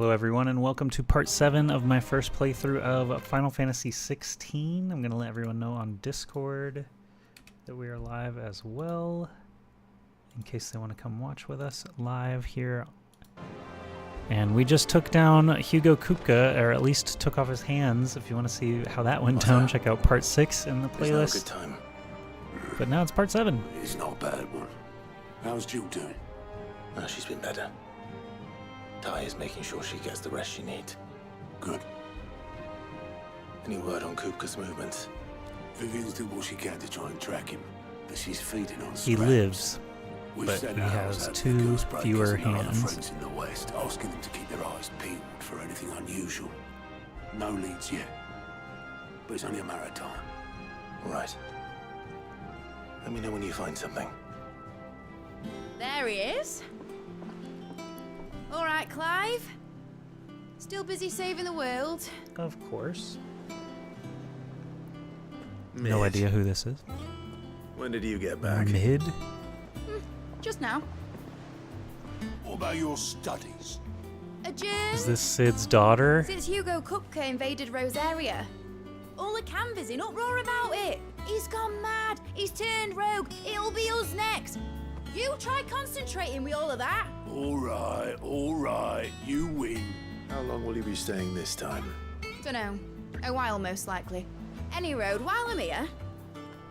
Hello everyone and welcome to part 7 of my first playthrough of Final Fantasy XVI. I'm going to let everyone know on Discord that we are live as well, in case they want to come watch with us live here. And we just took down Hugo Kupka, or at least took off his hands. If you want to see how that went down, check out part 6 in the playlist. It's not a good time. But now it's part 7. It's not a bad one. How's Jill doing? Oh, she's been better. Ty is making sure she gets the rest she needs. Good. Any word on Kupka's movements? Vivian's doing what she can to try and track him, but she's feeding on He scraps. lives, We've but sent he ours has out to 2 Ghost Breakers fewer and our other hands. friends in the West, asking them to keep their eyes peeled for anything unusual. No leads yet, but it's only a matter of time. Right. Let me know when you find something. There he is. All right, Clive. Still busy saving the world? Of course. Mid. No idea who this is. When did you get back? Mid? Just now. What about your studies? A germ? Is this Sid's daughter? Since Hugo Kupka invaded Rosaria. All the canvas in uproar about it. He's gone mad. He's turned rogue. It'll be us next. You try concentrating with all of that. All right, you win. How long will you be staying this time? Dunno. A while, most likely. Any road, while I'm here,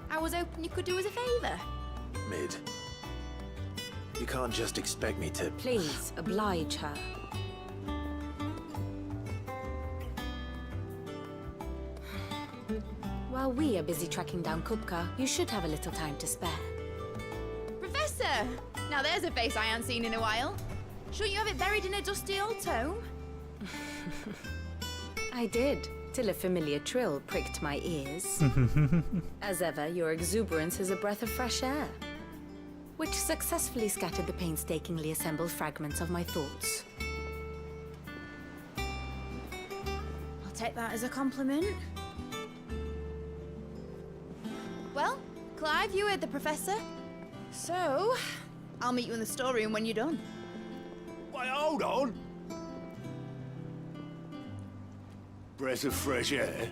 I was hoping you could do us a favour. Mid. You can't just expect me to... Please, oblige her. While we are busy tracking down Kupka, you should have a little time to spare. Professor! Now there's a face I haven't seen in a while. Shouldn't you have it buried in a dusty old tome? I did, till a familiar trill pricked my ears. As ever, your exuberance is a breath of fresh air, which successfully scattered the painstakingly assembled fragments of my thoughts. I'll take that as a compliment. Well, Clive, you heard the professor. So, I'll meet you in the storeroom when you're done. Wait, hold on. Breath of fresh air?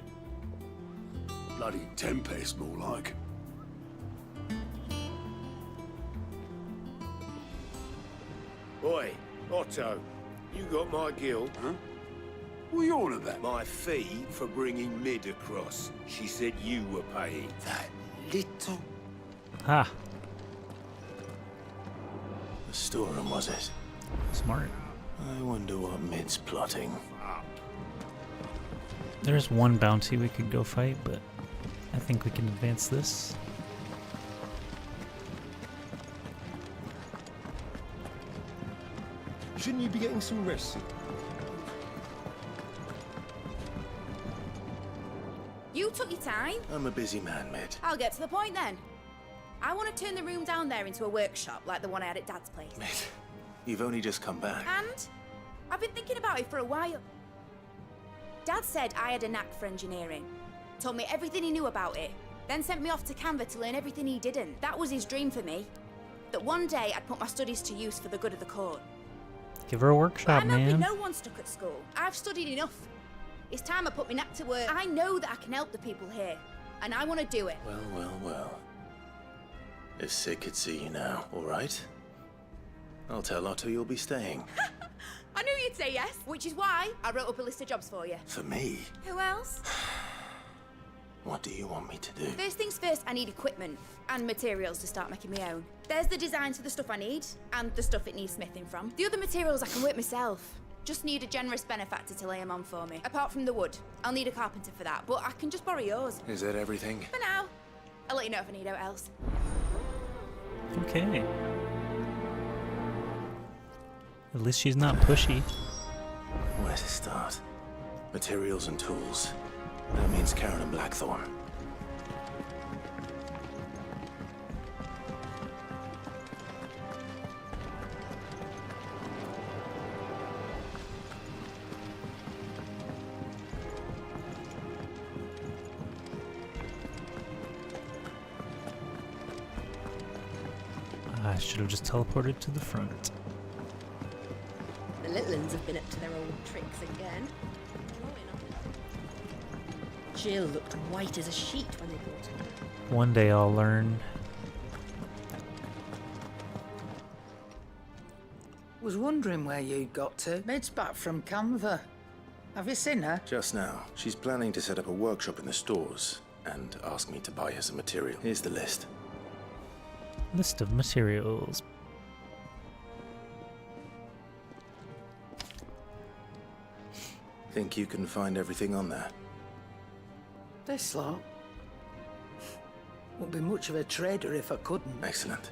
Bloody tempest, more like. Oi, Otto, you got my guild? Huh? What are you on about? My fee for bringing Mid across. She said you were paying. That little... Ah, The storeroom, was it? smart. I wonder what Mid's plotting. There's one bounty we could go fight, but I think we can advance this. Shouldn't you be getting some rest? You took your time. I'm a busy man, Mid. I'll get to the point then. I want to turn the room down there into a workshop like the one I had at Dad's place. Mid, you've only just come back. And I've been thinking about it for a while. Dad said I had a knack for engineering. Told me everything he knew about it. Then sent me off to Canva to learn everything he didn't. That was his dream for me. That one day I'd put my studies to use for the good of the court. Give her a But workshop, I'm hoping man. no one stuck at school. I've studied enough. It's time I put my knack to work. I know that I can help the people here. And I want to do it. Well. If Sid could see you now, all right? I'll tell Otto you'll be staying. I knew you'd say yes. Which is why I wrote up a list of jobs for you. For me? Who else? What do you want me to do? First things first, I need equipment and materials to start making my own. There's the designs for the stuff I need and the stuff it needs smithing from. The other materials I can work myself. Just need a generous benefactor to lay them on for me. Apart from the wood, I'll need a carpenter for that, but I can just borrow yours. Is that everything? For now. I'll let you know if I need out else. Okay. At least she's not pushy. Where to start? Materials and tools. That means Caer and Blackthorn. I should have just teleported to the front. The little Littlands have been up to their old tricks again. Jill looked white as a sheet when they brought her. One day I'll learn. Was wondering where you'd got to. Mid's back from Canva. Have you seen her? Just now. She's planning to set up a workshop in the stores and ask me to buy her some material. Here's the list. List of materials. Think you can find everything on there? This lot. Wouldn't be much of a trader if I couldn't. Excellent.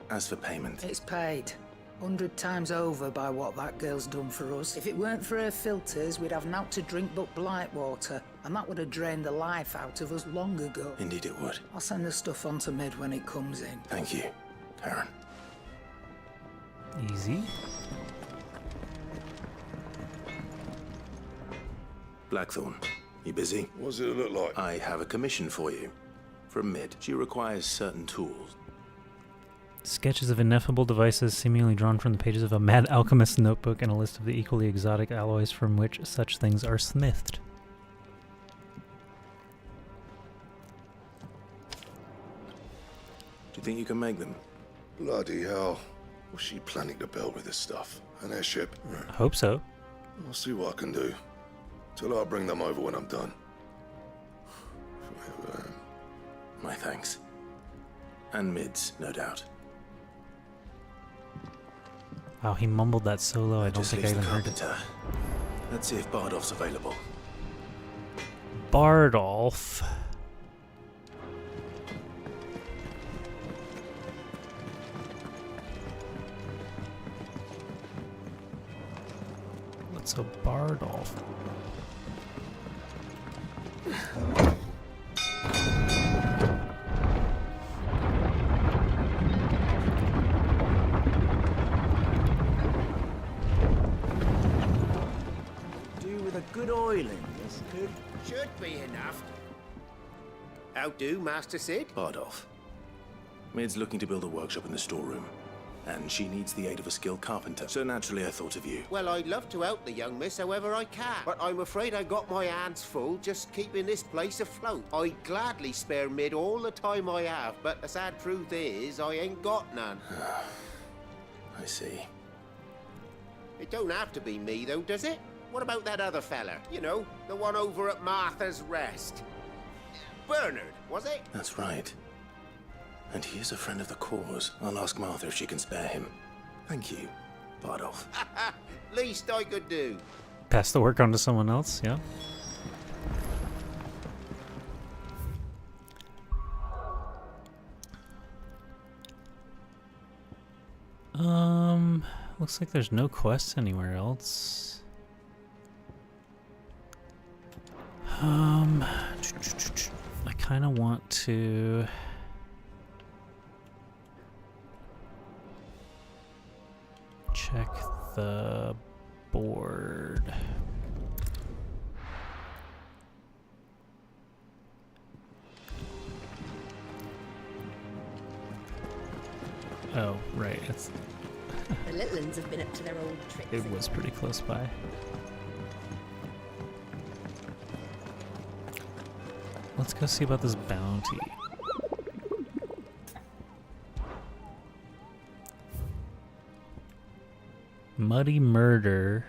As for payment, It's paid. 100 times over by what that girl's done for us. If it weren't for her filters, we'd have naught to drink but blight water, and that would have drained the life out of us long ago. indeed it would. I'll send the stuff on to Mid when it comes in. Thank you, Karen. Easy. Blackthorn, you busy? What does it look like? I have a commission for you. From Mid. She requires certain tools. Sketches of ineffable devices seemingly drawn from the pages of a mad alchemist's notebook and a list of the equally exotic alloys from which such things are smithed. Do you think you can make them? Bloody hell. What's she planning to build with this stuff? An airship? I hope so. I'll see what I can do. Till I'll bring them over when I'm done. My thanks. And Mid's, no doubt. Wow, he mumbled that so low, I don't Just think I leaves even the heard it. carpenter. Let's see if Bardolph's available. Bardolph. What's a Bardolph? Good oil in this. Should be enough. How do, Master Sid? Bardolph. Mid's looking to build a workshop in the storeroom, and she needs the aid of a skilled carpenter. So naturally I thought of you. Well, I'd love to help the young miss however I can, but I'm afraid I got my hands full just keeping this place afloat. I'd gladly spare Mid all the time I have, but the sad truth is I ain't got none. I see. It don't have to be me, though, does it? What about that other fella? You know, the one over at Martha's Rest. Bernard, was it? That's right. And he is a friend of the cause. I'll ask Martha if she can spare him. Thank you, Bardolph. Least I could do. Pass the work on to someone else, yeah? Looks like there's no quests anywhere else. I kind of want to check the board. Oh, right. It's The Littlands have been up to their old tricks. it was pretty close by. Let's go see about this bounty. Muddy Murder.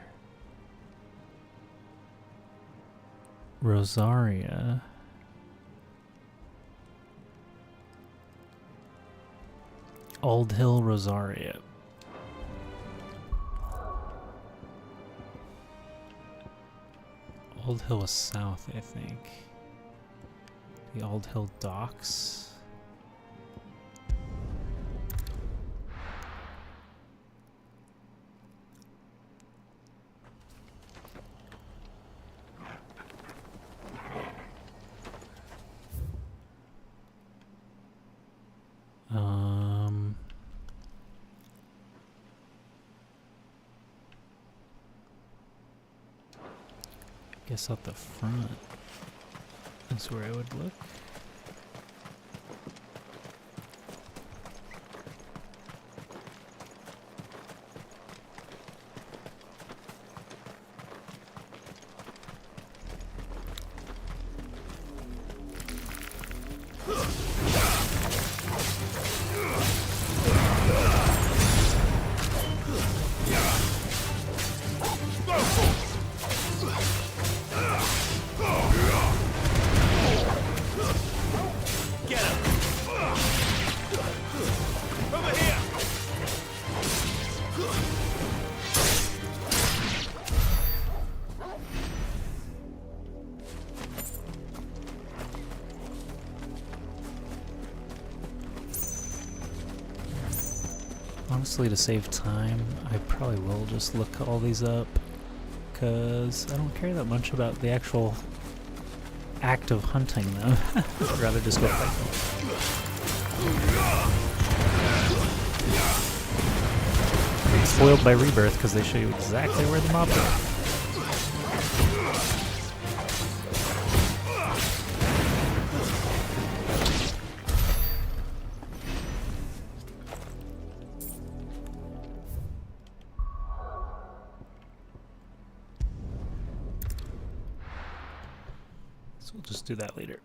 Rosaria. Old Hill Rosaria. Old Hill was south, I think. The Old Hill Docks. Guess out the front is where I would look. Honestly, to save time, I probably will just look all these up, because I don't care that much about the actual act of hunting them. I'd rather just go fight them. I'm spoiled by Rebirth because they show you exactly where the mobs are. So we'll just do that later.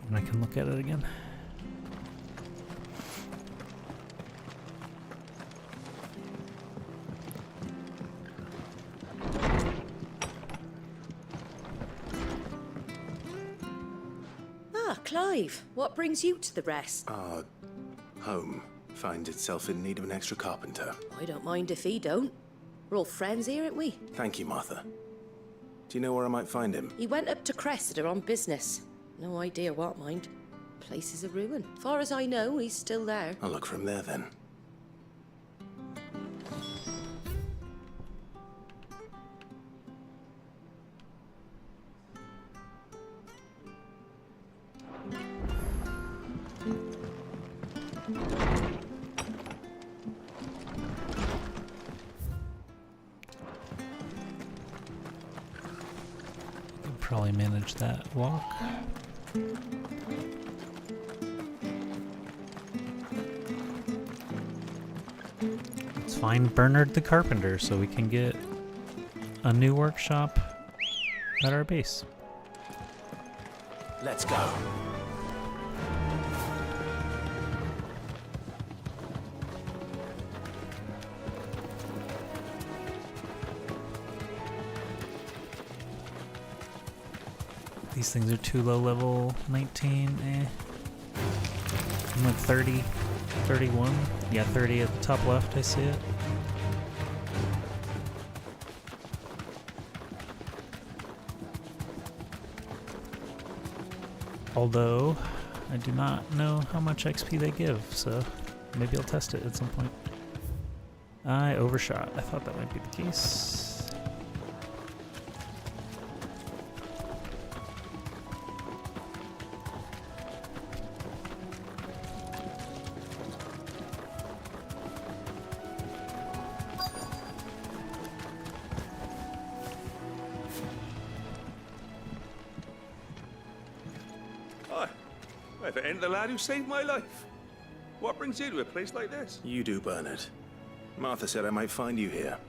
And I can look at it again. Clive, what brings you to the rest? Home finds itself in need of an extra carpenter. I don't mind if he don't. We're all friends here, aren't we? Thank you, Martha. Do you know where I might find him? He went up to Cressida on business. No idea what, mind. Place is a ruin. Far as I know, he's still there. I'll look for him there then. Probably manage that walk. Let's find Bernard the Carpenter so we can get a new workshop at our base. Let's go. These things are too low level. 19, I'm like 30, 31. Yeah, 30 at the top left, I see it. Although, I do not know how much XP they give, so maybe I'll test it at some point. I overshot. I thought that might be the case. If it ain't the lad who saved my life. What brings you to a place like this? You do, Bernard. Martha said I might find you here.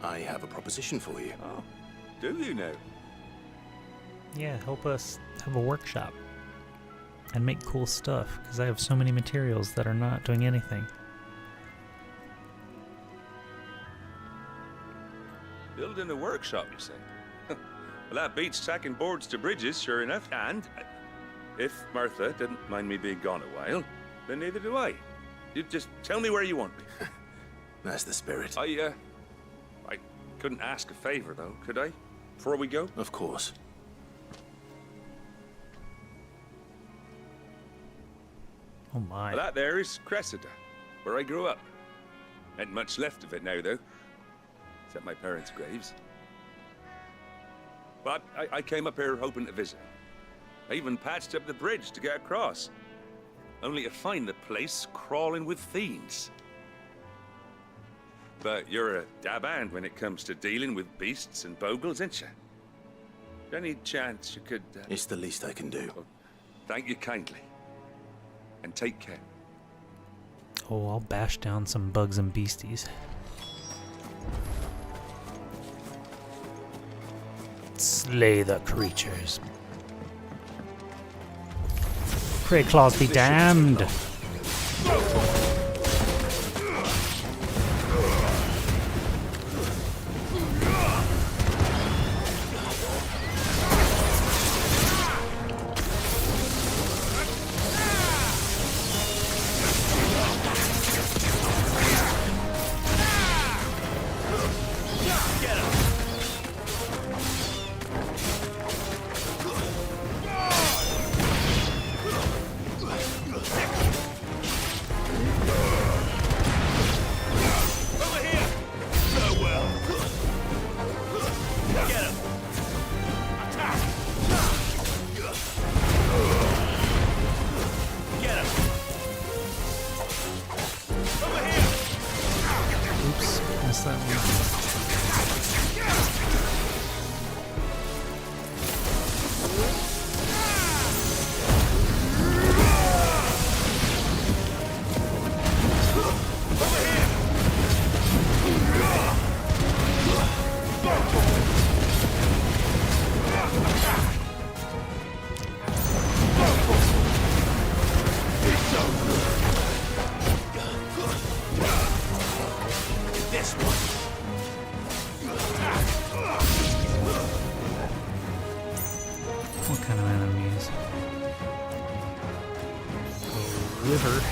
I have a proposition for you. Oh, do you now? Yeah, help us have a workshop and make cool stuff, because I have so many materials that are not doing anything. Building a workshop, you say? Well, that beats tacking boards to bridges, sure enough. And if Martha didn't mind me being gone a while, then neither do I. You just tell me where you want me. That's the spirit. I couldn't ask a favor, though, could I? Before we go? Of course. Oh my. Well, that there is Cressida, where I grew up. Ain't much left of it now, though. Except my parents' graves. But I came up here hoping to visit. I even patched up the bridge to get across. Only to find the place crawling with fiends. But you're a dab hand when it comes to dealing with beasts and bogles, ain't you? Any chance you could... It's the least I can do. Well, thank you kindly. And take care. Oh, I'll bash down some bugs and beasties. Slay the creatures. Prey claws be damned. liver.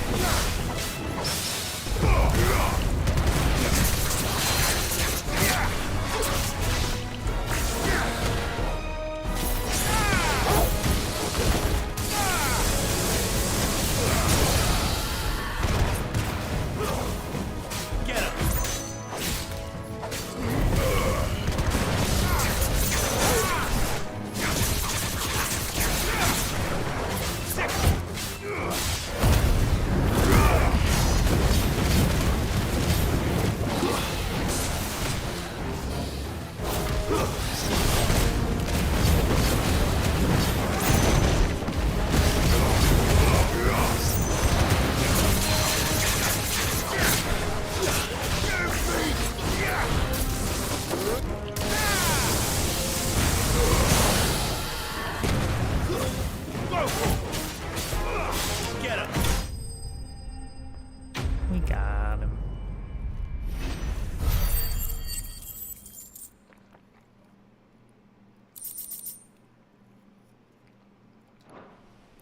We got him.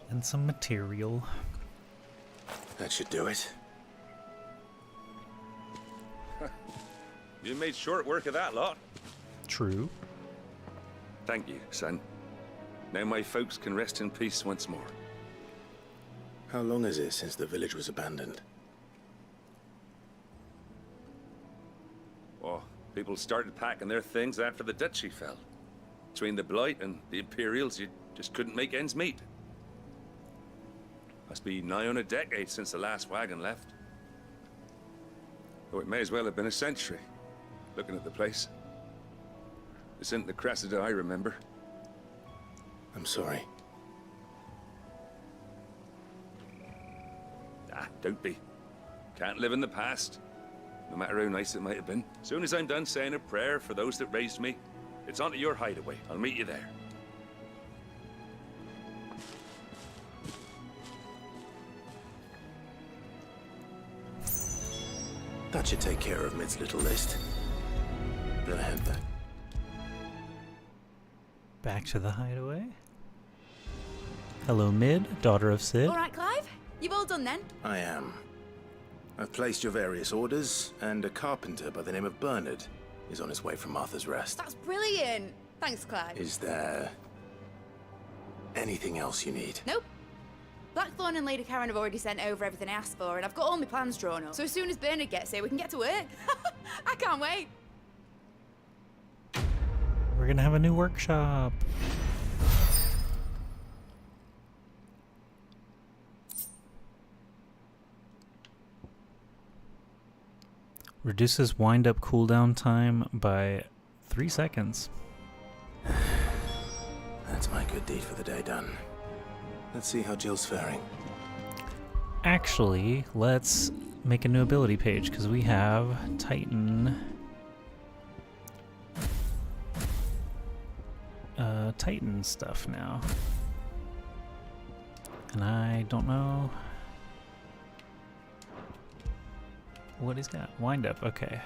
And some material. That should do it. You made short work of that lot. True. Thank you, son. Now my folks can rest in peace once more. How long is it since the village was abandoned? Oh, people started packing their things after the duchy fell. Between the Blight and the Imperials, you just couldn't make ends meet. Must be nigh on a decade since the last wagon left. Oh, it may as well have been a century, looking at the place. This isn't the Cressida I remember. I'm sorry. Ah, don't be. Can't live in the past, no matter how nice it might have been. Soon as I'm done saying a prayer for those that raised me, it's on to your hideaway. I'll meet you there. That should take care of Mid's little list. Then I head back. Back to the hideaway. Hello, Mid, daughter of Sid. All right, Clive? You've all done then? I am. I've placed your various orders, and a carpenter by the name of Bernard is on his way from Martha's Rest. That's brilliant. Thanks, Clive. Is there anything else you need? Nope. Blackthorn and Lady Karen have already sent over everything I asked for, and I've got all my plans drawn up. So as soon as Bernard gets here, we can get to work. I can't wait. We're gonna have a new workshop. Reduces wind-up cooldown time by 3 seconds. That's my good deed for the day done. Let's see how Jill's faring. Actually, let's make a new ability page, because we have Titan... Titan stuff now. And I don't know what he's got. Wind up, okay.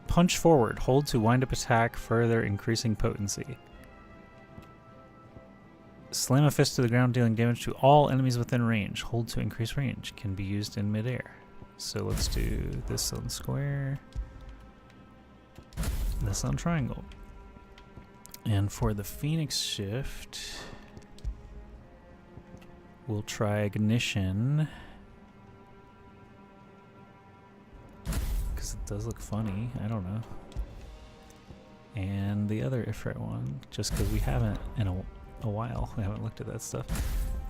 Punch forward. Hold to wind up attack, further increasing potency. Slam a fist to the ground, dealing damage to all enemies within range. Hold to increase range. Can be used in midair. So let's do this on square. This on triangle. And for the Phoenix Shift, we'll try Ignition. Because it does look funny. I don't know. And the other Ifrit one, just because we haven't in a while. We haven't looked at that stuff.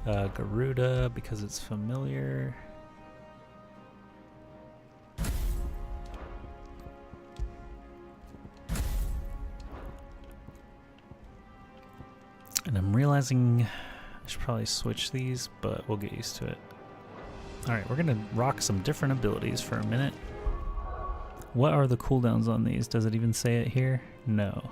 Garuda, because it's familiar. And I'm realizing I should probably switch these, but we'll get used to it. Alright, we're going to rock some different abilities for a minute. What are the cooldowns on these? Does it even say it here? No.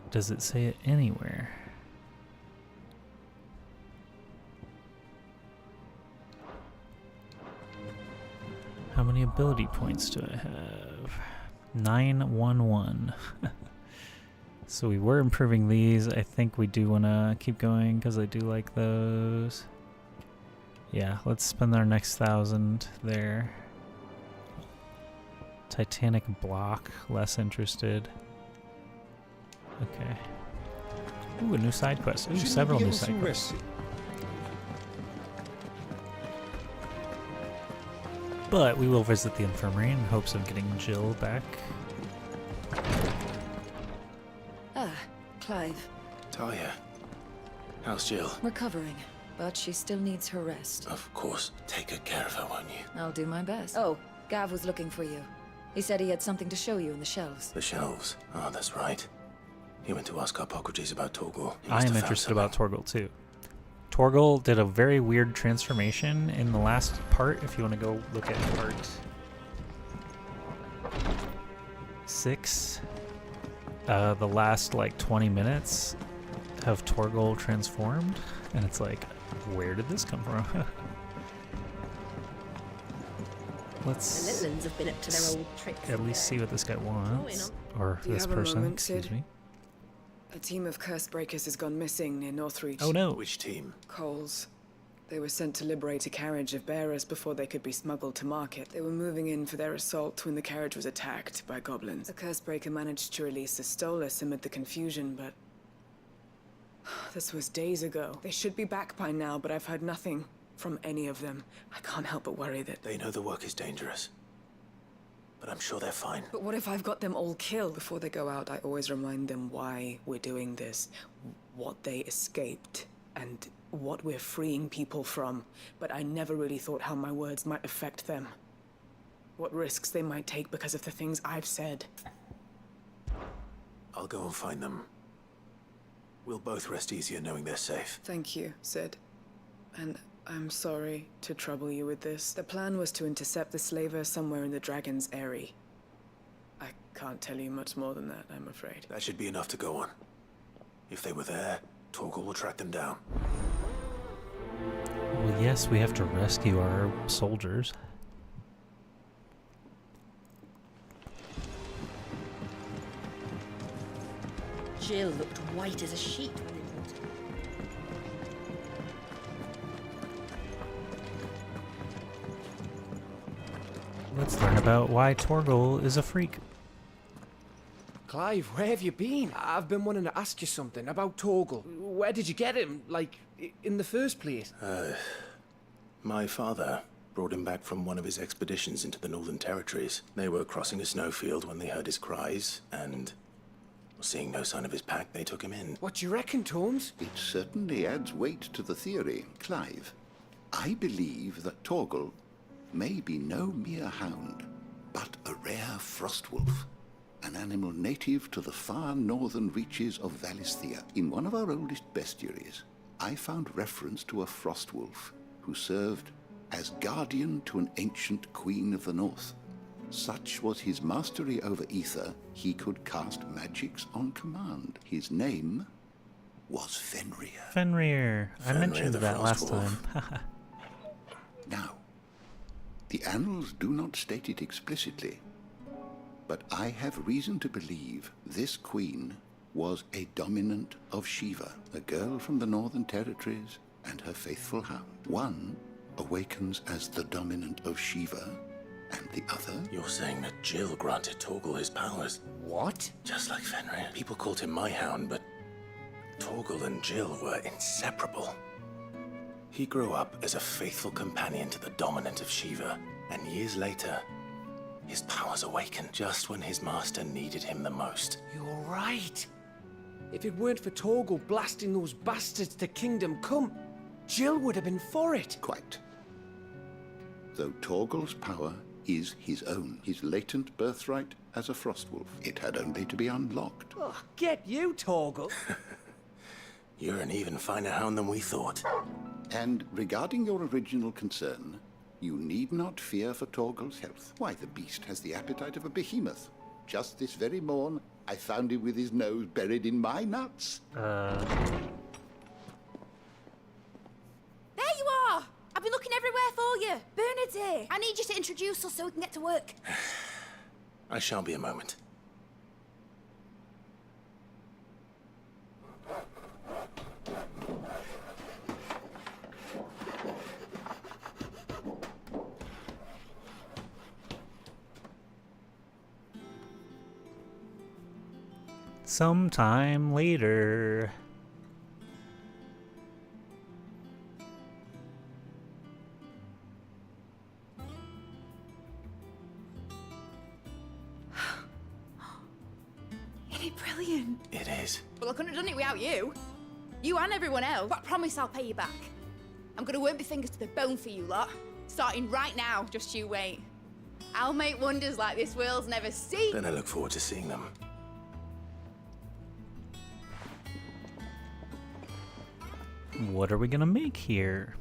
Does it say it anywhere? How many ability points do I have? 911. So we were improving these. I think we do want to keep going because I do like those. Yeah, let's spend our next 1,000 there. Titanic block, less interested. Okay. Ooh, a new side quest. Ooh, several new side quests. But we will visit the infirmary in hopes of getting Jill back. Ah, Clive. Talia. How's Jill? Recovering, but she still needs her rest. Of course. Take good care of her, won't you? I'll do my best. Oh, Gav was looking for you. He said he had something to show you in the shelves. The shelves? Oh, that's right. He went to ask Apodytery about Torgal. I am interested about Torgal too. Torgal did a very weird transformation in the last part. If you want to go look at part 6, the last like 20 minutes of Torgal transformed, and it's like, where did this come from? Let's The Litlins have been up to their old tricks. at least see what this guy wants, or Do you this have a person. moment, Excuse Sid? me. A team of curse breakers has gone missing near Northreach. Oh no! Which team? Coles. They were sent to liberate a carriage of bearers before they could be smuggled to market. They were moving in for their assault when the carriage was attacked by goblins. A curse breaker managed to release the Stolas amid the confusion, but this was days ago. They should be back by now, but I've heard nothing from any of them. I can't help but worry that... They know the work is dangerous. But I'm sure they're fine. But what if I've got them all killed? Before they go out, I always remind them why we're doing this, what they escaped, and what we're freeing people from. But I never really thought how my words might affect them. What risks they might take because of the things I've said. I'll go and find them. We'll both rest easier knowing they're safe. Thank you, Sid. And I'm sorry to trouble you with this. The plan was to intercept the slaver somewhere in the Dragon's Eyrie. I can't tell you much more than that, I'm afraid. That should be enough to go on. If they were there, Torgal will track them down. Well, yes, we have to rescue our soldiers. Jill looked white as a sheet when they brought her. Let's learn about why Torgal is a freak. Clive, where have you been? I've been wanting to ask you something about Torgal. Where did you get him? Like, in the first place? My father brought him back from one of his expeditions into the Northern Territories. They were crossing a snowfield when they heard his cries, and seeing no sign of his pack, they took him in. What do you reckon, Tomes? It certainly adds weight to the theory, Clive. I believe that Torgal may be no mere hound, but a rare frostwolf, an animal native to the far northern reaches of Valisthea. In one of our oldest bestiaries, I found reference to a frostwolf who served as guardian to an ancient queen of the north. Such was his mastery over ether, he could cast magics on command. His name was Fenrir. Fenrir. I mentioned the that last Frostwolf. time. Now, the annals do not state it explicitly, but I have reason to believe this queen was a dominant of Shiva, a girl from the Northern Territories, and her faithful hound. One awakens as the dominant of Shiva, and the other... You're saying that Jill granted Torgal his powers? What? Just like Fenrir. People called him my hound, but Torgal and Jill were inseparable. He grew up as a faithful companion to the dominant of Shiva, and years later, his powers awakened just when his master needed him the most. You're right. If it weren't for Torgal blasting those bastards to Kingdom Come, Jill would have been for it. Quite. Though Torgal's power is his own, his latent birthright as a frostwolf. It had only to be unlocked. Oh, get you, Torgal. You're an even finer hound than we thought. And regarding your original concern, you need not fear for Torgal's health. Why, the beast has the appetite of a behemoth. Just this very morn, I found him with his nose buried in my nuts. There you are! I've been looking everywhere for you. Bernadette, I need you to introduce us so we can get to work. I shall be a moment. Sometime later. Isn't it brilliant? It is. Well, I couldn't have done it without you. You and everyone else. But I promise I'll pay you back. I'm gonna work my fingers to the bone for you lot. Starting right now, just you wait. I'll make wonders like this world's never seen. Then I look forward to seeing them. What are we gonna make here?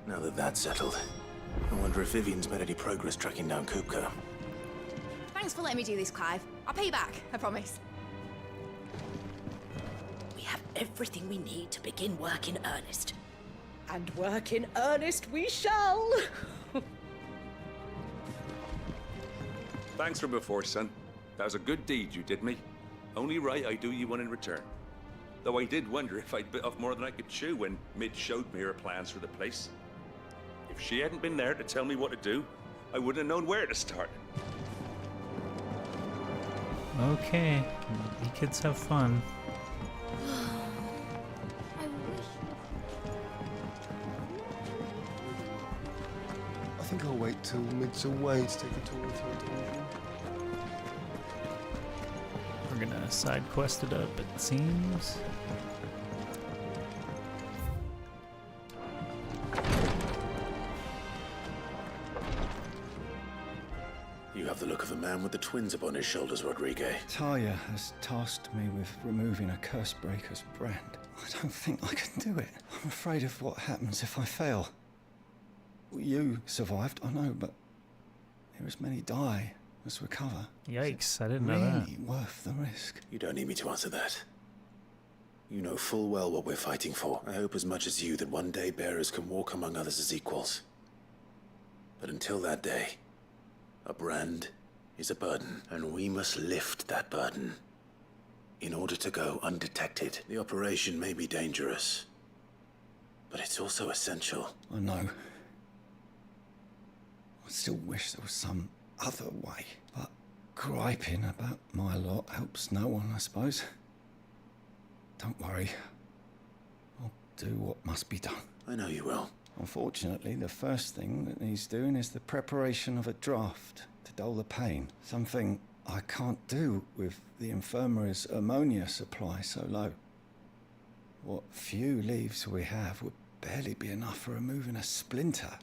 Now that that's settled, I wonder if Vivian's made any progress tracking down Kupka. Thanks for letting me do this, Clive. I'll pay you back, I promise. We have everything we need to begin work in earnest. And work in earnest we shall! Thanks from before, son. That was a good deed you did me. Only right I do you one in return. Though I did wonder if I'd bit off more than I could chew when Mid showed me her plans for the place. If she hadn't been there to tell me what to do, I wouldn't have known where to start. Okay, you kids have fun. I think I'll wait till Mid's away to take a tour of your dungeon. We're gonna side quest it up, it seems. You have the look of a man with the twins upon his shoulders, Rodrigue. Caer has tasked me with removing a Cursebreaker's brand. I don't think I can do it. I'm afraid of what happens if I fail. You survived, I know, but there as many die as recover. Yikes, I didn't know really worth the risk? You don't need me to answer that. You know full well what we're fighting for. I hope as much as you that one day bearers can walk among others as equals. But until that day, a brand is a burden, and we must lift that burden. In order to go undetected, the operation may be dangerous, but it's also essential. I know. I still wish there was some other way, but griping about my lot helps no one, I suppose. Don't worry. I'll do what must be done. I know you will. Unfortunately, the first thing that needs doing is the preparation of a draft to dull the pain. Something I can't do with the infirmary's ammonia supply so low. What few leaves we have would barely be enough for removing a splinter.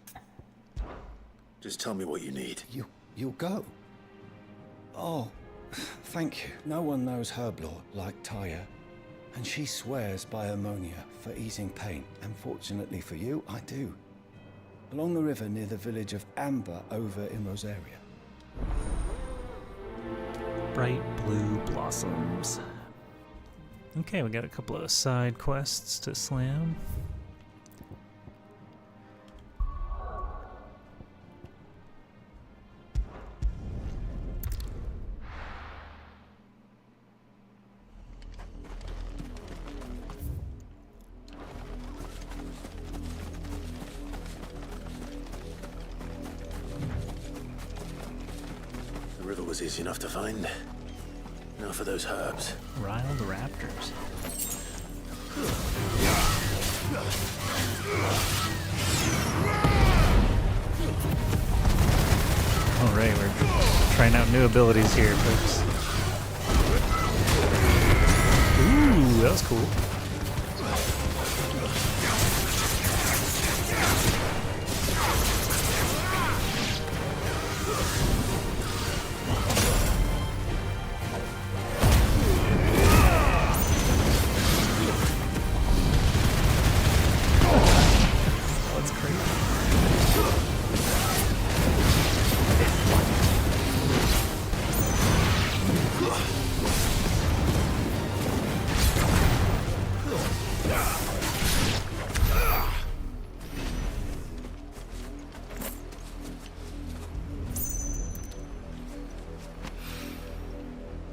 Just tell me what you need. You'll go? Oh, thank you. No one knows herb lore like Caer, and she swears by ammonia for easing pain. And fortunately for you, I do. Along the river near the village of Amber over in Rosaria. Bright blue blossoms. Okay, we got a couple of side quests to slam. Was easy enough to find. Now for those herbs. Riled raptors. Alright, we're trying out new abilities here, folks. Ooh, that was cool.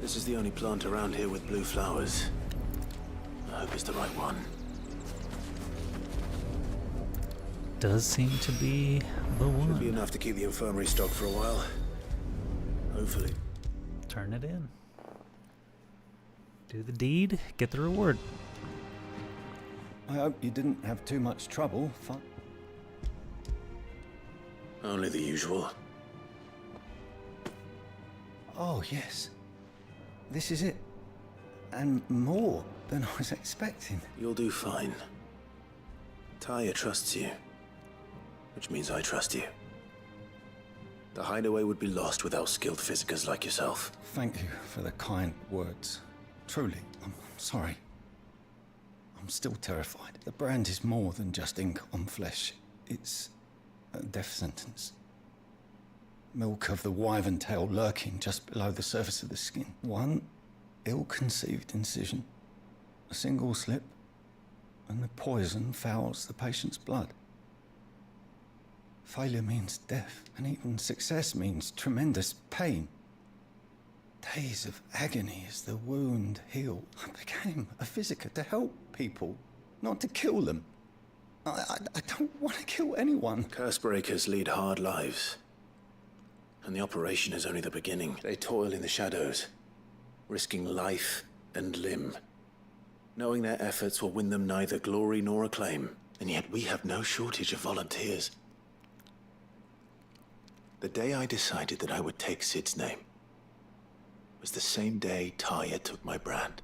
This is the only plant around here with blue flowers. I hope it's the right one. Does seem to be the one. Should be enough to keep the infirmary stocked for a while. Hopefully. turn it in. Do the deed, get the reward. I hope you didn't have too much trouble. Only the usual. Oh, yes. This is it. And more than I was expecting. You'll do fine. Tyre trusts you, which means I trust you. The Hideaway would be lost without skilled physicers like yourself. Thank you for the kind words. Truly, I'm sorry. I'm still terrified. The brand is more than just ink on flesh. It's a death sentence. Milk of the wyvern tail lurking just below the surface of the skin. One ill-conceived incision, a single slip, and the poison fouls the patient's blood. Failure means death, and even success means tremendous pain. Days of agony as the wound healed. I became a physiker to help people, not to kill them. I don't want to kill anyone. Curse breakers lead hard lives. And the operation is only the beginning. They toil in the shadows, risking life and limb, knowing their efforts will win them neither glory nor acclaim. And yet we have no shortage of volunteers. The day I decided that I would take Sid's name was the same day Tyre took my brand.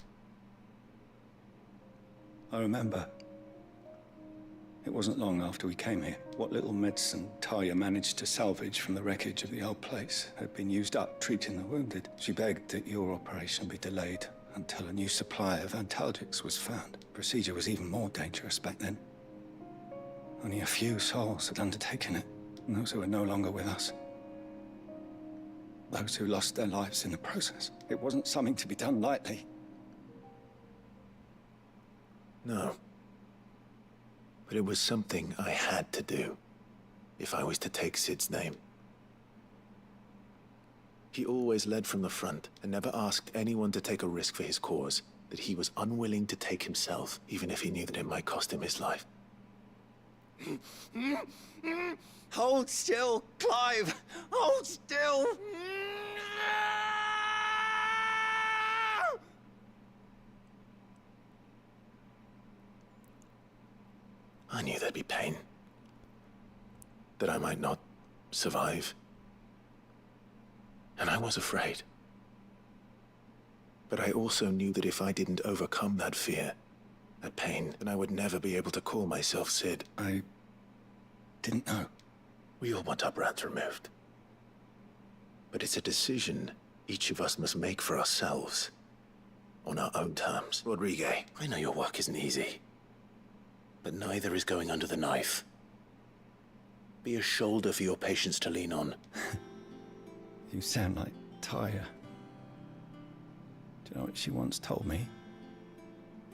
I remember. It wasn't long after we came here. What little medicine Tyre managed to salvage from the wreckage of the old place had been used up treating the wounded. She begged that your operation be delayed until a new supply of antalgics was found. Procedure was even more dangerous back then. Only a few souls had undertaken it, and those who were no longer with us. Those who lost their lives in the process. It wasn't something to be done lightly. No. But it was something I had to do, if I was to take Sid's name. He always led from the front, and never asked anyone to take a risk for his cause that he was unwilling to take himself, even if he knew that it might cost him his life. Hold still, Clive! Hold still! I knew there'd be pain. That I might not survive. And I was afraid. But I also knew that if I didn't overcome that fear, that pain, then I would never be able to call myself Sid. I didn't know. We all want our brands removed. But it's a decision each of us must make for ourselves. On our own terms. Rodrigue, I know your work isn't easy. But neither is going under the knife. Be a shoulder for your patients to lean on. You sound like Tyre. Do you know what she once told me?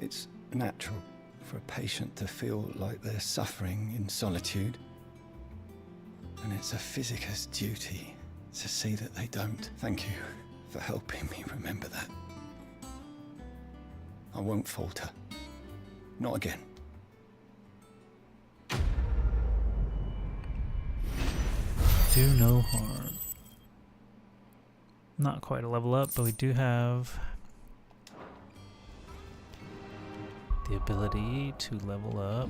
It's natural for a patient to feel like they're suffering in solitude. And it's a physiker's duty to see that they don't. Thank you for helping me remember that. I won't falter. Not again. Do no harm. Not quite a level up, but we do have the ability to level up.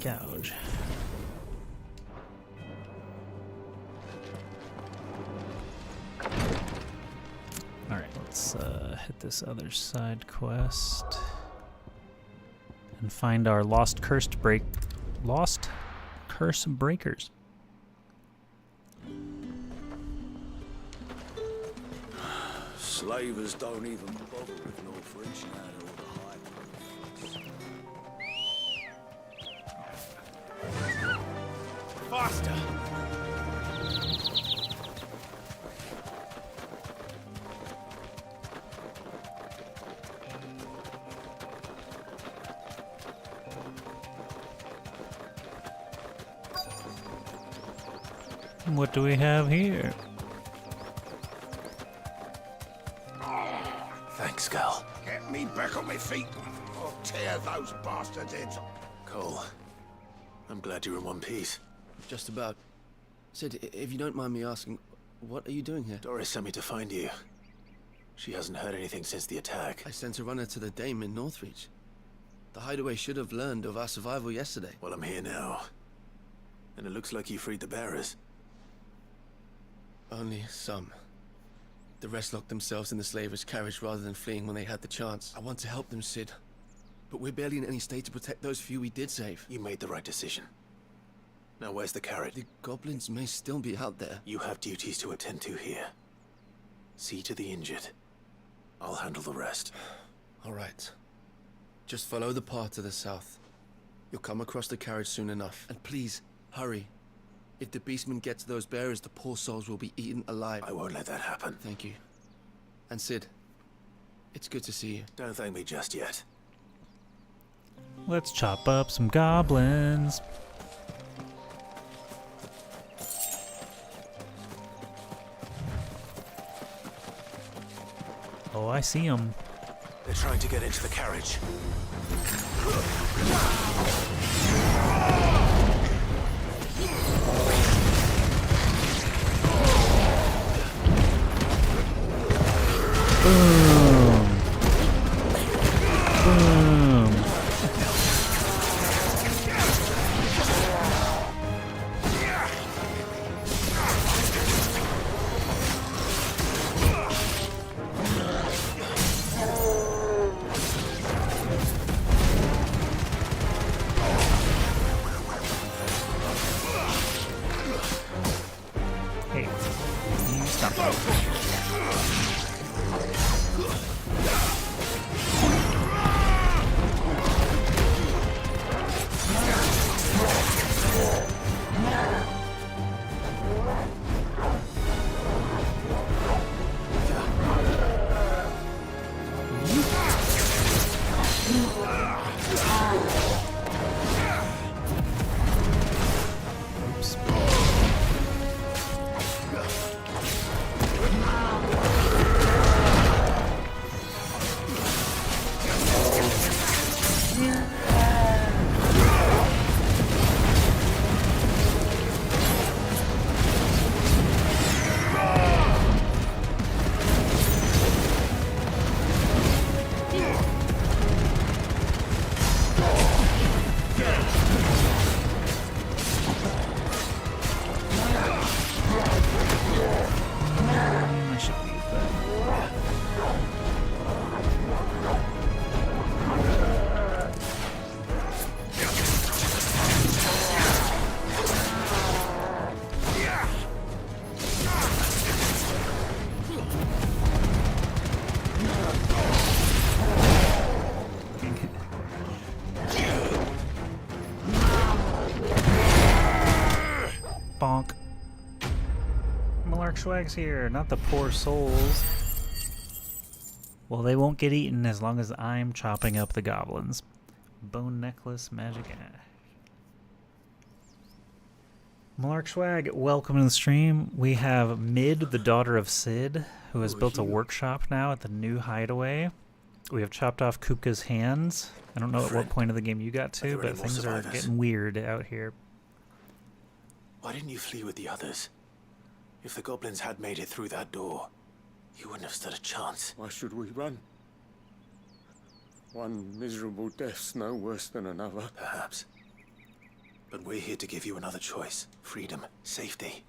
Gouge. Alright, let's hit this other side quest and find our lost curse breakers. Slavers don't even bother with North French now all the high. Faster! What do we have here? Thanks, girl. Get me back on my feet. I'll tear those bastards' heads. Cole, I'm glad you're in one piece. Just about. Sid, if you don't mind me asking, what are you doing here? Doris sent me to find you. She hasn't heard anything since the attack. I sent a runner to the Dame in Northreach. The Hideaway should have learned of our survival yesterday. Well, I'm here now. And it looks like you freed the bearers. Only some. The rest locked themselves in the slaver's carriage rather than fleeing when they had the chance. I want to help them, Sid. But we're barely in any state to protect those few we did save. You made the right decision. Now where's the carrot? The goblins may still be out there. You have duties to attend to here. See to the injured. I'll handle the rest. All right. Just follow the path to the south. You'll come across the carriage soon enough. And please, hurry. If the beastmen get to those bearers, the poor souls will be eaten alive. I won't let that happen. Thank you. And Sid, it's good to see you. Don't thank me just yet. Let's chop up some goblins. Oh, I see them. They're trying to get into the carriage. Boom. Boom. Hey, you stop that. Bonk. Swag's here, not the poor souls. Well, they won't get eaten as long as I'm chopping up the goblins. Bone necklace, magic ash. Malark Swag, welcome to the stream. We have Mid, the daughter of Sid, who has built a workshop now at the new Hideaway. We have chopped off Kupka's hands. I don't know at what point of the game you got to, but things are getting weird out here. Why didn't you flee with the others? If the goblins had made it through that door, you wouldn't have stood a chance. Why should we run? One miserable death's no worse than another. Perhaps. But we're here to give you another choice. Freedom, safety,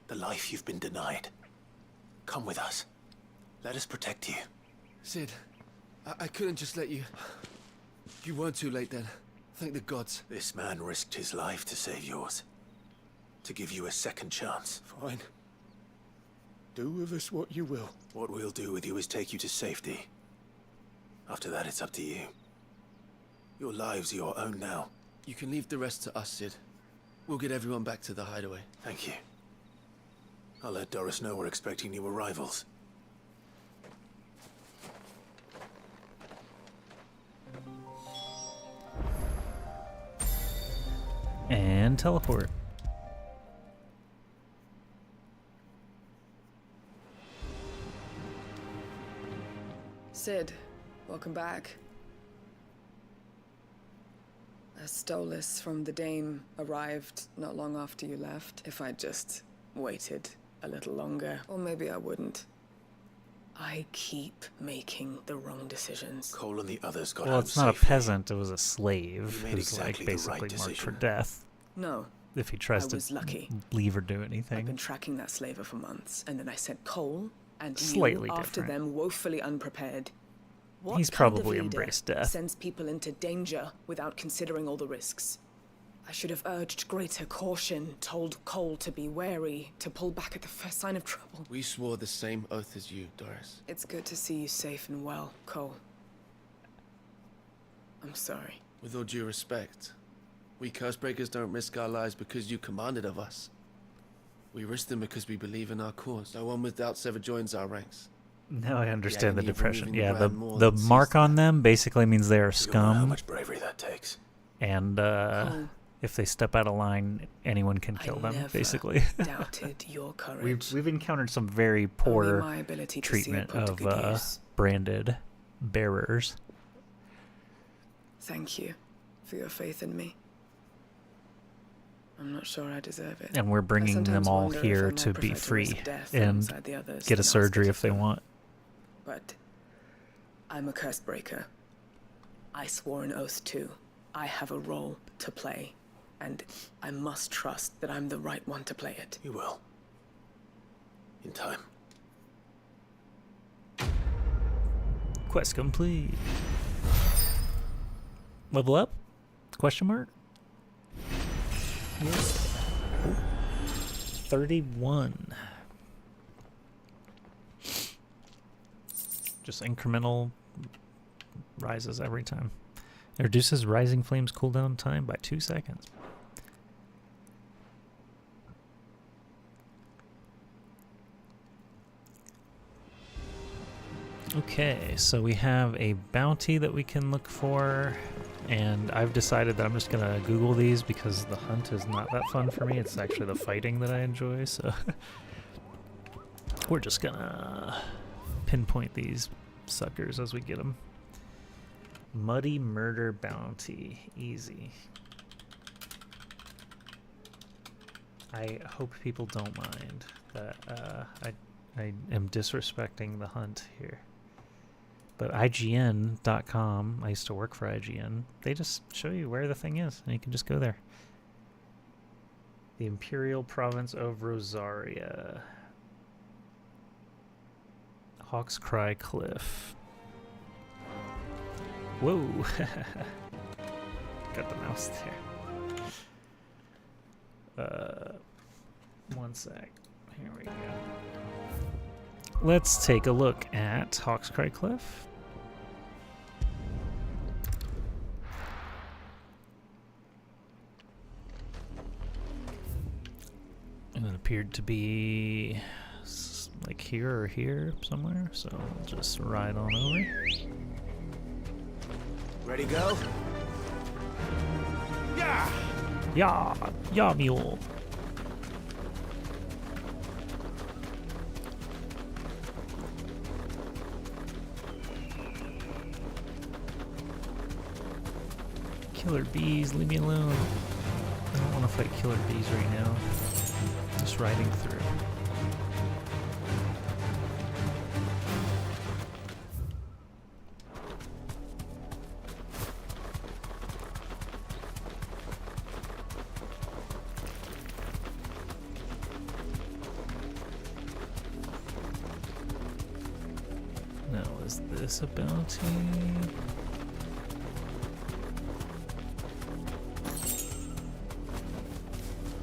the life you've been denied. Come with us. Let us protect you. Sid, I couldn't just let you... You weren't too late then. Thank the gods. This man risked his life to save yours. To give you a second chance. Fine. Do with us what you will. What we'll do with you is take you to safety. After that, it's up to you. Your lives are your own now. You can leave the rest to us, Sid. We'll get everyone back to the Hideaway. Thank you. I'll let Doris know we're expecting new arrivals. And teleport. Sid, welcome back. A Stolas from the Dame arrived not long after you left. If I'd just waited a little longer, or maybe I wouldn't. I keep making the wrong decisions. Cole and the others got Well, home it's not a safely. peasant, it was a slave You made who's exactly like the right basically marked for decision. death. No. If he tries I was to lucky. leave or do I've anything. been tracking that slaver for months, and then I sent Cole and Slightly you after different. them, woefully unprepared. What He's kind probably of leader embraced death. sends people into danger without considering all the risks? I should have urged greater caution, told Cole to be wary, to pull back at the first sign of trouble. We swore the same oath as you, Doris. It's good to see you safe and well, Cole. I'm sorry. With all due respect, we Cursebreakers don't risk our lives because you commanded of us. We risk them because we believe in our cause. No one with doubts ever joins our ranks. Now I understand the agony of depression. removing Yeah, the brand more the than mark sees on them basically means they are You know how scum. much bravery that takes. And if they step out of line, anyone can kill them, never basically. doubted your courage. We've encountered some very Only poor my ability to see it treatment put to of good use. branded bearers. Thank you for your faith in me. I'm not sure I deserve it. And we're I bringing them sometimes all wonder if here I might to be prefer free risk death and alongside the others get a than ask surgery it if they of them. want. But I'm a curse breaker. I swore an oath too. I have a role to play, and I must trust that I'm the right one to play it. You will. In time. Quest complete. Level up? Question mark? Yes. 31. Just incremental rises every time. It reduces Rising Flame's cooldown time by 2 seconds. Okay, so we have a bounty that we can look for, and I've decided that I'm just gonna Google these because the hunt is not that fun for me. It's actually the fighting that I enjoy, so we're just gonna pinpoint these suckers as we get them. Muddy Murder Bounty, easy. I hope people don't mind that I am disrespecting the hunt here. But IGN.com, I used to work for IGN, they just show you where the thing is, and you can just go there. The Imperial Province of Rosaria. Hawk's Cry Cliff. Whoa! Got the mouse there. One sec. Here we go. Let's take a look at Hawk's Cry Cliff. And it appeared to be like here or here somewhere, so I'll just ride on over. Ready, go? Yeah! Yeah, mule. Killer bees, leave me alone. I don't want to fight killer bees right now. Just riding through. Now, is this a bounty?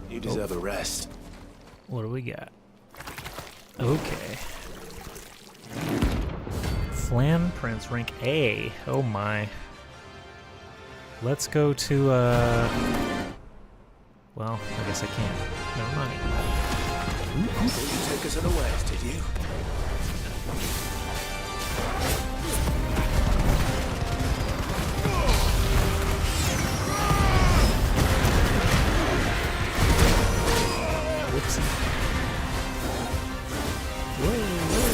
You deserve a rest. What do we got? Okay. Flan Prince, rank A. Oh my. Let's go to, well, I guess I can't. Never mind. You took us unawares, did you? Whoopsie. Whoa, whoa.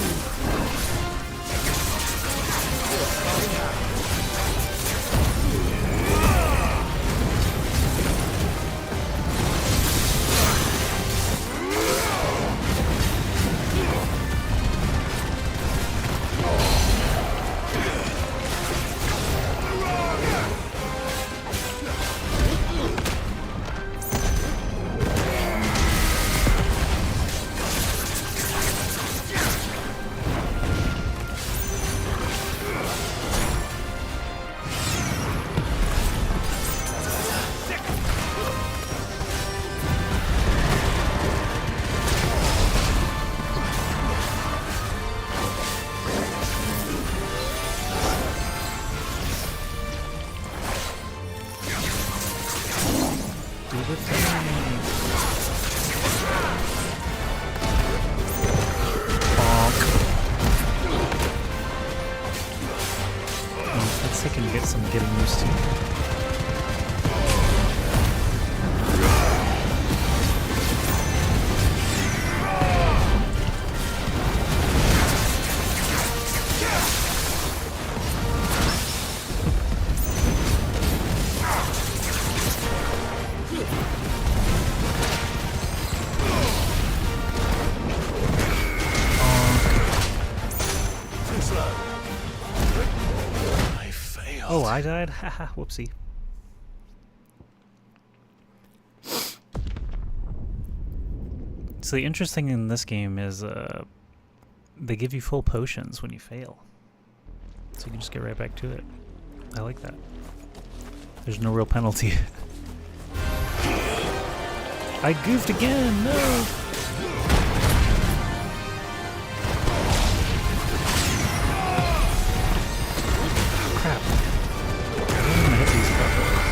with Fang. Bonk. Oh, let's take and get some getting used to. Oh, I died? Haha, whoopsie. So the interesting thing in this game is they give you full potions when you fail. So you can just get right back to it. I like that. There's no real penalty. I goofed again, no! Crap. I'm gonna hit these fuckers.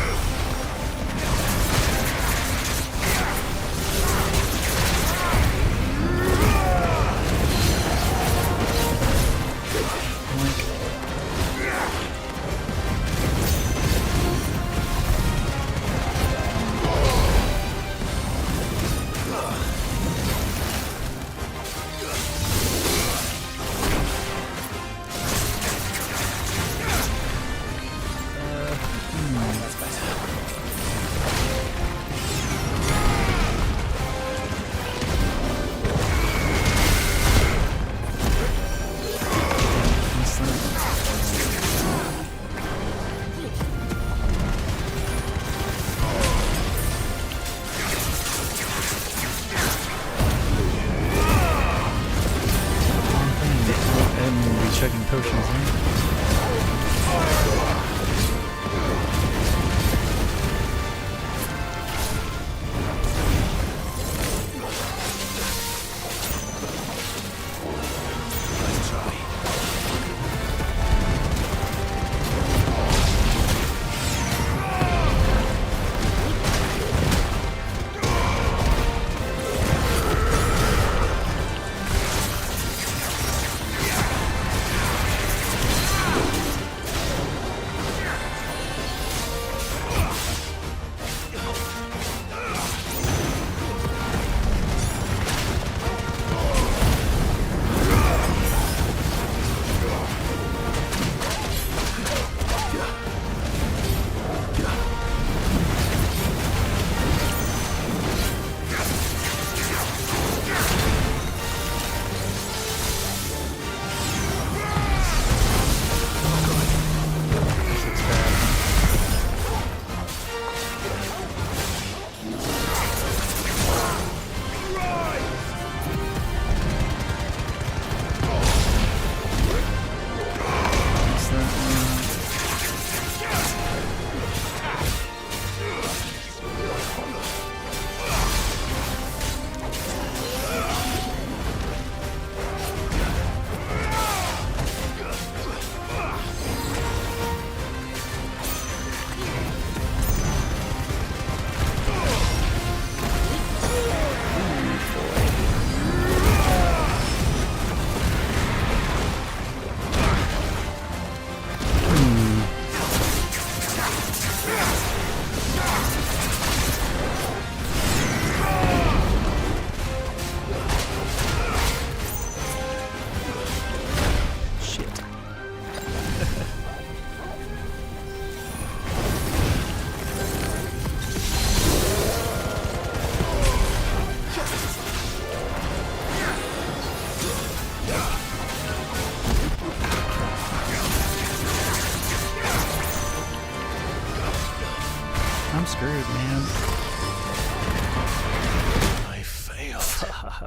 chugging potions in.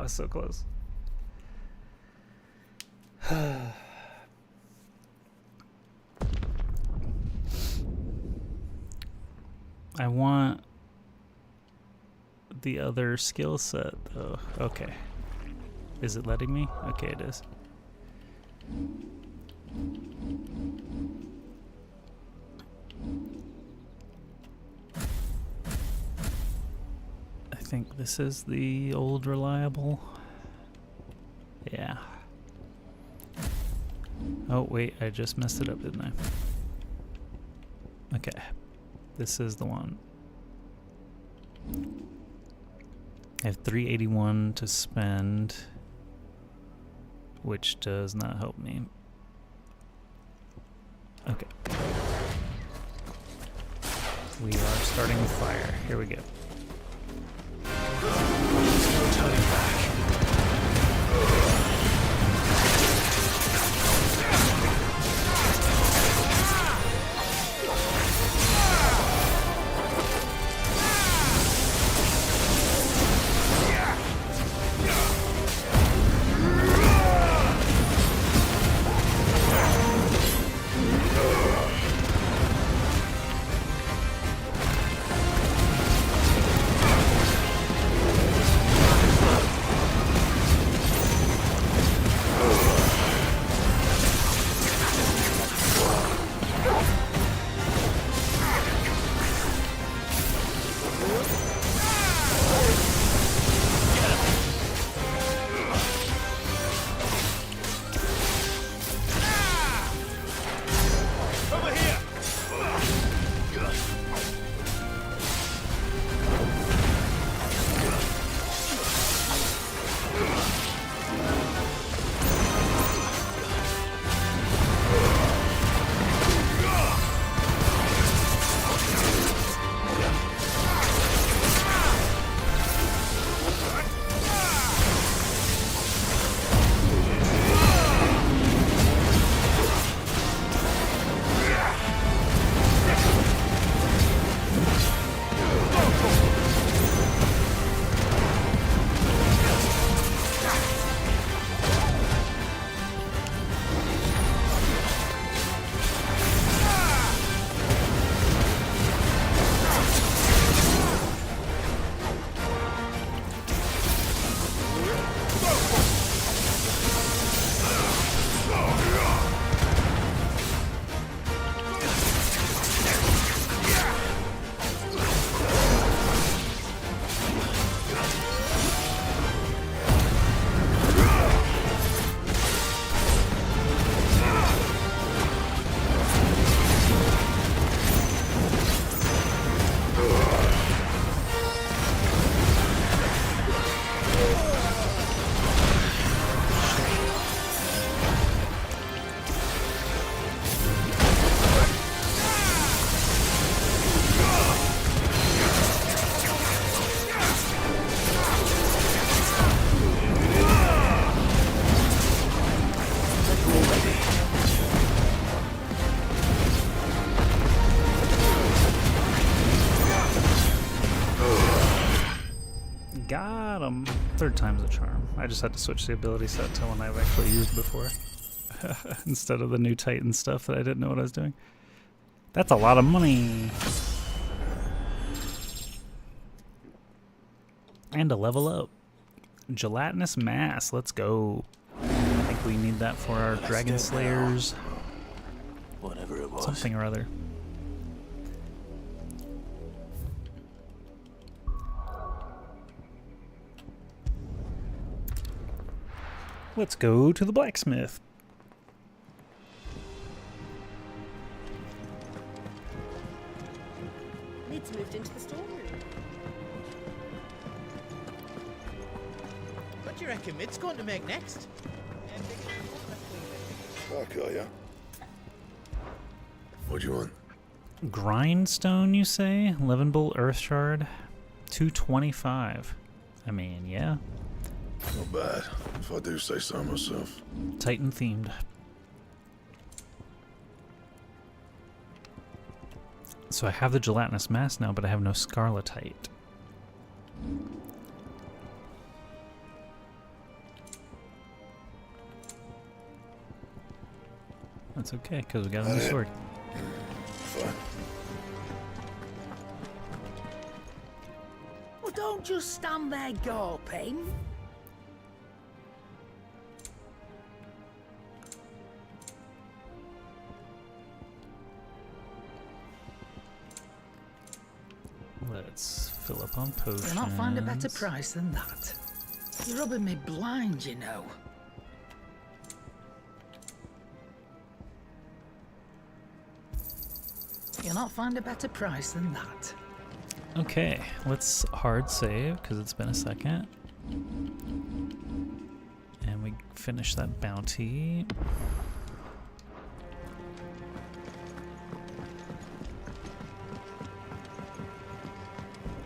So close. I want the other skill set though. Okay. Is it letting me? Okay, it is. think this is the old reliable. Yeah. Oh, wait, I just messed it up, didn't I? Okay. This is the one. I have 381 to spend, which does not help me. Okay. We are starting the fire. Here we go. Got him. Third time's a charm. I just had to switch the ability set to one I've actually used before. Instead of the new Titan stuff that I didn't know what I was doing. That's a lot of money. And a level up. Gelatinous mass. Let's go. I think we need that for our Dragon Slayers. Whatever it was. Something or other. Let's go to the blacksmith. Lid's moved into the storeroom. What do you reckon Mid's going to make next? Okay, yeah. What do you want? Grindstone, you say? 11 bolt earth shard. 225. I mean, yeah. Not bad, if I do say so myself. Titan themed. So I have the gelatinous mass now, but I have no scarletite. That's okay, because we got a new sword. Fine. Well, don't just stand there gawping. Let's fill up on potions. You'll not find a better price than that. You're rubbing me blind, you know. You'll not find a better price than that. Okay, let's hard save because it's been a second. And we finish that bounty.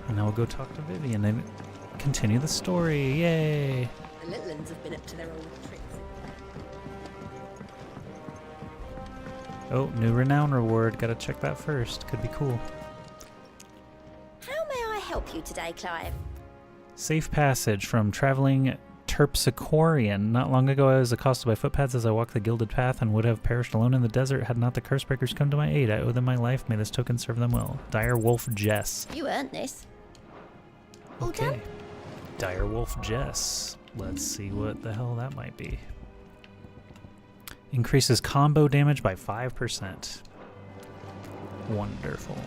And now we'll go talk to Vivian and continue the story. Yay! The little ones have been up to their old tricks. Oh, new renown reward. Gotta check that first. Could be cool. How may I help you today, Clive? Safe passage from traveling Terpsichorean. Not long ago I was accosted by footpads as I walked the gilded path and would have perished alone in the desert had not the Cursebreakers come to my aid. I owe them my life. May this token serve them well. Dire Wolf Jess. You earned this. All Okay. done? Dire Wolf Jess. Let's see what the hell that might be. Increases combo damage by 5%. Wonderful.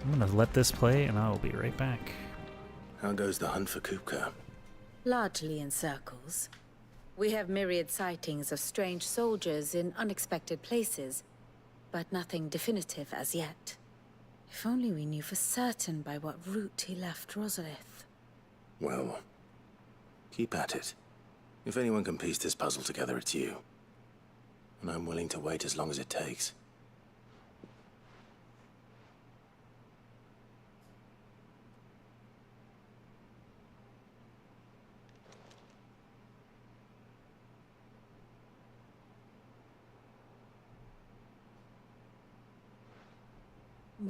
I'm gonna let this play and I will be right back. How goes the hunt for Kupka? Largely in circles. We have myriad sightings of strange soldiers in unexpected places, but nothing definitive as yet. If only we knew for certain by what route he left Rosalith. Well, keep at it. If anyone can piece this puzzle together, it's you. And I'm willing to wait as long as it takes.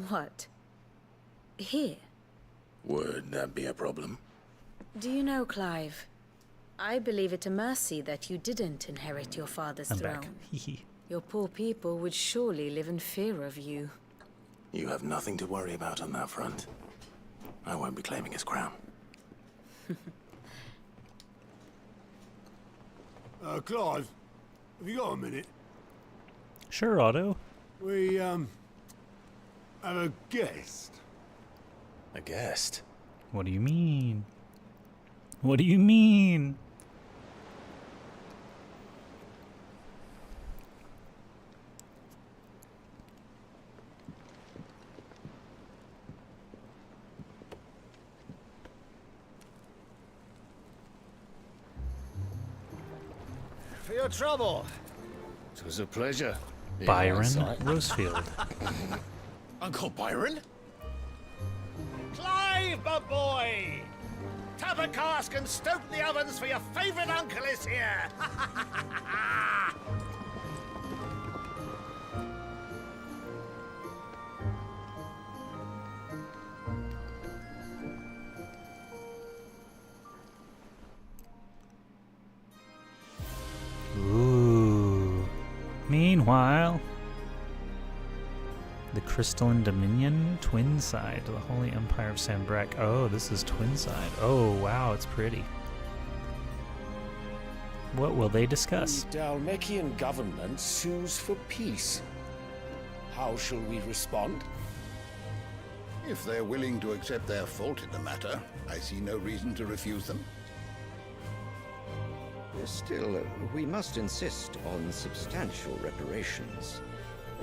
What? Here? Would that be a problem? Do you know, Clive? I believe it a mercy that you didn't inherit your father's I'm throne. back. Your poor people would surely live in fear of you. You have nothing to worry about on that front. I won't be claiming his crown. Clive, have you got a minute? Sure, Otto. We, have a guest. A guest? What do you mean? What do you mean? For your trouble. It was a pleasure. Byron Rosefield. Uncle Byron? Clive, my boy! Tap a cask and stoke the ovens for your favorite uncle is here! Ooh. Meanwhile, the Crystalline Dominion, Twinside, the Holy Empire of Sanbreque. Oh, this is Twinside. Oh, wow, it's pretty. What will they discuss? The Dalmekian government sues for peace. How shall we respond? If they're willing to accept their fault in the matter, I see no reason to refuse them. Still, we must insist on substantial reparations.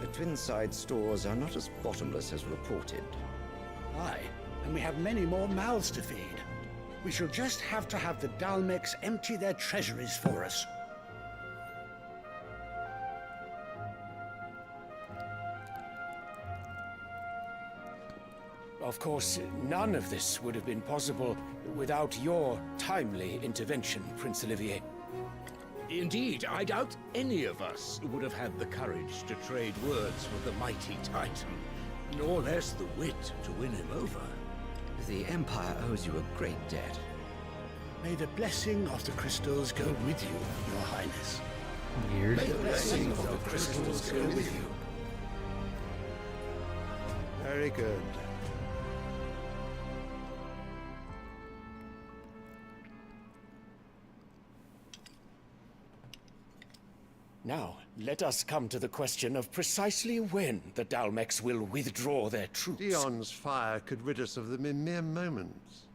Twinside stores are not as bottomless as reported. Aye, and we have many more mouths to feed. We shall just have to have the Dalmecs empty their treasuries for us. Of course, none of this would have been possible without your timely intervention, Prince Olivier. Indeed, I doubt any of us would have had the courage to trade words with the mighty Titan, nor less the wit to win him over. The Empire owes you a great debt. May the blessing of the crystals go with you, Your Highness. Weird. May the blessing of the crystals go with you. Very good. Now, let us come to the question of precisely when the Dalmex will withdraw their troops. Dion's fire could rid us of them in mere moments.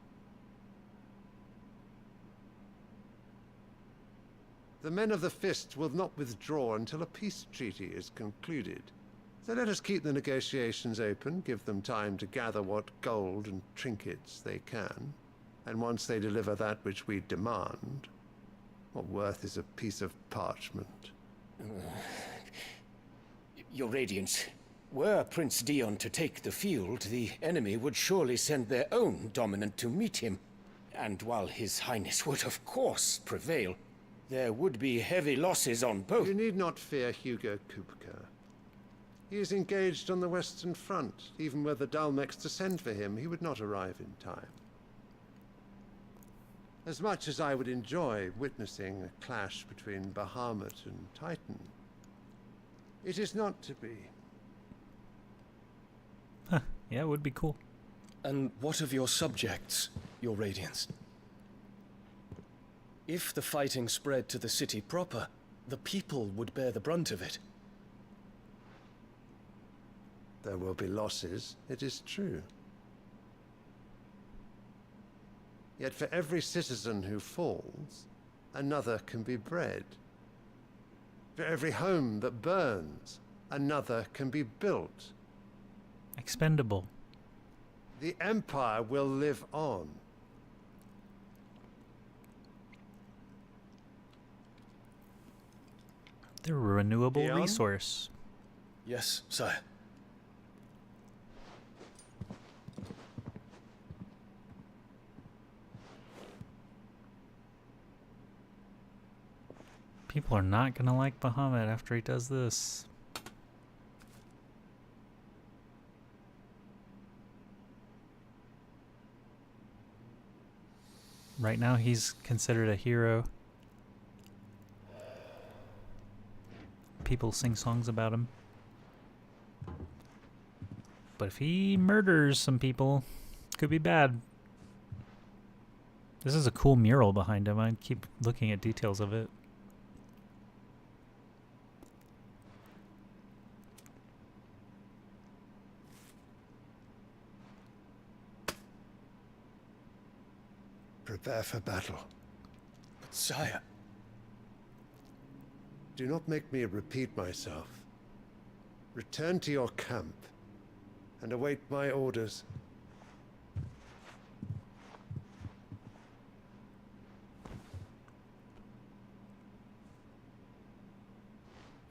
The men of the Fist will not withdraw until a peace treaty is concluded. So let us keep the negotiations open, give them time to gather what gold and trinkets they can. And once they deliver that which we demand, what worth is a piece of parchment? Your Radiance, were Prince Dion to take the field, the enemy would surely send their own dominant to meet him. And while His Highness would of course prevail, there would be heavy losses on both. You need not fear Hugo Kupka. He is engaged on the Western Front. Even were the Dalmex to send for him, he would not arrive in time. As much as I would enjoy witnessing a clash between Bahamut and Titan, it is not to be. Huh. Yeah, it would be cool. And what of your subjects, Your Radiance? If the fighting spread to the city proper, the people would bear the brunt of it. There will be losses, it is true. Yet for every citizen who falls, another can be bred. For every home that burns, another can be built. Expendable. The Empire will live on. They're a renewable Dion? resource. Yes, sire. People are not gonna like Bahamut after he does this. Right now he's considered a hero. People sing songs about him. But if he murders some people, could be bad. This is a cool mural behind him. I keep looking at details of it. Prepare for battle. But sire... Do not make me repeat myself. Return to your camp and await my orders.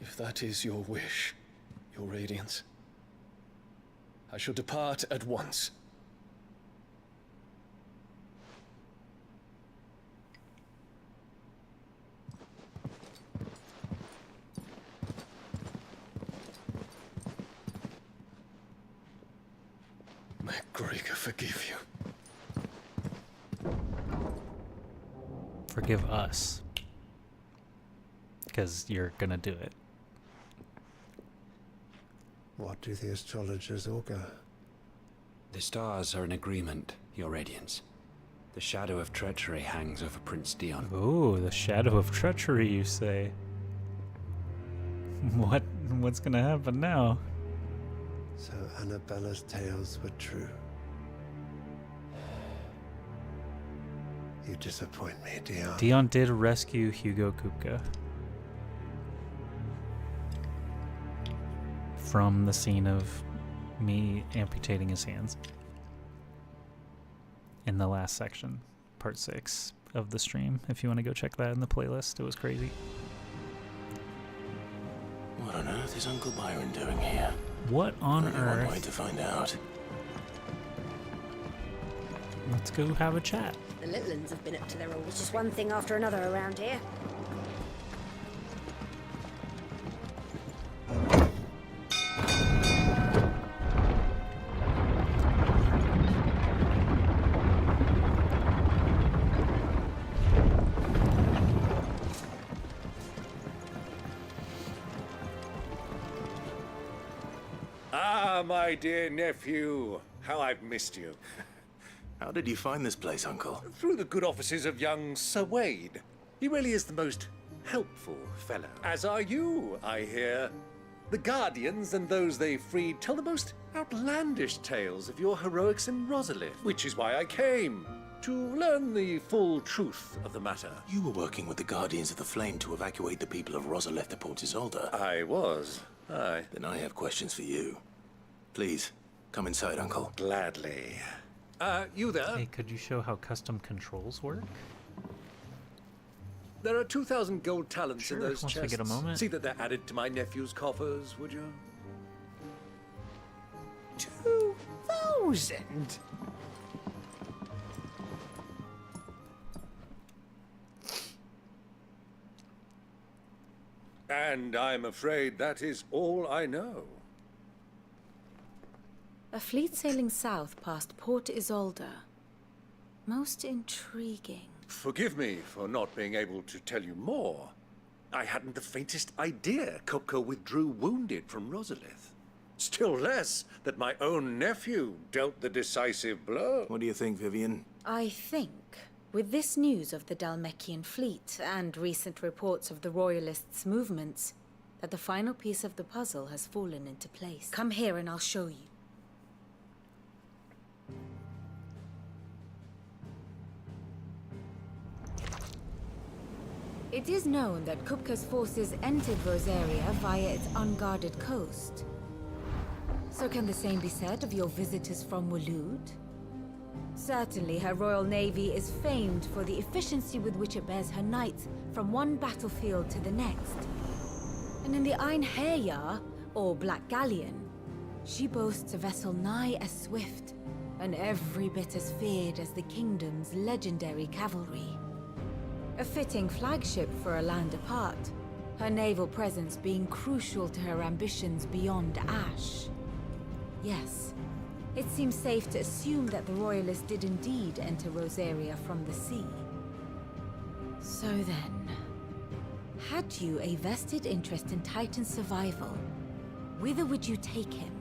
If that is your wish, Your Radiance, I shall depart at once. May Gregor forgive you. Forgive us. Because you're gonna do it. What do the astrologers augur? The stars are in agreement, Your Radiance. The shadow of treachery hangs over Prince Dion. Ooh, the shadow of treachery, you say? What's gonna happen now? So Annabella's tales were true. You disappoint me, Dion. Dion did rescue Hugo Kupka from the scene of me amputating his hands in the last section, part 6 of the stream. If you want to go check that in the playlist, it was crazy. What on earth is Uncle Byron doing here? What on Only one earth? way to find out. Let's go have a chat. The little uns have been up to their old. It's just one thing after another around here. Ah, my dear nephew. How I've missed you. How did you find this place, Uncle? Through the good offices of young Sir Wade. He really is the most helpful fellow. As are you, I hear. The Guardians and those they freed tell the most outlandish tales of your heroics in Rosalith, which is why I came, to learn the full truth of the matter. You were working with the Guardians of the Flame to evacuate the people of Rosalith to Port Isolde. I was, aye. Then I have questions for you. Please, come inside, Uncle. Gladly. You there? Hey, could you show how custom controls work? There are 2,000 gold talents in those once chests. we get a moment. See that they're added to my nephew's coffers, would you? 2,000? And I'm afraid that is all I know. A fleet sailing south past Port Isolde. Most intriguing. Forgive me for not being able to tell you more. I hadn't the faintest idea Kupka withdrew wounded from Rosalith. Still less that my own nephew dealt the decisive blow. What do you think, Vivian? I think, with this news of the Dalmekian fleet and recent reports of the Royalists' movements, that the final piece of the puzzle has fallen into place. Come here and I'll show you. It is known that Kupka's forces entered Rosaria via its unguarded coast. So can the same be said of your visitors from Waloed? Certainly her royal navy is famed for the efficiency with which it bears her knights from one battlefield to the next. And in the Einherjar, or Black Galleon, she boasts a vessel nigh as swift and every bit as feared as the kingdom's legendary cavalry. A fitting flagship for a land apart, her naval presence being crucial to her ambitions beyond Ash. Yes, it seems safe to assume that the Royalists did indeed enter Rosaria from the sea. So then, had you a vested interest in Titan's survival, whither would you take him?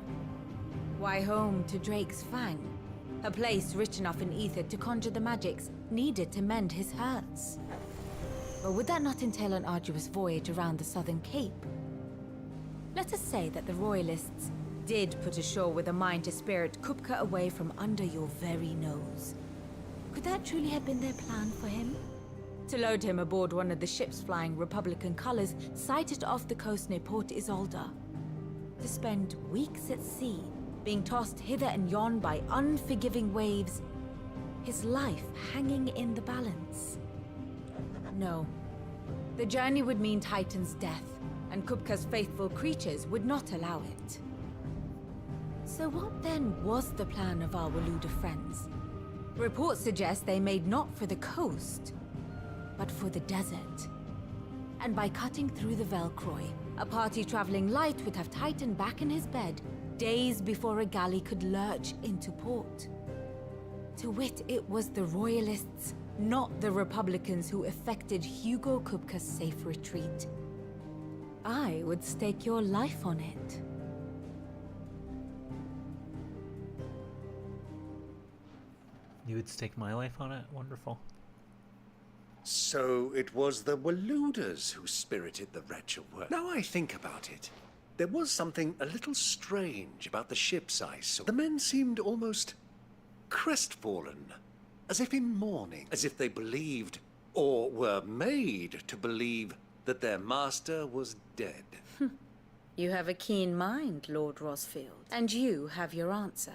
Why, home to Drake's Fang, a place rich enough in ether to conjure the magics needed to mend his hurts. Or would that not entail an arduous voyage around the southern cape? Let us say that the Royalists did put ashore with a mind to spirit Kupka away from under your very nose. Could that truly have been their plan for him? To load him aboard one of the ships flying Republican colors sighted off the coast near Port Isolde? To spend weeks at sea, being tossed hither and yon by unforgiving waves, his life hanging in the balance? No. The journey would mean Titan's death, and Kupka's faithful creatures would not allow it. So what then was the plan of our Waluda friends? Reports suggest they made not for the coast, but for the desert. And by cutting through the Velcroy, a party traveling light would have Titan back in his bed days before a galley could lurch into port. To wit, it was the Royalists, not the Republicans, who effected Hugo Kupka's safe retreat. I would stake your life on it. You would stake my life on it? Wonderful. So it was the Waludas who spirited the wretch away. Now I think about it, there was something a little strange about the ships I saw. The men seemed almost crestfallen, as if in mourning, as if they believed, or were made to believe, that their master was dead. You have a keen mind, Lord Rosfield, and you have your answer.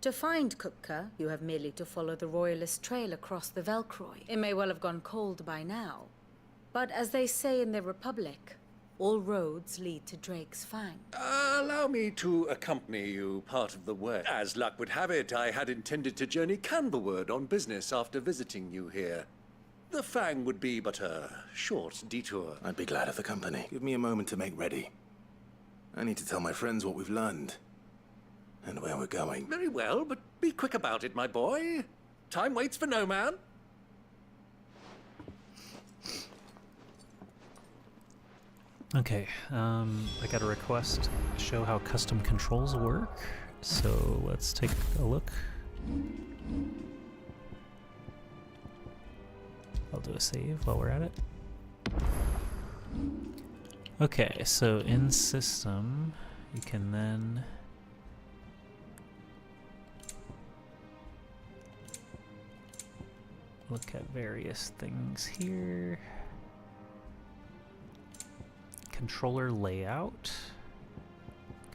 To find Kupka, you have merely to follow the Royalist trail across the Velcroy. It may well have gone cold by now, but as they say in the Republic, all roads lead to Drake's Fang. Allow me to accompany you part of the way. As luck would have it, I had intended to journey Canberward on business after visiting you here. The Fang would be but a short detour. I'd be glad of the company. Give me a moment to make ready. I need to tell my friends what we've learned. And where we're going. Very well, but be quick about it, my boy. Time waits for no man. Okay, I got a request to show how custom controls work, so let's take a look. I'll do a save while we're at it. Okay, so in system, you can then look at various things here. Controller layout,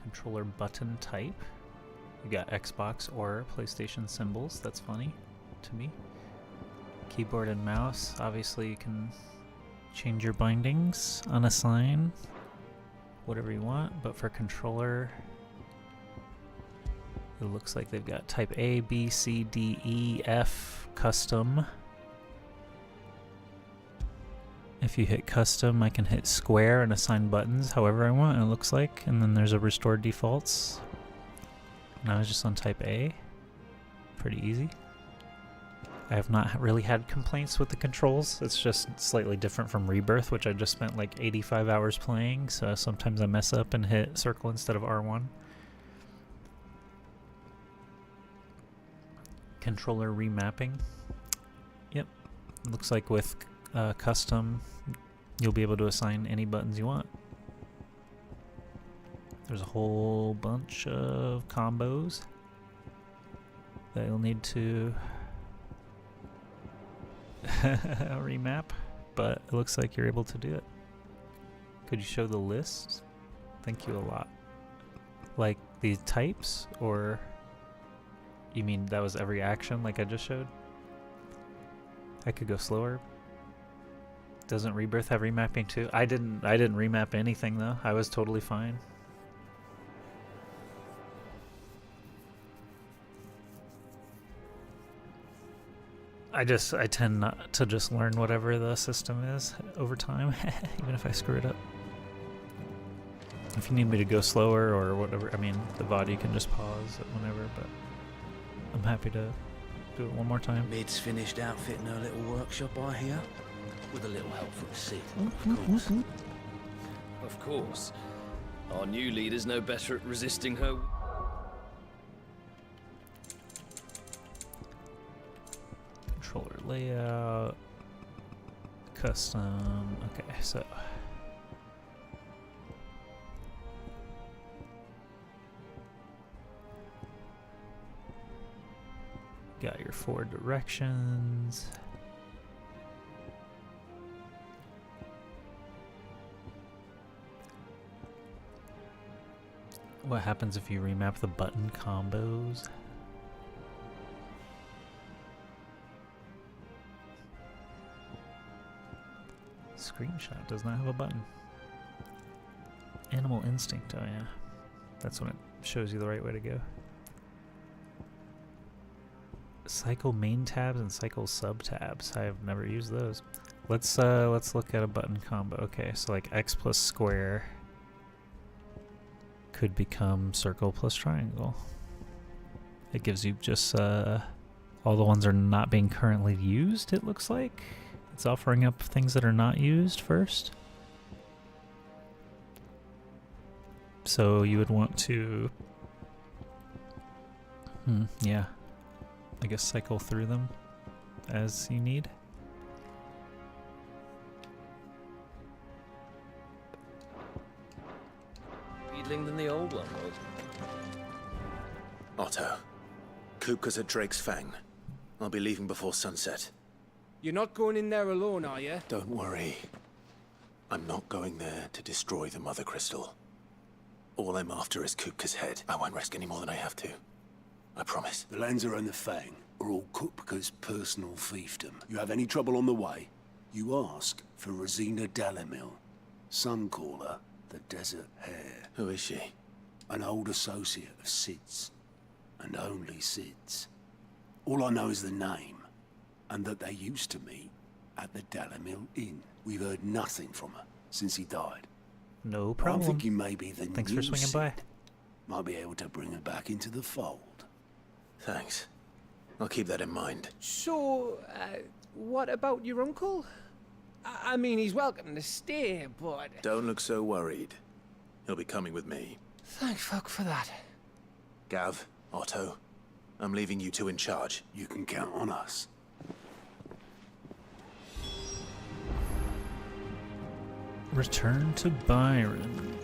controller button type. You got Xbox or PlayStation symbols, that's funny to me. Keyboard and mouse, obviously you can change your bindings, unassign, whatever you want, but for controller, it looks like they've got type A, B, C, D, E, F, custom. If you hit custom, I can hit square and assign buttons however I want, it looks like, and then there's a restore defaults. And I was just on type A. Pretty easy. I have not really had complaints with the controls. It's just slightly different from Rebirth, which I just spent like 85 hours playing, so sometimes I mess up and hit circle instead of R1. Controller remapping. Yep. Looks like with custom, you'll be able to assign any buttons you want. There's a whole bunch of combos that you'll need to remap, but it looks like you're able to do it. Could you show the list? Thank you a lot. Like the types, or you mean that was every action like I just showed? I could go slower. Doesn't Rebirth have remapping too? I didn't remap anything though. I was totally fine. I tend not to just learn whatever the system is over time, even if I screw it up. If you need me to go slower or whatever, I mean, the body can just pause it whenever, but I'm happy to do it one more time. Mid's finished outfitting her little workshop, I hear. With a little help from Sid, of course. Of course. Our new leader's no better at resisting her. Controller layout, custom, okay, so. Got your 4 directions. What happens if you remap the button combos? Screenshot does not have a button. Animal Instinct, oh yeah. That's when it shows you the right way to go. Cycle main tabs and cycle sub tabs. I have never used those. Let's look at a button combo. Okay, so like X plus square could become circle plus triangle. It gives you just all the ones are not being currently used, it looks like. It's offering up things that are not used first. So you would want to yeah, I guess cycle through them as you need. Than the old one was. Otto, Kupka's at Drake's Fang. I'll be leaving before sunset. You're not going in there alone, are you? Don't worry. I'm not going there to destroy the Mothercrystal. All I'm after is Kupka's head. I won't risk any more than I have to. I promise. The Lancer and the Fang are all Kupka's personal fiefdom. You have any trouble on the way, you ask for Rosina Dalamil. Some call her the Desert Hare. Who is she? An old associate of Sid's. And only Sid's. All I know is the name, and that they used to meet at the Dalamil Inn. We've heard nothing from her since he died. No problem. I'm thinking maybe the Thanks new for swinging Sid by. might be able to bring her back into the fold. Thanks. I'll keep that in mind. So, what about your uncle? I mean, he's welcome to stay, but... Don't look so worried. He'll be coming with me. Thank fuck for that. Gav, Otto, I'm leaving you two in charge. You can count on us. Return to Byron.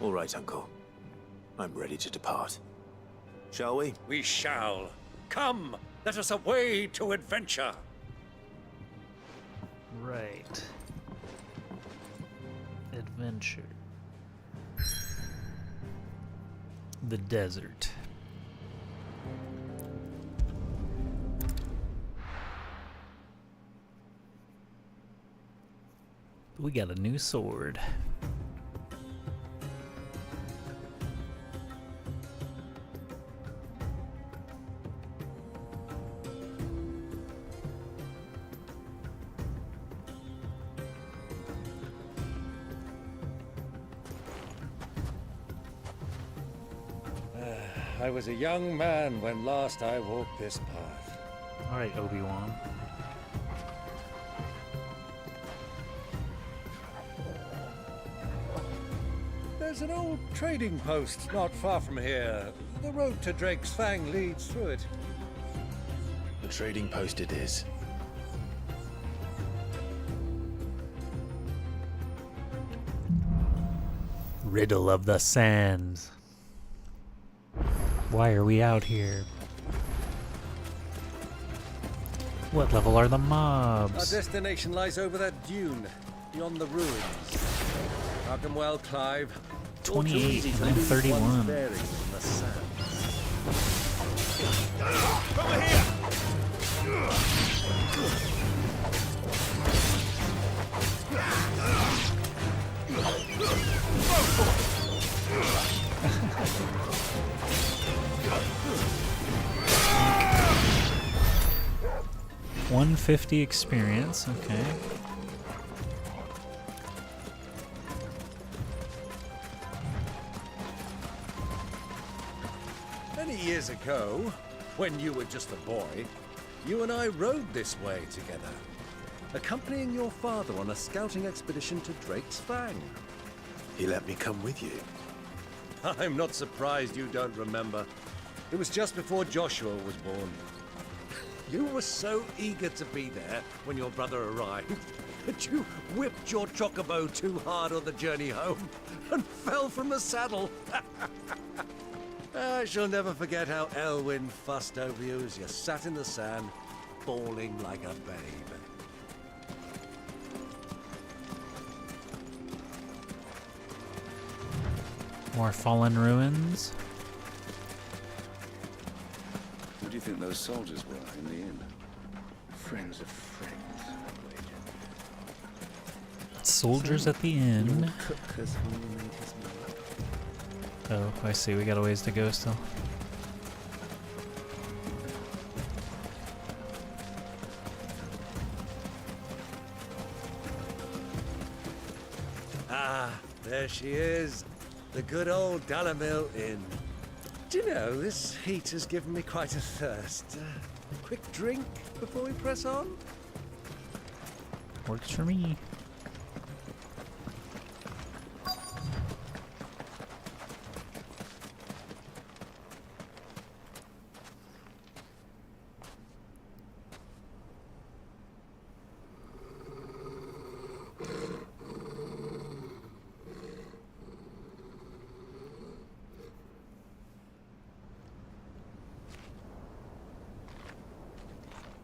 All right, Uncle. I'm ready to depart. Shall we? We shall. Come, let us away to adventure. Right. Adventure. The desert. We got a new sword. I was a young man when last I walked this path. All right, Obi-Wan. There's an old trading post not far from here. The road to Drake's Fang leads through it. The trading post it is. Riddle of the Sands. Why are we out here? What level are the Our mobs? destination lies over that dune, beyond the ruins. Welcome well, Clive. 28 and I'm 31. Bearing in the sand. Over here! 150 experience, okay. Many years ago, when you were just a boy, you and I rode this way together, accompanying your father on a scouting expedition to Drake's Fang. He let me come with you. I'm not surprised you don't remember. It was just before Joshua was born. You were so eager to be there when your brother arrived that you whipped your chocobo too hard on the journey home and fell from the saddle. I shall never forget how Elwyn fussed over you as you sat in the sand, bawling like a babe. More fallen ruins. Who do you think those soldiers were in the inn? Friends of friends. Soldiers at the inn. Kupka's only made his mark. Oh, I see. We got a ways to go still. Ah, there she is. The good old Dalamil Inn. Do you know, this heat has given me quite a thirst. A quick drink before we press on? Works for me.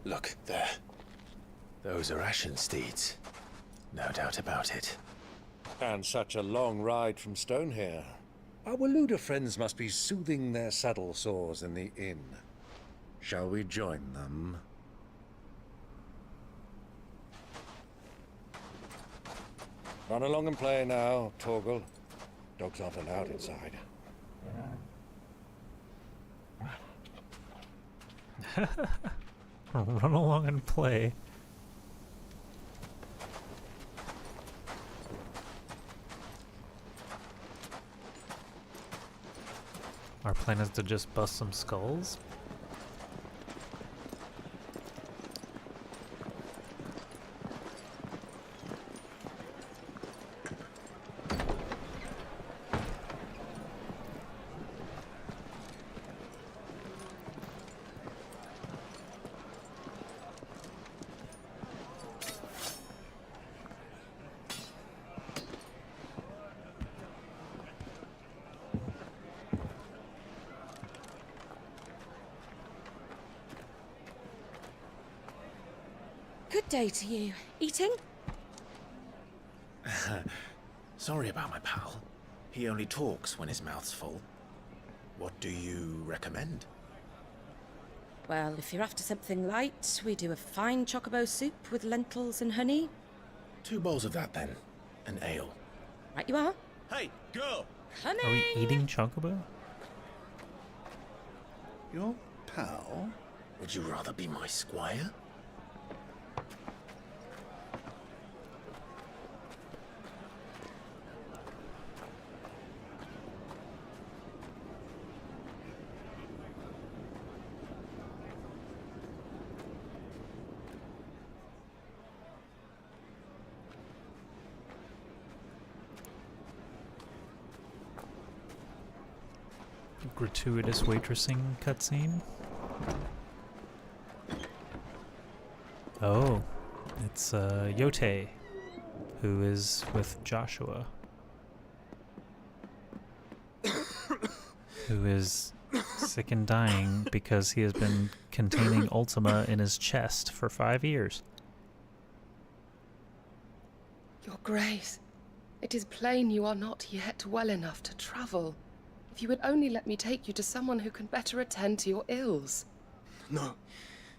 Look, there. Those are Ashen steeds. No doubt about it. And such a long ride from Stonehair. Our Luda friends must be soothing their saddle sores in the inn. Shall we join them? Run along and play now, Torgal. Dogs aren't allowed inside. Run along and play. Our plan is to just bust some skulls. day to you. Eating? Sorry about my pal. He only talks when his mouth's full. What do you recommend? Well, if you're after something light, we do a fine chocobo soup with lentils and honey. 2 bowls of that then. An ale. Right you are. Hey, girl! Honey! Are we eating chocobo? Your pal? Would you rather be my squire? Gratuitous waitressing cutscene. Oh, it's Yote, who is with Joshua, who is sick and dying because he has been containing Ultima in his chest for 5 years. Your Grace, it is plain you are not yet well enough to travel. If you would only let me take you to someone who can better attend to your ills. No,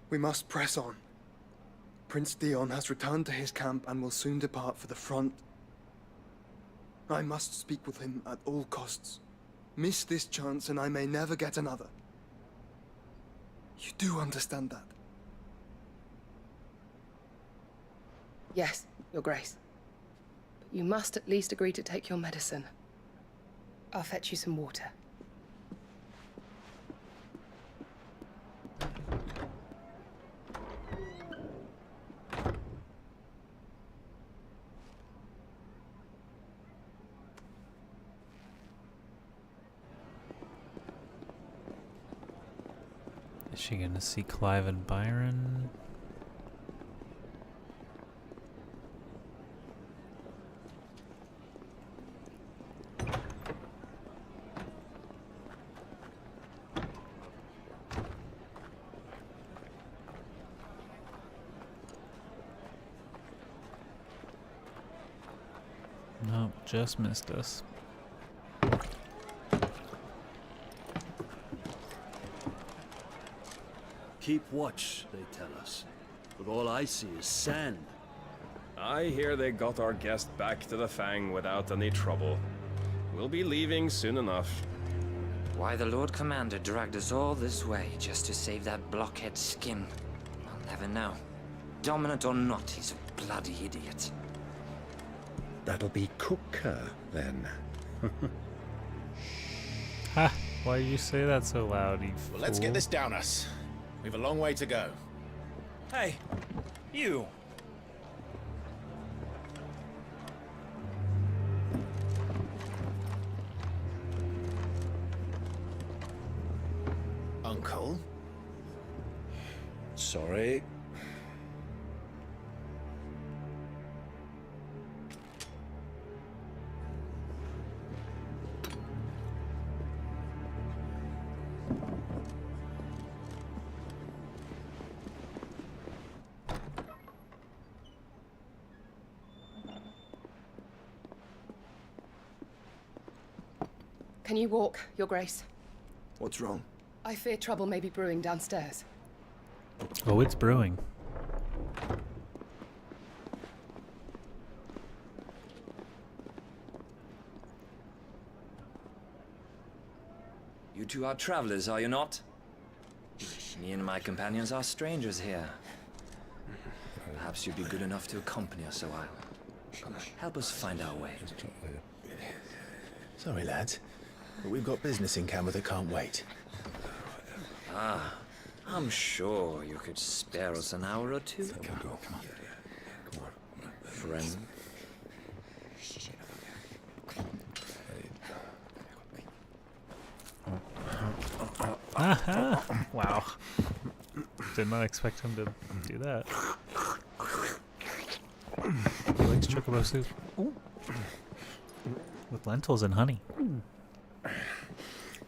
we must press on. Prince Dion has returned to his camp and will soon depart for the front. I must speak with him at all costs. Miss this chance and I may never get another. You do understand that? Yes, Your Grace. But you must at least agree to take your medicine. I'll fetch you some water. Is she gonna see Clive and Byron? Nope, just missed us. Keep watch, they tell us. But all I see is sand. I hear they got our guest back to the Fang without any trouble. We'll be leaving soon enough. Why the Lord Commander dragged us all this way just to save that blockhead skin, I'll never know. Dominant or not, he's a bloody idiot. That'll be Kupka, then. Ha! Why did you say that so loud, you Well, let's fool? get this down us. We've a long way to go. Hey, you. Uncle? Sorry. Can you walk, Your Grace? What's wrong? I fear trouble may be brewing downstairs. Oh, it's brewing. You two are travelers, are you not? Me and my companions are strangers here. Perhaps you'd be good enough to accompany us a while. Help us find our way. Sorry, lads. But we've got business in camera that can't wait. Ah, I'm sure you could spare us an hour or two. Come on. Friend. Wow. Did not expect him to do that. He likes chocobo soup. With lentils and honey.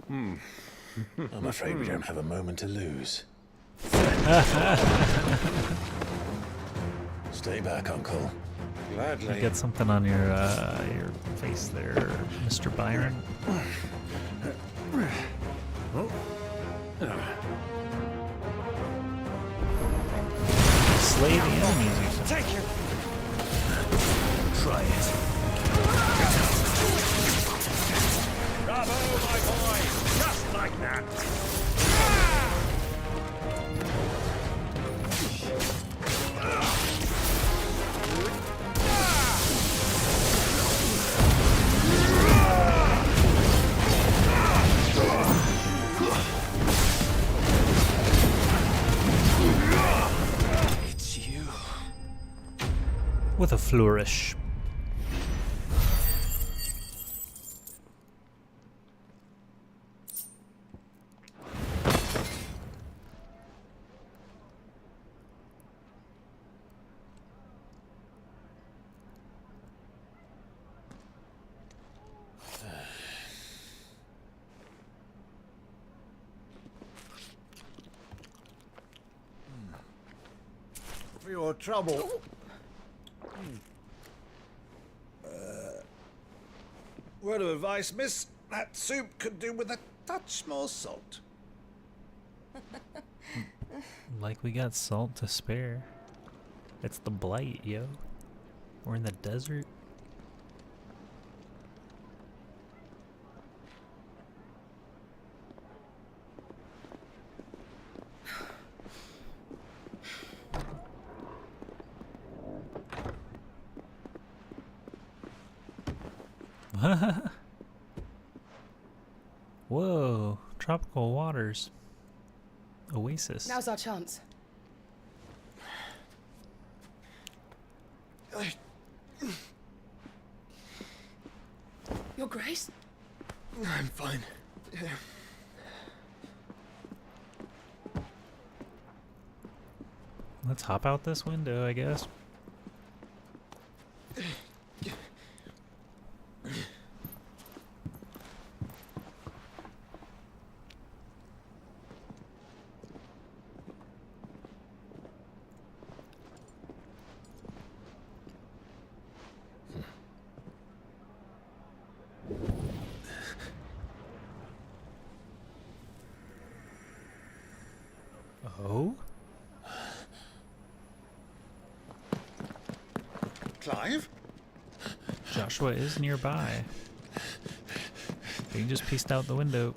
I'm afraid we don't have a moment to lose. Stay back, Uncle. You get something on your face there, Mr. Byron. Slay the enemies or something. Take you. Try it. Bravo, my boy! Just like that! It's you. With a flourish. For your trouble. Word of advice, miss. That soup could do with a touch more salt. Like we got salt to spare. It's the blight, yo. We're in the desert. Whoa, tropical waters. Oasis. Now's our chance. Your Grace? I'm fine. Let's hop out this window, I guess. Oh? Clive? Joshua is nearby. He just pieced out the window.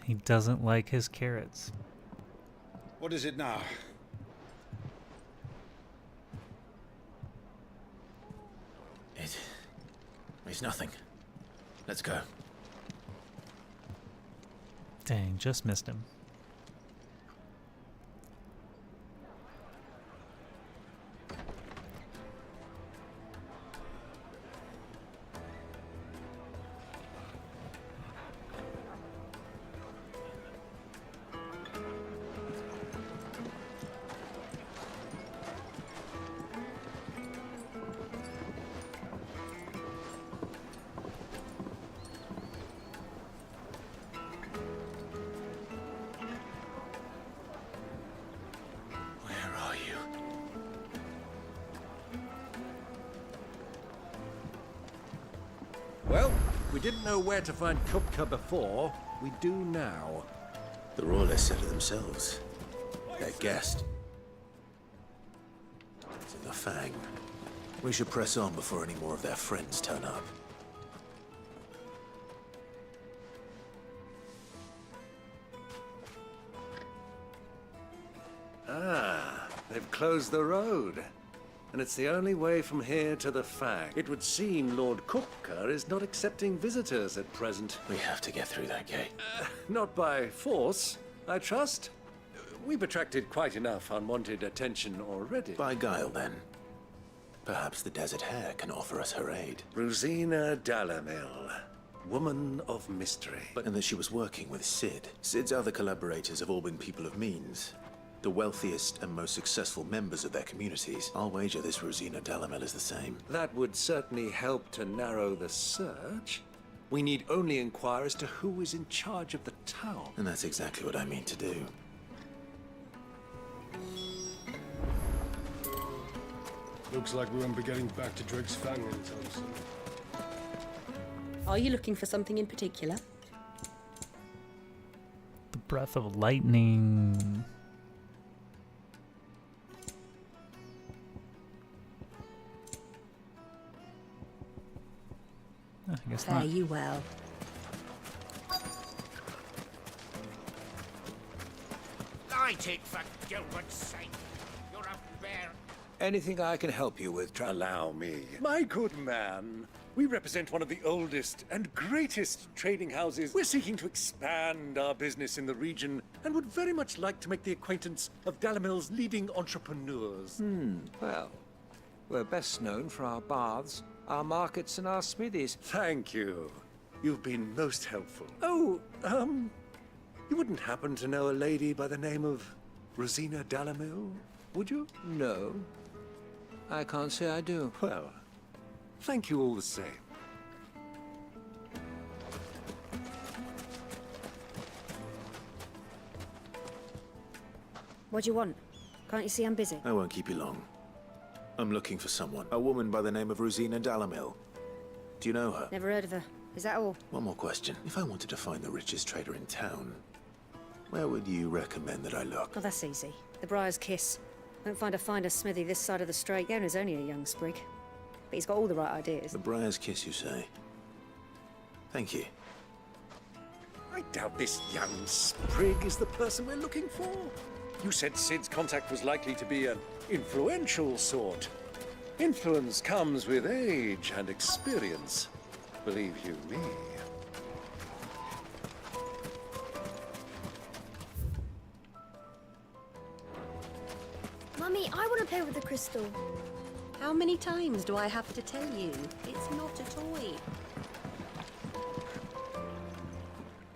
He doesn't like his carrots. What is it now? It's nothing. Let's go. Dang, just missed him. Well, we didn't know where to find Kupka before. We do now. The Royalists said it themselves. Their guest. It's in the Fang. We should press on before any more of their friends turn up. Ah, they've closed the road. And it's the only way from here to the Fang. It would seem Lord Kupka is not accepting visitors at present. We have to get through that gate. Not by force, I trust. We've attracted quite enough unwanted attention already. By guile, then. Perhaps the Desert Hare can offer us her aid. Rosina Dalamil. woman of mystery. And that she was working with Sid. Sid's other collaborators have all been people of means. The wealthiest and most successful members of their communities. I'll wager this Rosina Dalamel is the same. That would certainly help to narrow the search. We need only inquire as to who is in charge of the town. And that's exactly what I mean to do. Looks like we won't be getting back to Drake's Fang anytime soon. Are you looking for something in particular? The breath of lightning. I guess Fare not. you well. Light it, for Gilbert's sake. You're a bear. Anything I can help you with, allow me. My good man, we represent one of the oldest and greatest trading houses. We're seeking to expand our business in the region and would very much like to make the acquaintance of Dalamel's leading entrepreneurs. Well, we're best known for our baths, our markets, and our smithies. Thank you. You've been most helpful. Oh, you wouldn't happen to know a lady by the name of Rosina Dalamel, would you? No. I can't say I do. Well, thank you all the same. What do you want? Can't you see I'm busy? I won't keep you long. I'm looking for someone. A woman by the name of Rosina Dalamel. Do you know her? Never heard of her. Is that all? One more question. If I wanted to find the richest trader in town, where would you recommend that I look? Oh, that's easy. The Briar's Kiss. Won't find a finer smithy this side of the strait. The owner's only a young sprig. But he's got all the right ideas. The Briar's Kiss, you say? Thank you. I doubt this young sprig is the person we're looking for. You said Sid's contact was likely to be an influential sort. Influence comes with age and experience. Believe you me. Mummy, I want to play with the crystal. How many times do I have to tell you? It's not a toy.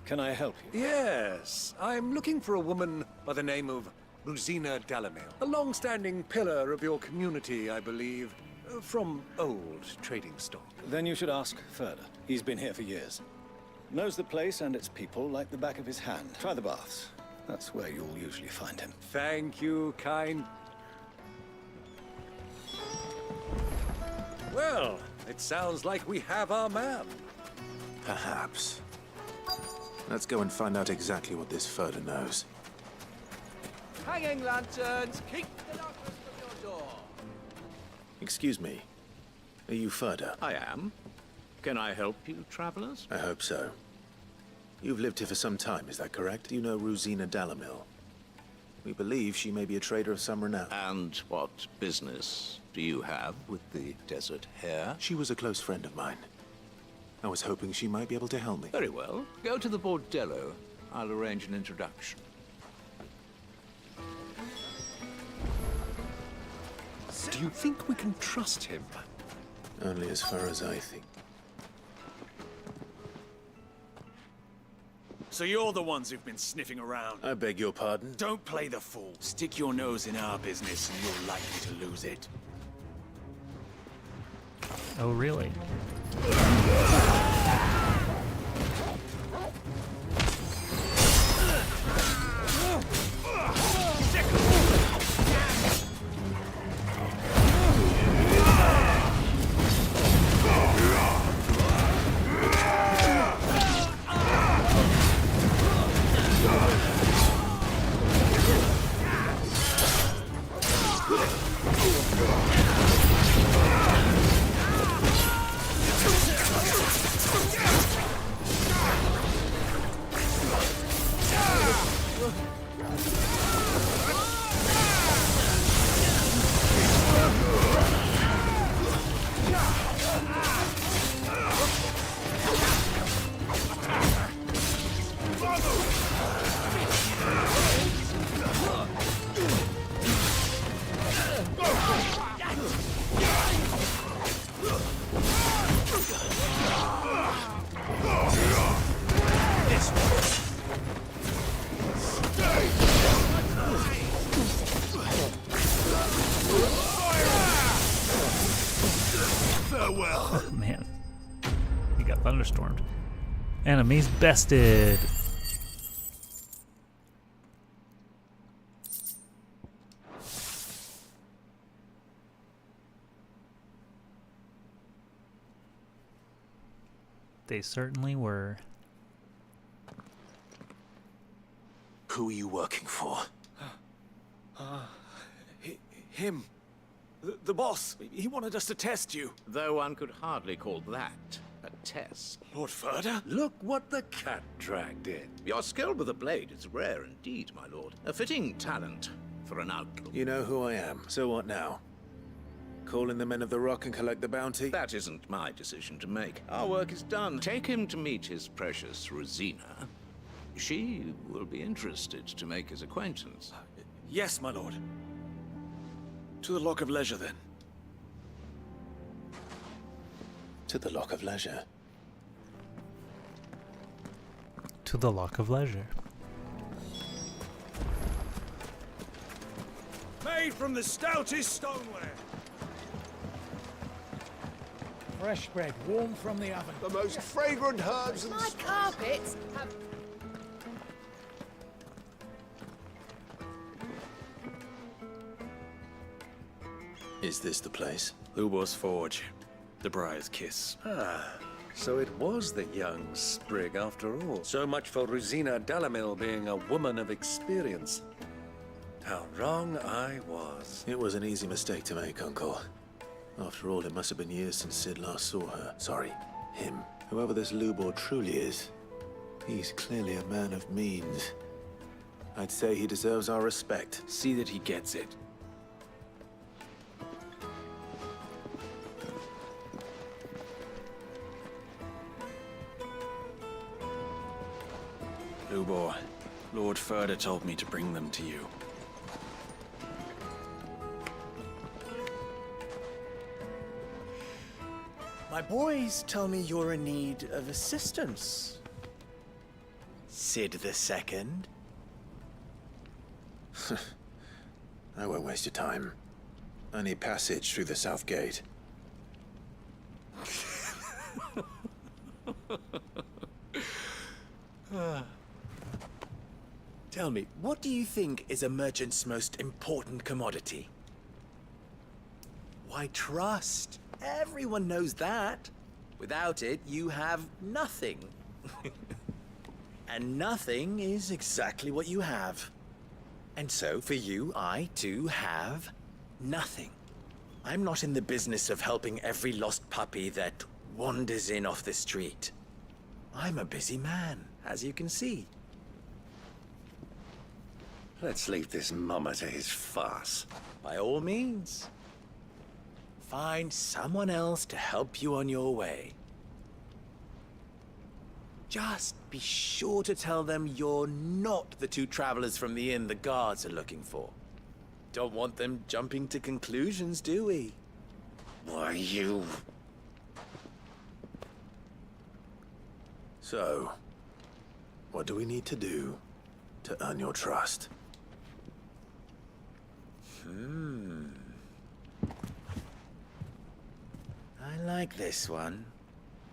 Can I help you? Yes, I'm looking for a woman by the name of Rosina Dalamel. A long-standing pillar of your community, I believe, from old trading stock. Then you should ask further. He's been here for years. Knows the place and its people like the back of his hand. Try the baths. That's where you'll usually find him. Thank you, kind. Well, it sounds like we have our man. Perhaps. Let's go and find out exactly what this Furder knows. Hanging lanterns, keep the darkness from your door. Excuse me. Are you Furder? I am. Can I help you, travelers? I hope so. You've lived here for some time, is that correct? Do you know Rosina Dalamel? We believe she may be a trader of some renown. And what business do you have with the desert hare? She was a close friend of mine. I was hoping she might be able to help me. Very well. Go to the bordello. I'll arrange an introduction. Do you think we can trust him? Only as far as I think. So you're the ones who've been sniffing around. I beg your pardon? Don't play the fool. Stick your nose in our business and you're likely to lose it. Oh, really? got thunderstormed. Enemies bested. They certainly were. Who are you working for? Him. The boss. He wanted us to test you. Though one could hardly call that a test. Lord Furder? Look what the cat dragged in. Your skill with the blade is rare indeed, my lord. A fitting talent for an outlaw. You know who I am, so what now? Call in the men of the rock and collect the bounty? That isn't my decision to make. Our work is done. Take him to meet his precious Rosina. She will be interested to make his acquaintance. Yes, my lord. To the Lock of Leisure, then. To the Lock of Leisure. To the Lock of Leisure. Made from the stoutest stoneware. Fresh bread, warm from the oven. The most fragrant herbs and... My carpets have... Is this the place? Ubor's Forge. The Briar's Kiss. Ah, so it was the young sprig after all. So much for Rosina Dalamil being a woman of experience. How wrong I was. It was an easy mistake to make, Uncle. After all, it must have been years since Sid last saw her. Sorry, him. Whoever this Lubor truly is, he's clearly a man of means. I'd say he deserves our respect. See that he gets it. Lubor, Lord Furder told me to bring them to you. My boys tell me you're in need of assistance. Sid the Second. I won't waste your time. I need passage through the south gate. Tell me, what do you think is a merchant's most important commodity? Why, trust. Everyone knows that. Without it, you have nothing. And nothing is exactly what you have. And so, for you, I, too, have nothing. I'm not in the business of helping every lost puppy that wanders in off the street. I'm a busy man, as you can see. Let's leave this mummer to his farce. By all means. Find someone else to help you on your way. Just be sure to tell them you're not the two travelers from the inn the guards are looking for. Don't want them jumping to conclusions, do we? Why, you... So, what do we need to do to earn your trust? I like this one.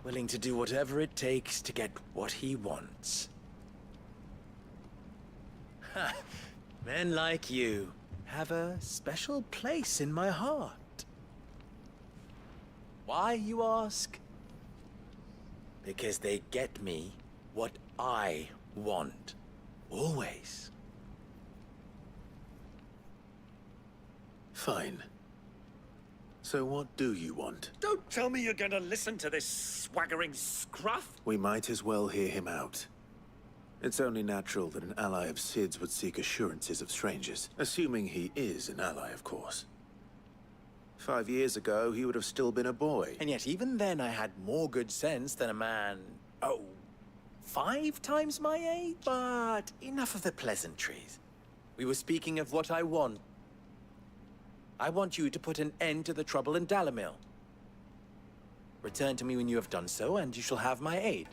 Willing to do whatever it takes to get what he wants. Ha! Men like you have a special place in my heart. Why, you ask? Because they get me what I want. Always. Fine. So what do you want? Don't tell me you're gonna listen to this swaggering scruff! We might as well hear him out. It's only natural that an ally of Sid's would seek assurances of strangers. Assuming he is an ally, of course. 5 years ago, he would have still been a boy. And yet even then I had more good sense than a man... 5 times my age? But enough of the pleasantries. We were speaking of what I want. I want you to put an end to the trouble in Dalamil. Return to me when you have done so, and you shall have my aid.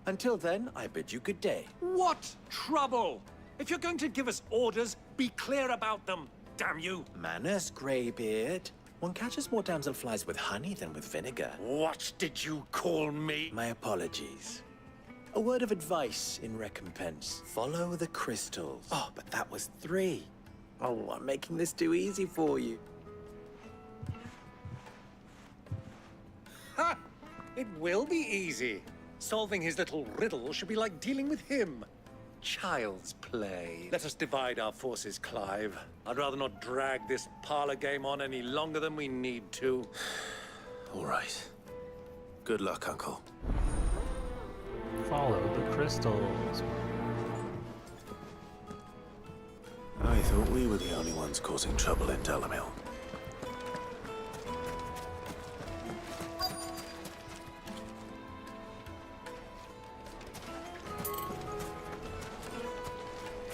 Until then, I bid you good day. What trouble? If you're going to give us orders, be clear about them, damn you! Manners, Greybeard. One catches more damselflies with honey than with vinegar. What did you call me? My apologies. A word of advice in recompense. Follow the crystals. Oh, but that was 3. Oh, I'm making this too easy for you. Ha! It will be easy. Solving his little riddle should be like dealing with him. Child's play. Let us divide our forces, Clive. I'd rather not drag this parlor game on any longer than we need to. All right. Good luck, Uncle. Follow the crystals. I thought we were the only ones causing trouble in Dalamil.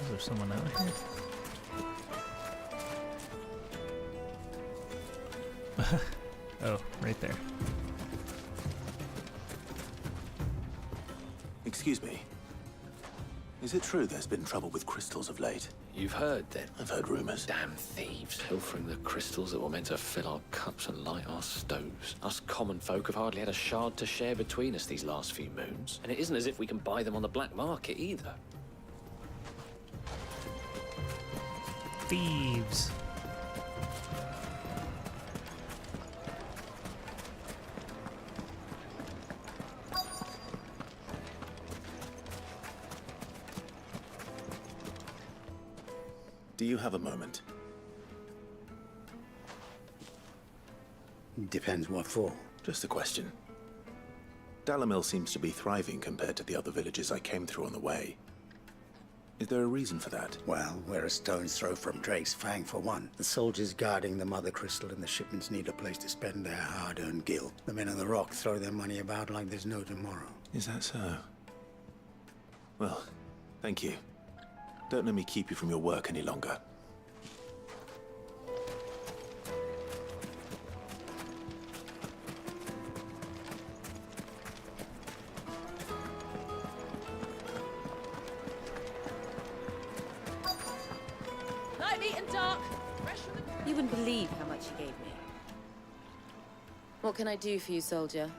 Is there someone out here? Oh, right there. Excuse me. Is it true there's been trouble with crystals of late? You've heard then? I've heard rumors. Damn thieves, pilfering the crystals that were meant to fill our cups and light our stoves. Us common folk have hardly had a shard to share between us these last few moons. And it isn't as if we can buy them on the black market either. Thieves. Do you have a moment? Depends what for. Just a question. Dalamil seems to be thriving compared to the other villages I came through on the way. Is there a reason for that? Well, we're a stone's throw from Drake's Fang, for one. The soldiers guarding the Mothercrystal and the shipments need a place to spend their hard-earned gil. The men of the Rock throw their money about like there's no tomorrow. Is that so? Well, thank you. Don't let me keep you from your work any longer. Light, meat, and dark. Fresh from the... You wouldn't believe how much he gave me. What can I do for you, soldier?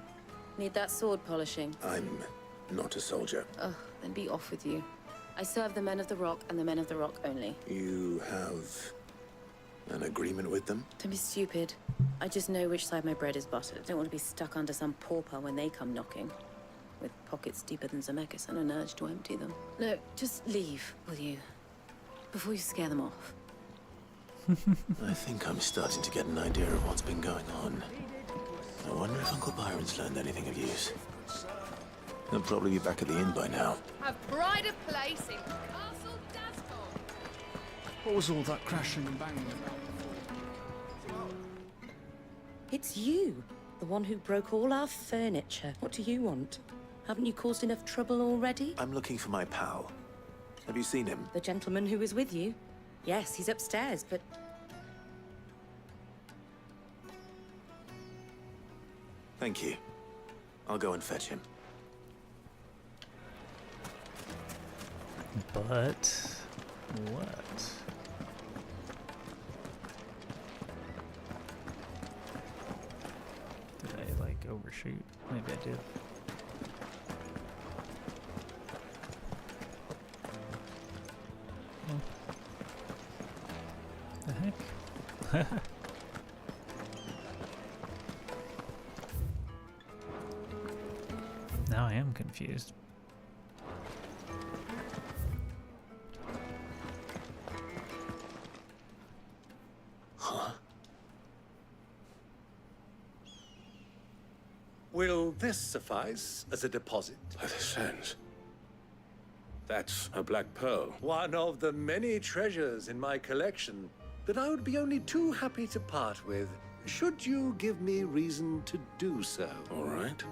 Need that sword polishing? I'm not a soldier. Ugh, then be off with you. I serve the men of the Rock and the men of the Rock only. You have an agreement with them? Don't be stupid. I just know which side my bread is buttered. Don't want to be stuck under some pauper when they come knocking. With pockets deeper than Zemeckis and an urge to empty them. No, just leave, will you? Before you scare them off. I think I'm starting to get an idea of what's been going on. I wonder if Uncle Byron's learned anything of use. He'll probably be back at the inn by now. Have pride of place in Castle Dascon. What was all that crashing and banging about before? It's you, the one who broke all our furniture. What do you want? Haven't you caused enough trouble already? I'm looking for my pal. Have you seen him? The gentleman who was with you? Yes, he's upstairs, but... Thank you. I'll go and fetch him. But what? Did I like overshoot? Maybe I did. Oh. The heck? Now I am confused. Will this suffice as a deposit? By the sands. That's a black pearl. One of the many treasures in my collection that I would be only too happy to part with, should you give me reason to do so. All right.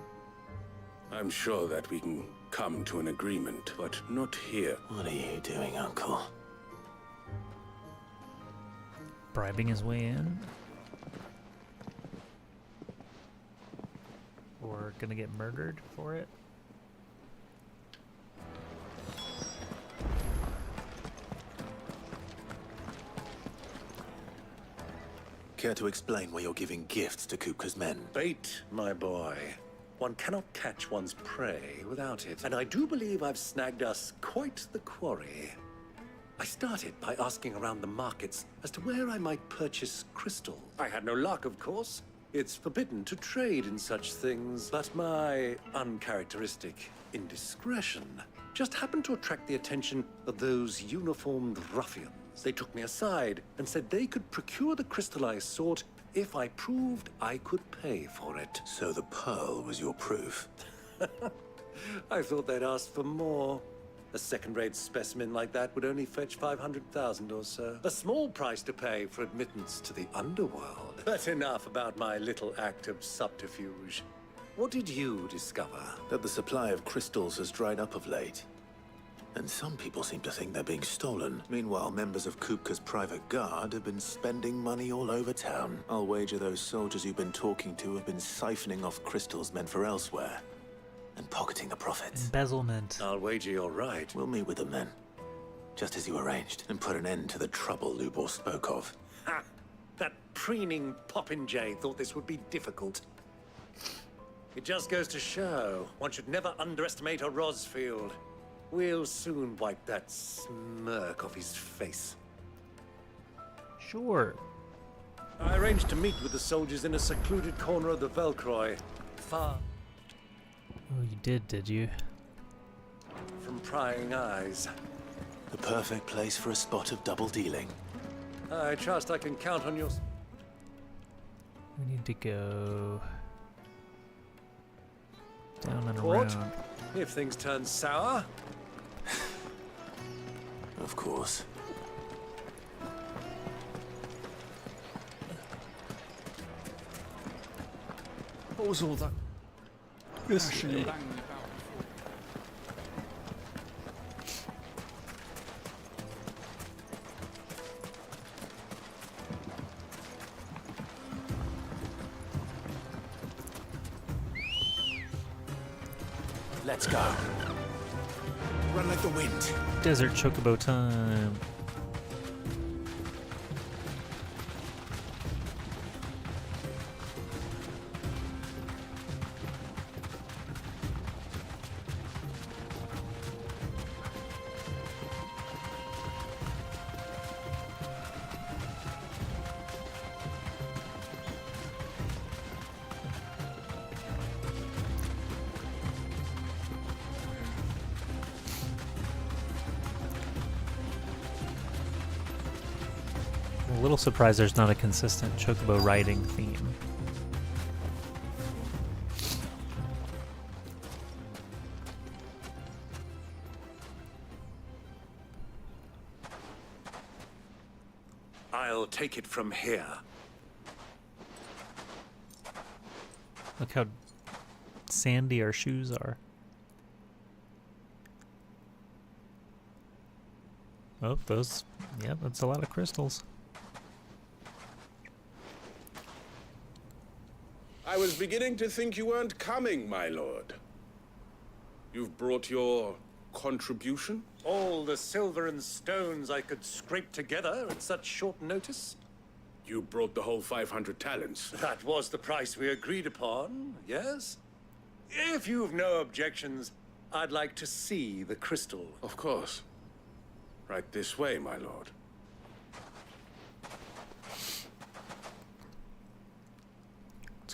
I'm sure that we can come to an agreement, but not here. What are you doing, Uncle? Bribing his way in? Or gonna get murdered for it? Care to explain why you're giving gifts to Kupka's men? Bait, my boy. One cannot catch one's prey without it. And I do believe I've snagged us quite the quarry. I started by asking around the markets as to where I might purchase crystal. I had no luck, of course. It's forbidden to trade in such things, but my uncharacteristic indiscretion just happened to attract the attention of those uniformed ruffians. They took me aside and said they could procure the crystal I sought if I proved I could pay for it. So the pearl was your proof? I thought they'd asked for more. A second-rate specimen like that would only fetch 500,000 or so. A small price to pay for admittance to the underworld. But enough about my little act of subterfuge. What did you discover? That the supply of crystals has dried up of late. And some people seem to think they're being stolen. Meanwhile, members of Kupka's private guard have been spending money all over town. I'll wager those soldiers you've been talking to have been siphoning off crystals meant for elsewhere. And pocketing the profits. Embezzlement. I'll wager you're right. We'll meet with them then. Just as you arranged. And put an end to the trouble Lubor spoke of. Ha! That preening popinjay thought this would be difficult. It just goes to show one should never underestimate a Rosfield. We'll soon wipe that smirk off his face. Sure. I arranged to meet with the soldiers in a secluded corner of the Velcroy, far Oh, you did you? from prying eyes. The perfect place for a spot of double dealing. I trust I can count on your... We need to go down and Port, around. if things turn sour. Of course. What was all that crashing and banging about before? Let's go. Run like the wind. Desert chocobo time. A little surprised there's not a consistent chocobo riding theme. I'll take it from here. Look how sandy our shoes are. Oh, those, yeah, that's a lot of crystals. I was beginning to think you weren't coming, my lord. You've brought your contribution? All the silver and stones I could scrape together at such short notice. You brought the whole 500 talents. That was the price we agreed upon, yes? If you've no objections, I'd like to see the crystal. Of course. Right this way, my lord.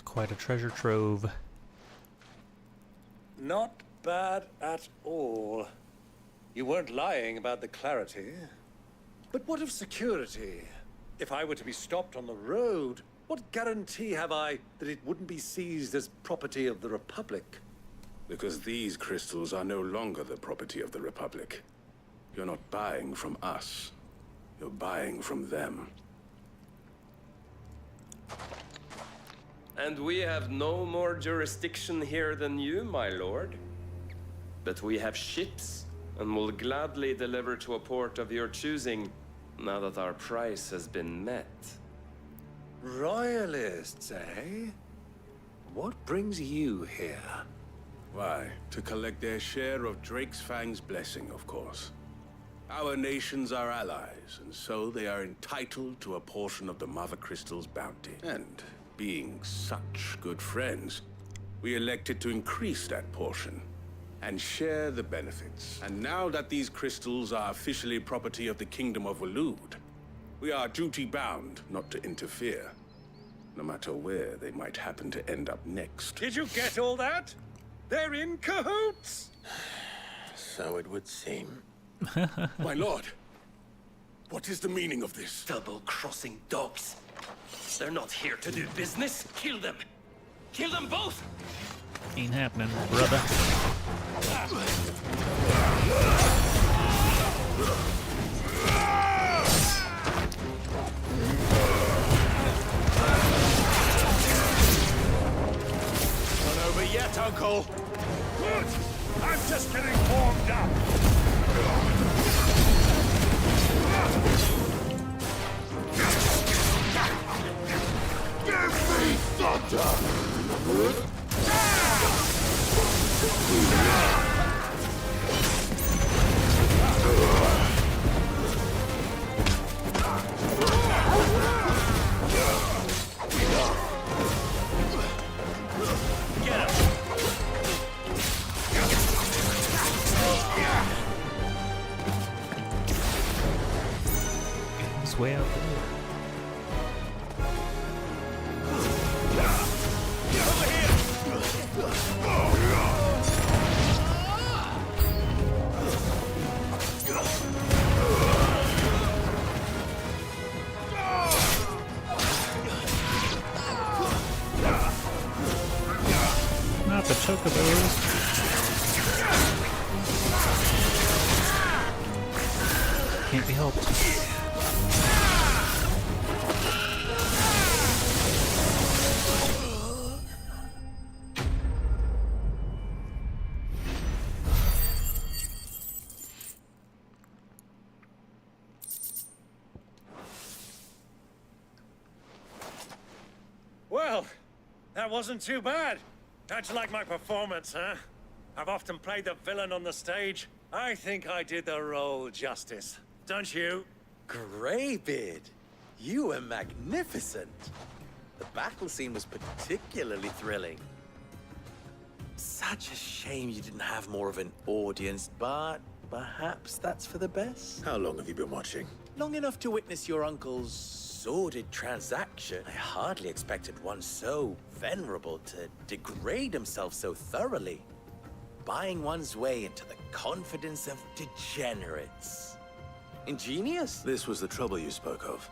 It's quite a treasure trove. Not bad at all. You weren't lying about the clarity. But what of security? If I were to be stopped on the road, what guarantee have I that it wouldn't be seized as property of the Republic? Because these crystals are no longer the property of the Republic. You're not buying from us. You're buying from them. And we have no more jurisdiction here than you, my lord. But we have ships, and will gladly deliver to a port of your choosing, now that our price has been met. Royalists, eh? What brings you here? Why, to collect their share of Fang's blessing, of course. Our nations are allies, and so they are entitled to a portion of the Mothercrystal's bounty. And being such good friends, we elected to increase that portion and share the benefits. And now that these crystals are officially property of the Kingdom of Waloed, we are duty-bound not to interfere, no matter where they might happen to end up next. Did you get all that? They're in cahoots! So it would seem. My lord, what is the meaning of this? Double-crossing dogs. They're not here to do business. Kill them. Kill them both! Ain't happening, brother. Not over yet, Uncle. Good. I'm just getting warmed up. Give me thunder! It's way out there. Not the chocobos. Can't be helped. Well, that wasn't too bad. How'd you like my performance, huh? I've often played the villain on the stage. I think I did the role justice. Don't you? Greybeard, you were magnificent. The battle scene was particularly thrilling. Such a shame you didn't have more of an audience, but perhaps that's for the best. How long have you been watching? Long enough to witness your uncle's sordid transaction. I hardly expected one so venerable to degrade himself so thoroughly. Buying one's way into the confidence of degenerates. Ingenious. This was the trouble you spoke of.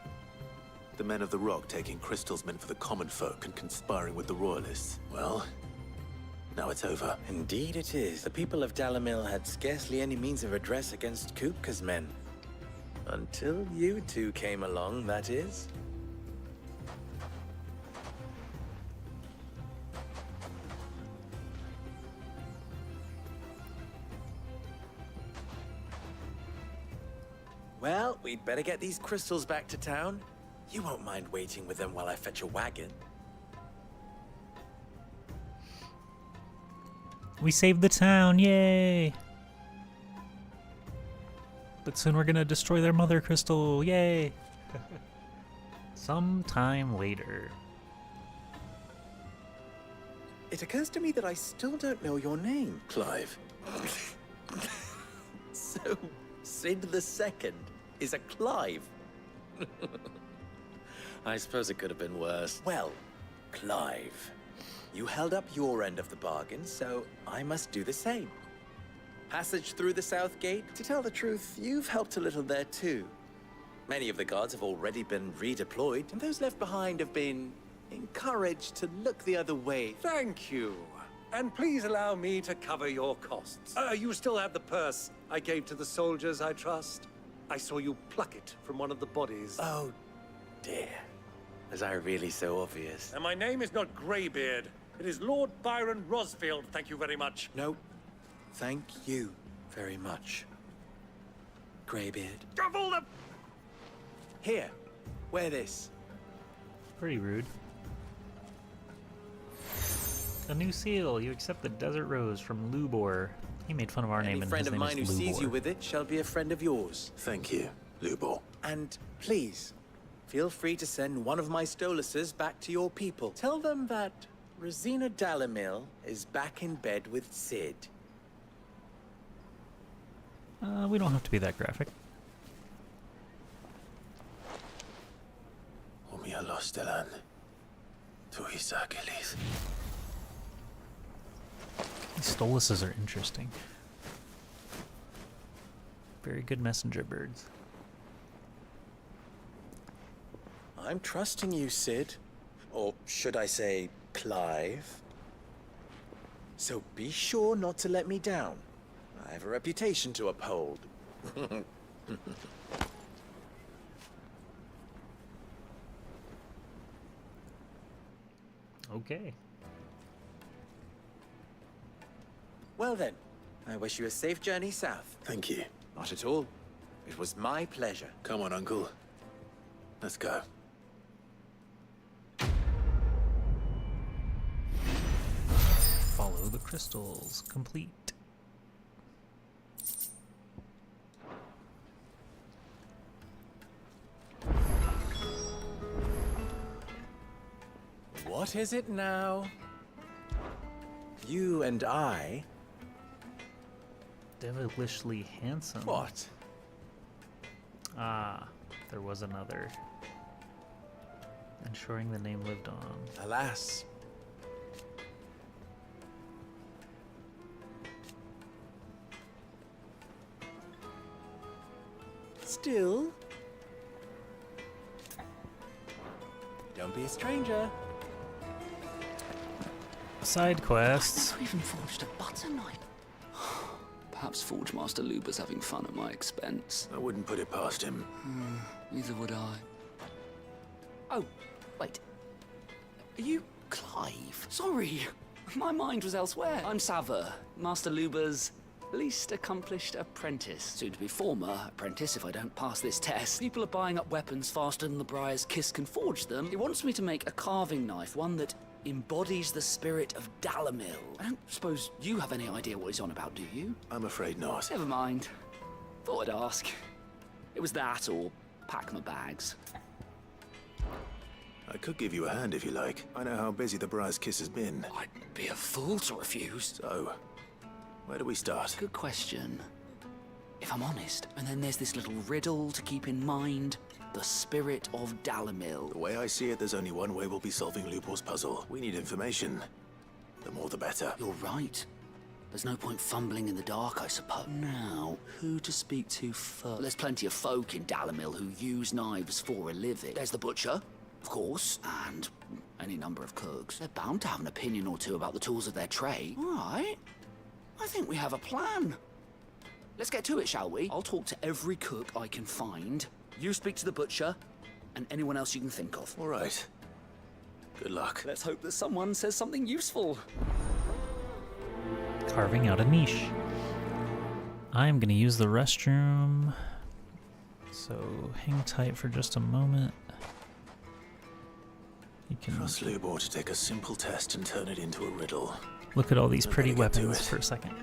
The men of the Rock taking crystals meant for the common folk and conspiring with the Royalists. Well, now it's over. Indeed it is. The people of Dalamil had scarcely any means of redress against Kupka's men. Until you two came along, that is. Well, we'd better get these crystals back to town. You won't mind waiting with them while I fetch a wagon. We saved the town, yay! But soon we're gonna destroy their mother crystal, yay! Sometime later. It occurs to me that I still don't know your name. Clive. So, Sid the Second is a Clive. I suppose it could have been worse. Well, Clive, you held up your end of the bargain, so I must do the same. Passage through the South Gate? To tell the truth, you've helped a little there too. Many of the guards have already been redeployed, and those left behind have been encouraged to look the other way. Thank you. And please allow me to cover your costs. You still have the purse I gave to the soldiers, I trust? I saw you pluck it from one of the bodies. Oh, dear. Was I really so obvious? And my name is not Greybeard. It is Lord Byron Rosfield, thank you very much. No, thank you very much, Greybeard. Of all the... Here, wear this. Pretty rude. A new seal. You accept the Desert Rose from Lubor. He made fun of our name, Any and friend his of name mine who is sees Lubor. you with it shall be a friend of yours. Thank you, Lubor. And please, feel free to send one of my Stoluses back to your people. Tell them that Rosina Dalamil is back in bed with Sid. We don't have to be that graphic. Umia Lostelan. Tuisa Kelith. These Stoluses are interesting. Very good messenger birds. I'm trusting you, Sid. Or should I say, Clive. So be sure not to let me down. I have a reputation to uphold. Okay. Well then, I wish you a safe journey south. Thank you. Not at all. It was my pleasure. Come on, Uncle. Let's go. Follow the crystals. Complete. What is it now? You and I... Devilishly handsome. What? Ah, there was another. Ensuring the name lived on. Alas. Still... Don't be a stranger. Side quests. I even forged a butter knife. Perhaps Forge Master Luber's having fun at my expense. I wouldn't put it past him. Neither would I. Oh, wait. Are you Clive? Sorry, my mind was elsewhere. I'm Sava, Master Luber's least accomplished apprentice. Soon to be former apprentice if I don't pass this test. People are buying up weapons faster than the Briar's Kiss can forge them. He wants me to make a carving knife, one that embodies the spirit of Dalamil. I don't suppose you have any idea what he's on about, do you? I'm afraid not. Never mind. Thought I'd ask. It was that or pack my bags. I could give you a hand if you like. I know how busy the Briar's Kiss has been. I'd be a fool to refuse. So, where do we start? Good question. If I'm honest, and then there's this little riddle to keep in mind. The spirit of Dalamil. The way I see it, there's only one way we'll be solving Lubor's puzzle. We need information. The more the better. You're right. There's no point fumbling in the dark, I suppose. Now, who to speak to first? There's plenty of folk in Dalamil who use knives for a living. There's the butcher, of course, and any number of cooks. They're bound to have an opinion or two about the tools of their trade. All right. I think we have a plan. Let's get to it, shall we? I'll talk to every cook I can find. You speak to the butcher, and anyone else you can think of. All right. Good luck. Let's hope that someone says something useful. Carving out a niche. I'm gonna use the restroom. So hang tight for just a moment. You can trust Lubor to take a simple test and turn it into a riddle. Look at all these pretty weapons for a second.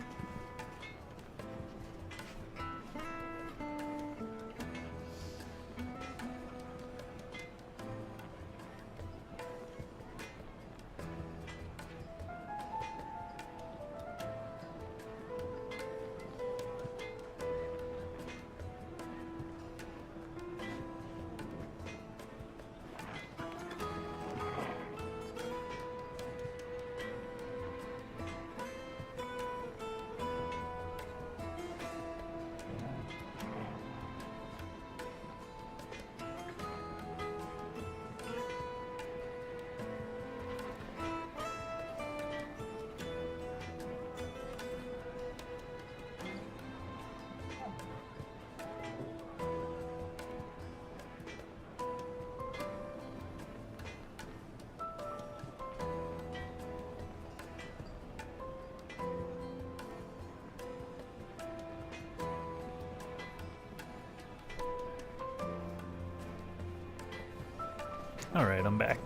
Alright, I'm back.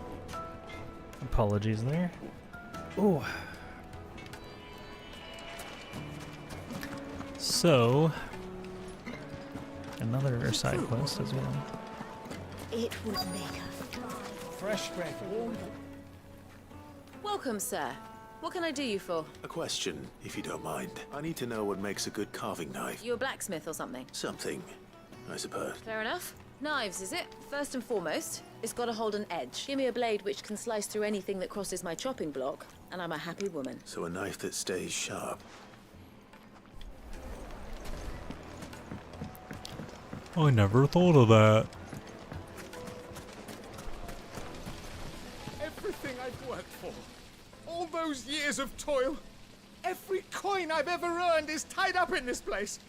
Apologies there. Oh. So, another side quest as well. It would make a Fresh bread. Welcome, sir. What can I do you for? A question, if you don't mind. I need to know what makes a good carving knife. You a blacksmith or something? Something, I suppose. Fair enough. Knives, is it? First and foremost, it's got to hold an edge. Give me a blade which can slice through anything that crosses my chopping block, and I'm a happy woman. So a knife that stays sharp. I never thought of that. Everything I've worked for, all those years of toil, every coin I've ever earned is tied up in this place.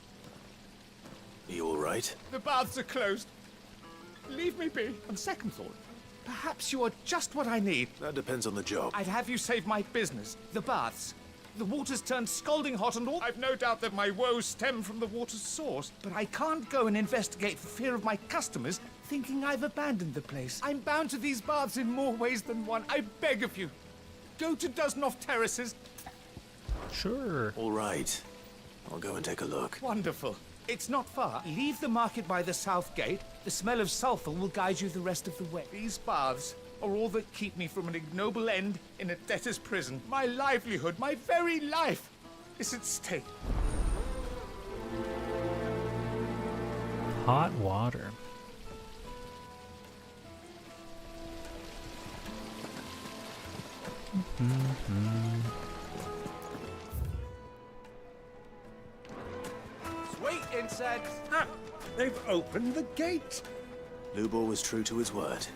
Are you all right? The baths are closed. Leave me be. On second thought, perhaps you are just what I need. That depends on the job. I'd have you save my business. The baths. The water's turned scalding hot and all. I've no doubt that my woes stem from the water's source, but I can't go and investigate for fear of my customers thinking I've abandoned the place. I'm bound to these baths in more ways than one. I beg of you. Go to Dusnoff Terraces. Sure. All right. I'll go and take a look. Wonderful. It's not far. Leave the market by the south gate. The smell of sulfur will guide you the rest of the way. These baths are all that keep me from an ignoble end in a debtor's prison. My livelihood, my very life, is at stake. Hot water. Sweet incense. Ah, they've opened the gate. Lubor was true to his word.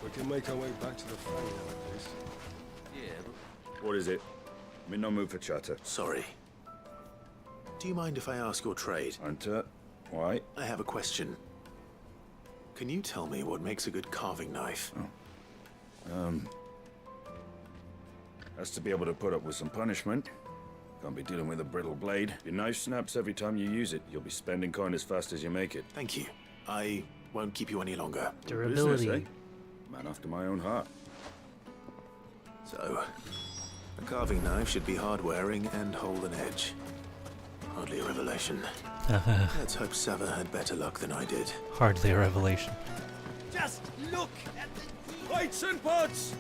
We can make our way back to the Fang now, at least. Yeah, but... What is it? I'm in no mood for chatter. Sorry. Do you mind if I ask your trade? Hunter, why? I have a question. Can you tell me what makes a good carving knife? Has to be able to put up with some punishment. Can't be dealing with a brittle blade. Your knife snaps every time you use it. You'll be spending coin as fast as you make it. Thank you. I won't keep you any longer. Durability. Business, eh? Man after my own heart. So, a carving knife should be hard-wearing and hold an edge. Hardly a revelation. Let's hope Sava had better luck than I did. Hardly a revelation. Just look at the Plates and pots!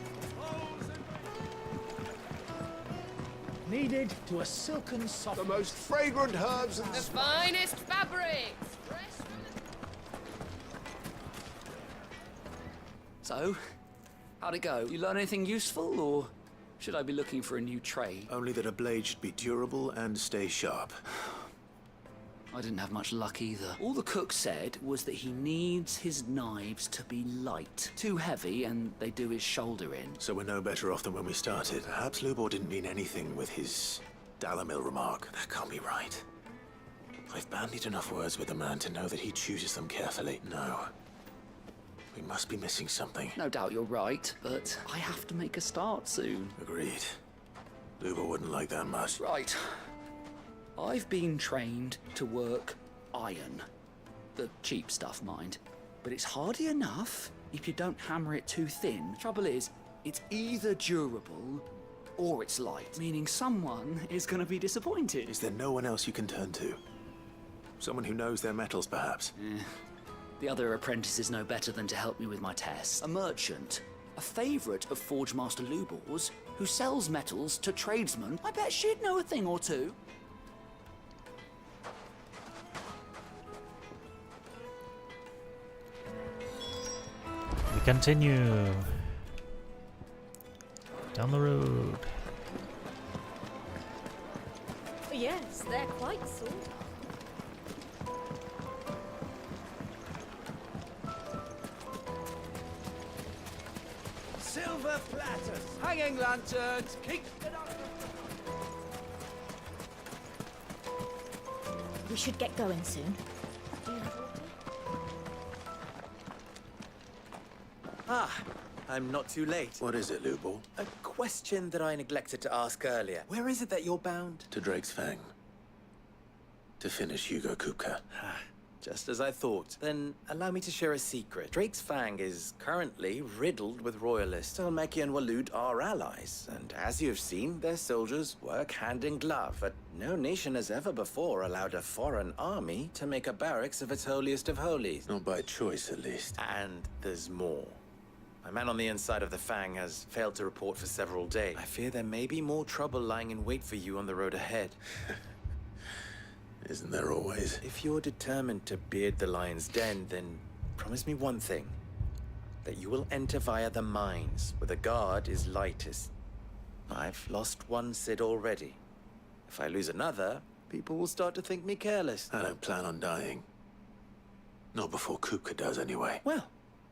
needed to a silken soft. The most fragrant herbs and The finest fabrics. So, how'd it go? You learn anything useful, or should I be looking for a new trade? Only that a blade should be durable and stay sharp. I didn't have much luck either. All the cook said was that he needs his knives to be light. Too heavy, and they do his shoulder in. So we're no better off than when we started. Perhaps Lubor didn't mean anything with his Dalamil remark. That can't be right. I've bandied enough words with the man to know that he chooses them carefully. No. We must be missing something. No doubt you're right, but I have to make a start soon. Agreed. Lubor wouldn't like that much. Right. I've been trained to work iron. The cheap stuff, mind. But it's hardy enough if you don't hammer it too thin. Trouble is, it's either durable or it's light, meaning someone is going to be disappointed. Is there no one else you can turn to? Someone who knows their metals, perhaps? The other apprentices know better than to help me with my tests. A merchant, a favourite of Forge Master Lubor's, who sells metals to tradesmen. I bet she'd know a thing or two. We continue down the road. Yes, they're quite sort. silver platters, hanging lanterns, keep it up. We should get going soon. Ah, I'm not too late. What is it, Lubor? A question that I neglected to ask earlier. Where is it that you're bound? To Drake's Fang. To finish Hugo Kupka. Just as I thought. Then allow me to share a secret. Drake's Fang is currently riddled with royalists. Telmeki and Waloed are allies, and as you've seen, their soldiers work hand in glove. But no nation has ever before allowed a foreign army to make a barracks of its holiest of holies. Not by choice, at least. And there's more. My man on the inside of the Fang has failed to report for several days. I fear there may be more trouble lying in wait for you on the road ahead. Isn't there always? If you're determined to beard the lion's den, then promise me one thing. That you will enter via the mines, where the guard is lightest. I've lost one Cid already. If I lose another, people will start to think me careless. I don't plan on dying. Not before Kupka does, anyway. Well,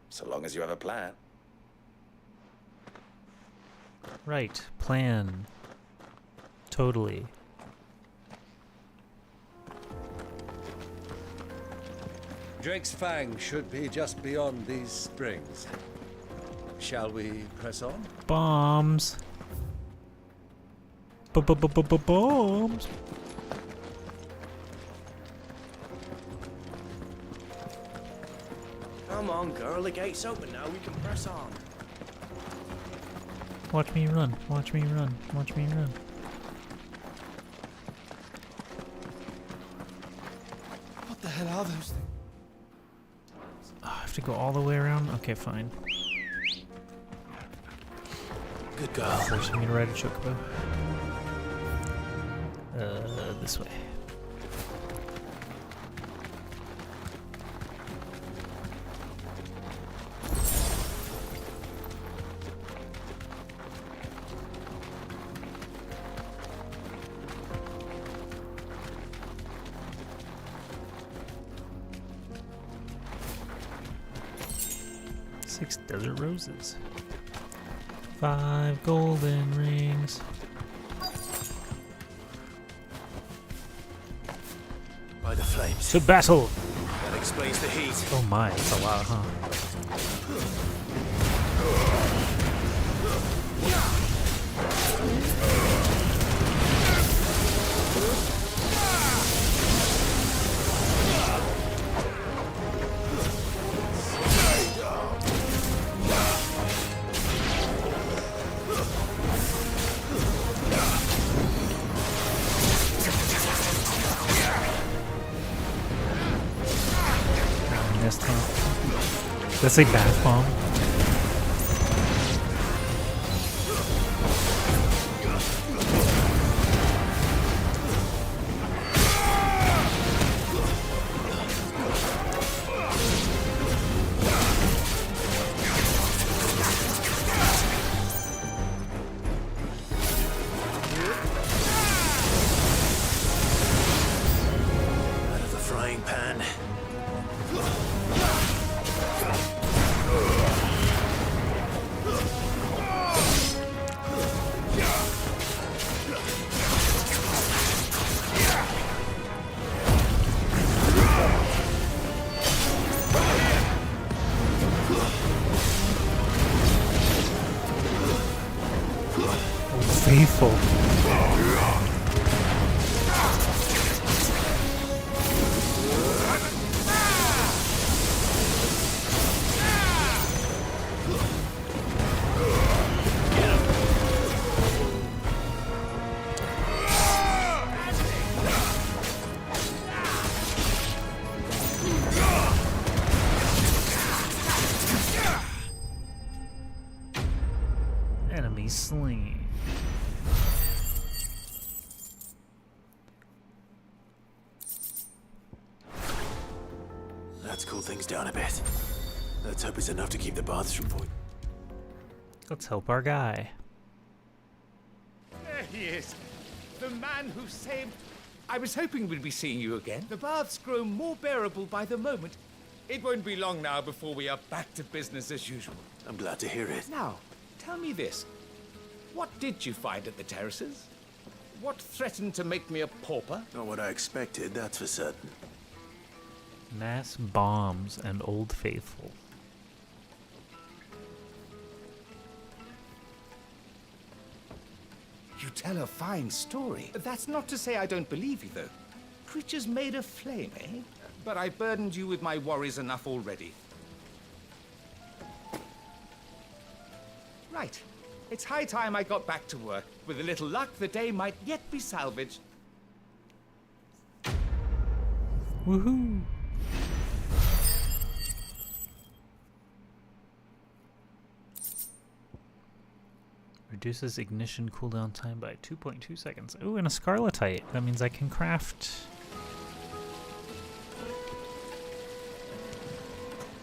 so long as you have a plan. Right, plan. Totally. Drake's Fang should be just beyond these springs. Shall we press on? Bombs. Bombs. Come on, girl. The gate's open now. We can press on. Watch me run. Watch me run. Watch me run. What the hell are those things? Oh, I have to go all the way around? Okay, fine. Good girl. Forcing me to ride a chocobo. This way. Six desert roses. 5 golden rings. By the flames. To battle! That explains the heat. Oh my, that's a lot, huh? That's a bath bomb. Out of the frying pan. Faithful. Enemy slain. Let's cool things down a bit. Let's hope it's enough to keep the baths from boiling. Let's help our guy. There he is. The man who saved... I was hoping we'd be seeing you again. The baths grow more bearable by the moment. It won't be long now before we are back to business as usual. I'm glad to hear it. Now, tell me this. What did you find at the terraces? What threatened to make me a pauper? Not what I expected, that's for certain. Mass bombs and Old Faithful. You tell a fine story. That's not to say I don't believe you, though. Creatures made of flame, eh? but I've burdened you with my worries enough already. Right. It's high time I got back to work. With a little luck, the day might yet be salvaged. Woohoo! Reduces ignition cooldown time by 2.2 seconds. Ooh, and a scarletite. That means I can craft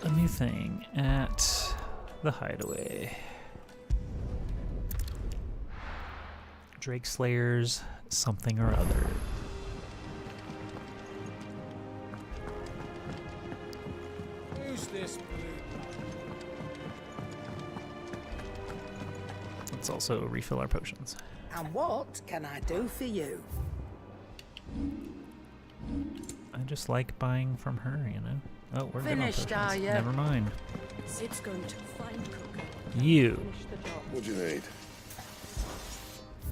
a new thing at the Hideaway. Drake Slayer's something or other. Who's this blue? Let's also refill our potions. And what can I do for you? I just like buying from her, you know? Oh, we're Finished, good on are potions. you? Never mind. Sid's going to find Kupka. You. What do you need?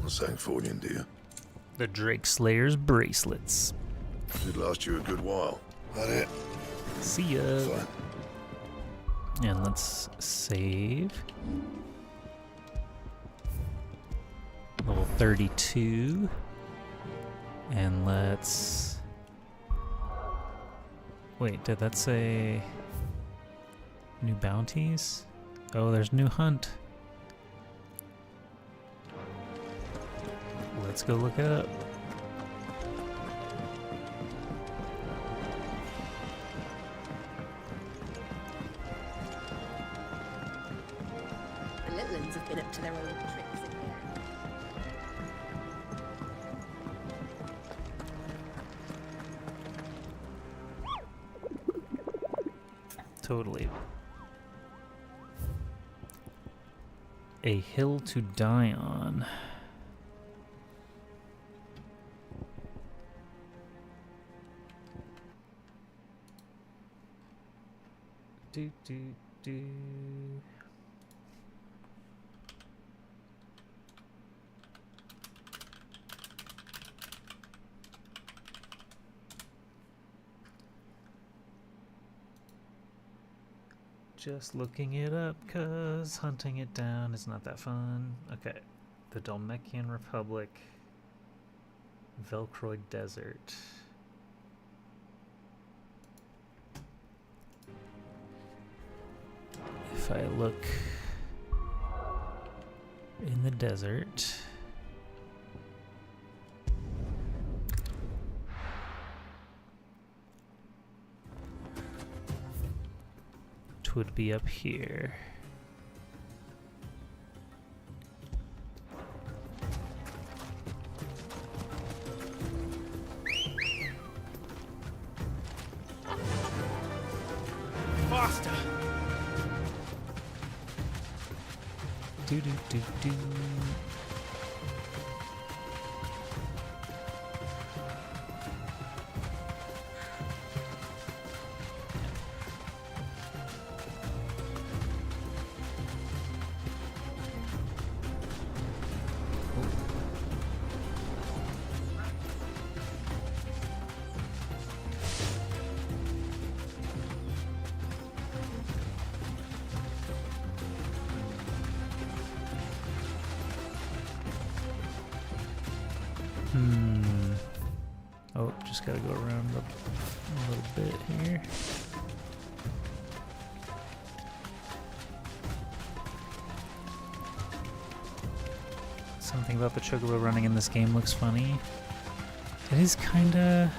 Something for you, dear. The Drake Slayer's bracelets. Should last you a good while. That it? See ya. Fine. And let's save. Level 32. And let's... Wait, did that say... New bounties? Oh, there's new hunt. Let's go look it up. The little ones have been up to their old tricks in here. Totally. A hill to die on. Do, do, do. Just looking it up, cause hunting it down is not that fun. Okay, the Dalmekian Republic, Velcroid Desert. If I look in the desert, it would be up here. Faster! Do do do do. Oh, just gotta go around a little bit here. Something about the chocobo running in this game looks funny. It is kinda...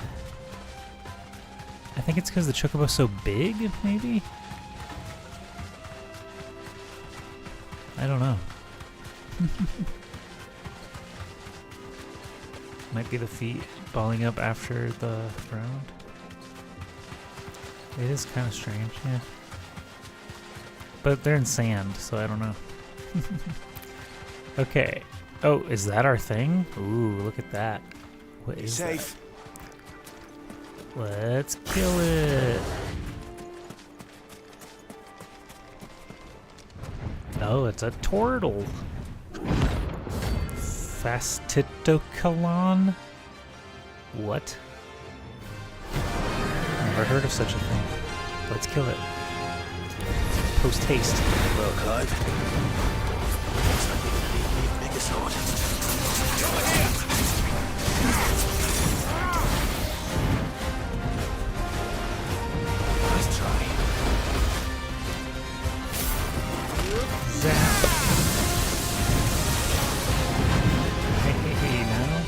I think it's because the chocobo's so big, maybe? I don't know. Might be the feet balling up after the ground. It is kind of strange, yeah. But they're in sand, so I don't know. Okay. Oh, is that our thing? Ooh, look at that. What is Safe. that? Let's kill it. Oh, it's a turtle. Fastitocalon? What? Never heard of such a thing. Let's kill it. Post haste. Well, Clive. Looks like we're gonna need a bigger sword. Over here! Nice try. Zap. Hey, now.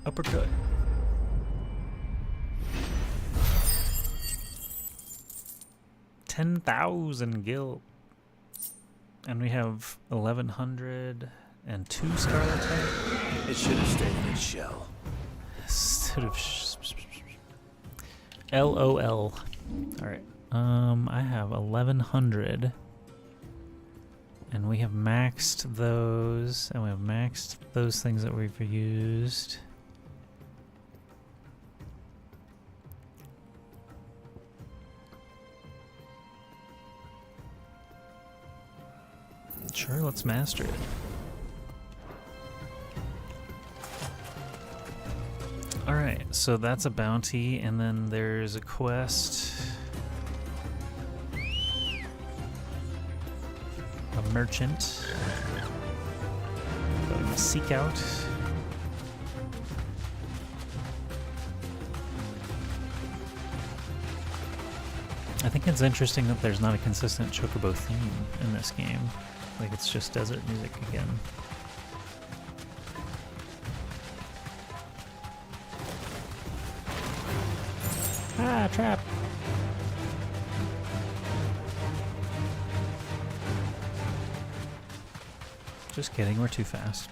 Uppercut. $10,000 gil. And we have 1,102 Scarlet type. It should have stayed in its shell. Instead of LOL. Alright. I have 1,100. And we have maxed those. And we have maxed those things that we've used. Sure, let's master it. Alright, so that's a bounty, and then there's a quest. A merchant. That we must seek out. I think it's interesting that there's not a consistent Chocobo theme in this game. Like, it's just desert music again. Ah, trap! Just kidding, we're too fast.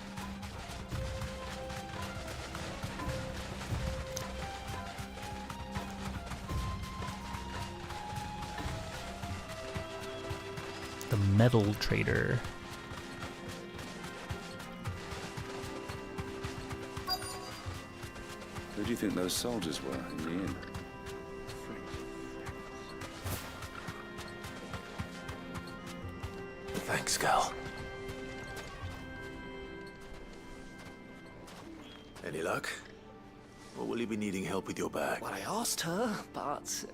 The metal trader. do you think those soldiers were in the inn? Thanks, Gal. Any luck? Or will you be needing help with your bag? Well, I asked her, but...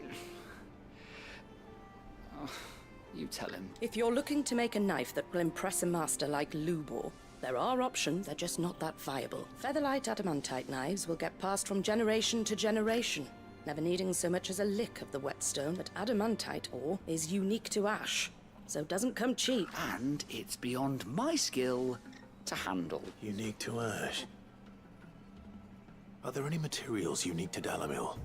you tell him. If you're looking to make a knife that will impress a master like Lubor, there are options, they're just not that viable. Featherlight adamantite knives will get passed from generation to generation, never needing so much as a lick of the whetstone, but adamantite ore is unique to ash, so it doesn't come cheap. And it's beyond my skill to handle. Unique to ash? Are there any materials unique to Dalamil?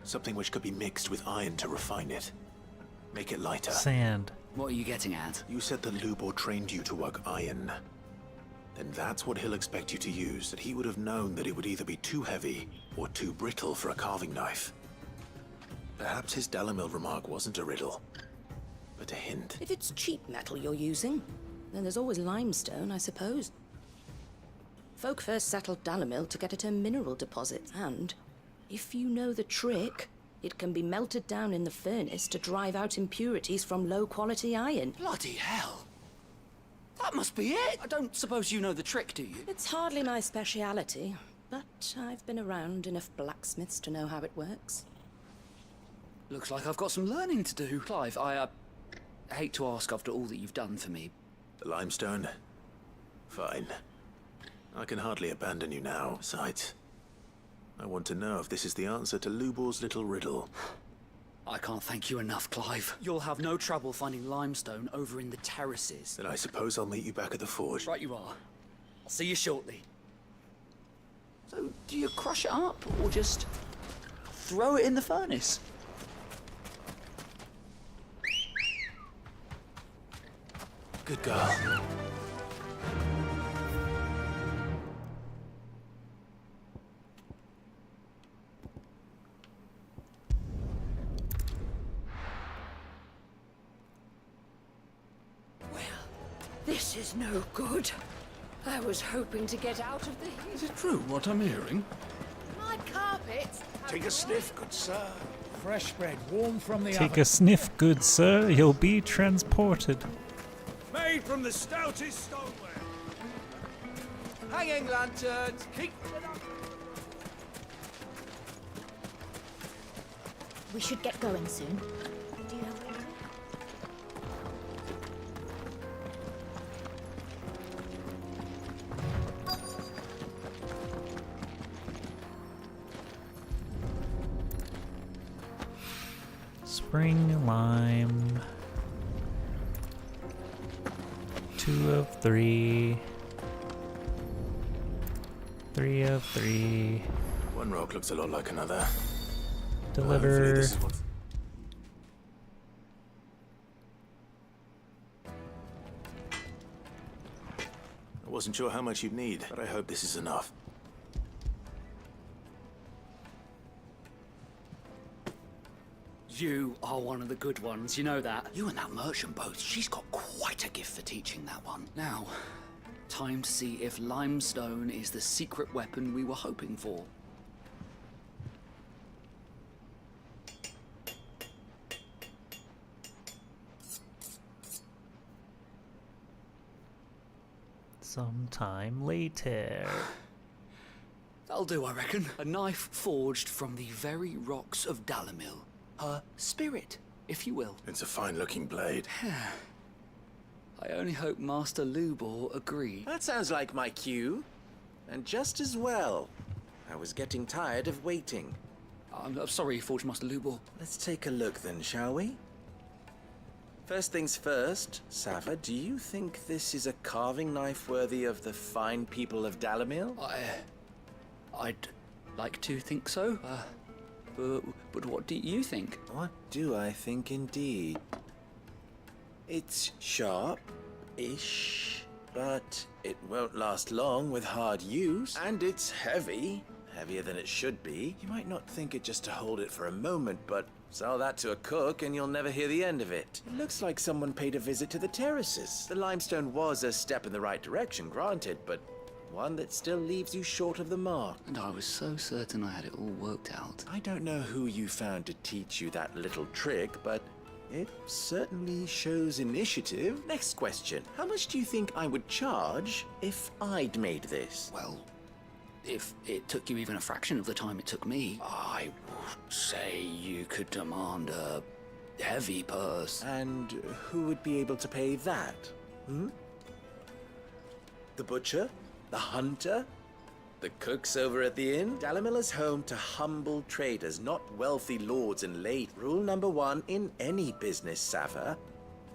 Something which could be mixed with iron to refine it. Make it lighter. Sand. What are you getting at? You said that Lubor trained you to work iron. Then that's what he'll expect you to use, that he would have known that it would either be too heavy or too brittle for a carving knife. Perhaps his Dalamil remark wasn't a riddle, but a hint. If it's cheap metal you're using, then there's always limestone, I suppose. Folk first settled Dalamil to get at a mineral deposit, and if you know the trick, it can be melted down in the furnace to drive out impurities from low-quality iron. Bloody hell! That must be it! I don't suppose you know the trick, do you? It's hardly my speciality, but I've been around enough blacksmiths to know how it works. Looks like I've got some learning to do. Clive, I hate to ask after all that you've done for me. The limestone? Fine. I can hardly abandon you now. Besides, I want to know if this is the answer to Lubor's little riddle. I can't thank you enough, Clive. You'll have no trouble finding limestone over in the terraces. Then I suppose I'll meet you back at the forge. Right you are. I'll see you shortly. So, do you crush it up, or just throw it in the furnace? Good girl. This is no good. I was hoping to get out of the heat. Is it true what I'm hearing? My carpet. Take a sniff, good sir. Fresh bread, warm from the Take oven. a sniff, good sir. You'll be transported. Made from the stoutest stoneware. Hanging lanterns, keep it up. We should get going soon. Do you have Spring lime. 2 of 3. 3 of 3. One rock looks a lot like another. Deliver. Hopefully this is what... I wasn't sure how much you'd need, but I hope this is enough. You are one of the good ones, you know that. You and that merchant both, she's got quite a gift for teaching that one. Now, time to see if limestone is the secret weapon we were hoping for. Sometime later. That'll do, I reckon. A knife forged from the very rocks of Dalamil. Her spirit, if you will. It's a fine-looking blade. I only hope Master Lubor agreed. That sounds like my cue. And just as well. I was getting tired of waiting. I'm sorry, Forge Master Lubor. Let's take a look then, shall we? First things first, Sava, do you think this is a carving knife worthy of the fine people of Dalamil? I'd like to think so. But what do you think? What do I think indeed? It's sharp-ish, but it won't last long with hard use. And it's heavy, heavier than it should be. You might not think it just to hold it for a moment, but sell that to a cook and you'll never hear the end of it. It looks like someone paid a visit to the terraces. The limestone was a step in the right direction, granted, but One that still leaves you short of the mark. And I was so certain I had it all worked out. I don't know who you found to teach you that little trick, but it certainly shows initiative. Next question. How much do you think I would charge if I'd made this? Well, if it took you even a fraction of the time it took me, I would say you could demand a heavy purse. And who would be able to pay that? The butcher? The hunter? The cooks over at the inn? Dalimil is home to humble traders, not wealthy lords and ladies. Rule number 1 in any business, Sava.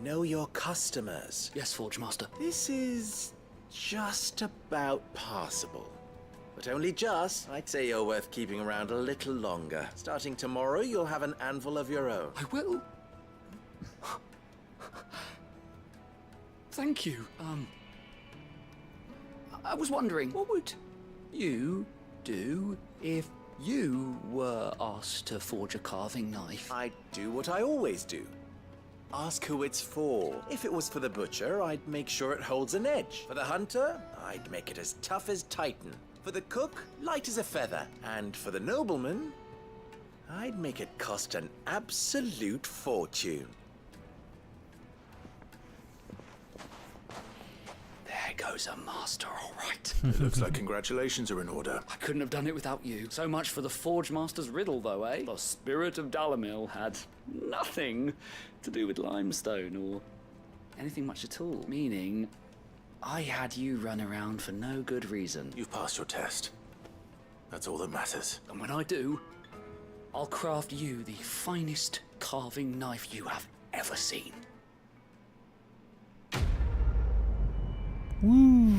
Know your customers. Yes, Forge Master. This is just about passable. But only just. I'd say you're worth keeping around a little longer. Starting tomorrow, you'll have an anvil of your own. I will. Thank you. I was wondering, what would you do if you were asked to forge a carving knife? I'd do what I always do. Ask who it's for. If it was for the butcher, I'd make sure it holds an edge. For the hunter, I'd make it as tough as Titan. For the cook, light as a feather. And for the nobleman, I'd make it cost an absolute fortune. There goes a master, all right. It looks like congratulations are in order. I couldn't have done it without you. So much for the Forge Master's riddle, though, eh? The spirit of Dalimil had nothing to do with limestone or anything much at all. Meaning, I had you run around for no good reason. You've passed your test. That's all that matters. And when I do, I'll craft you the finest carving knife you have ever seen. Woo!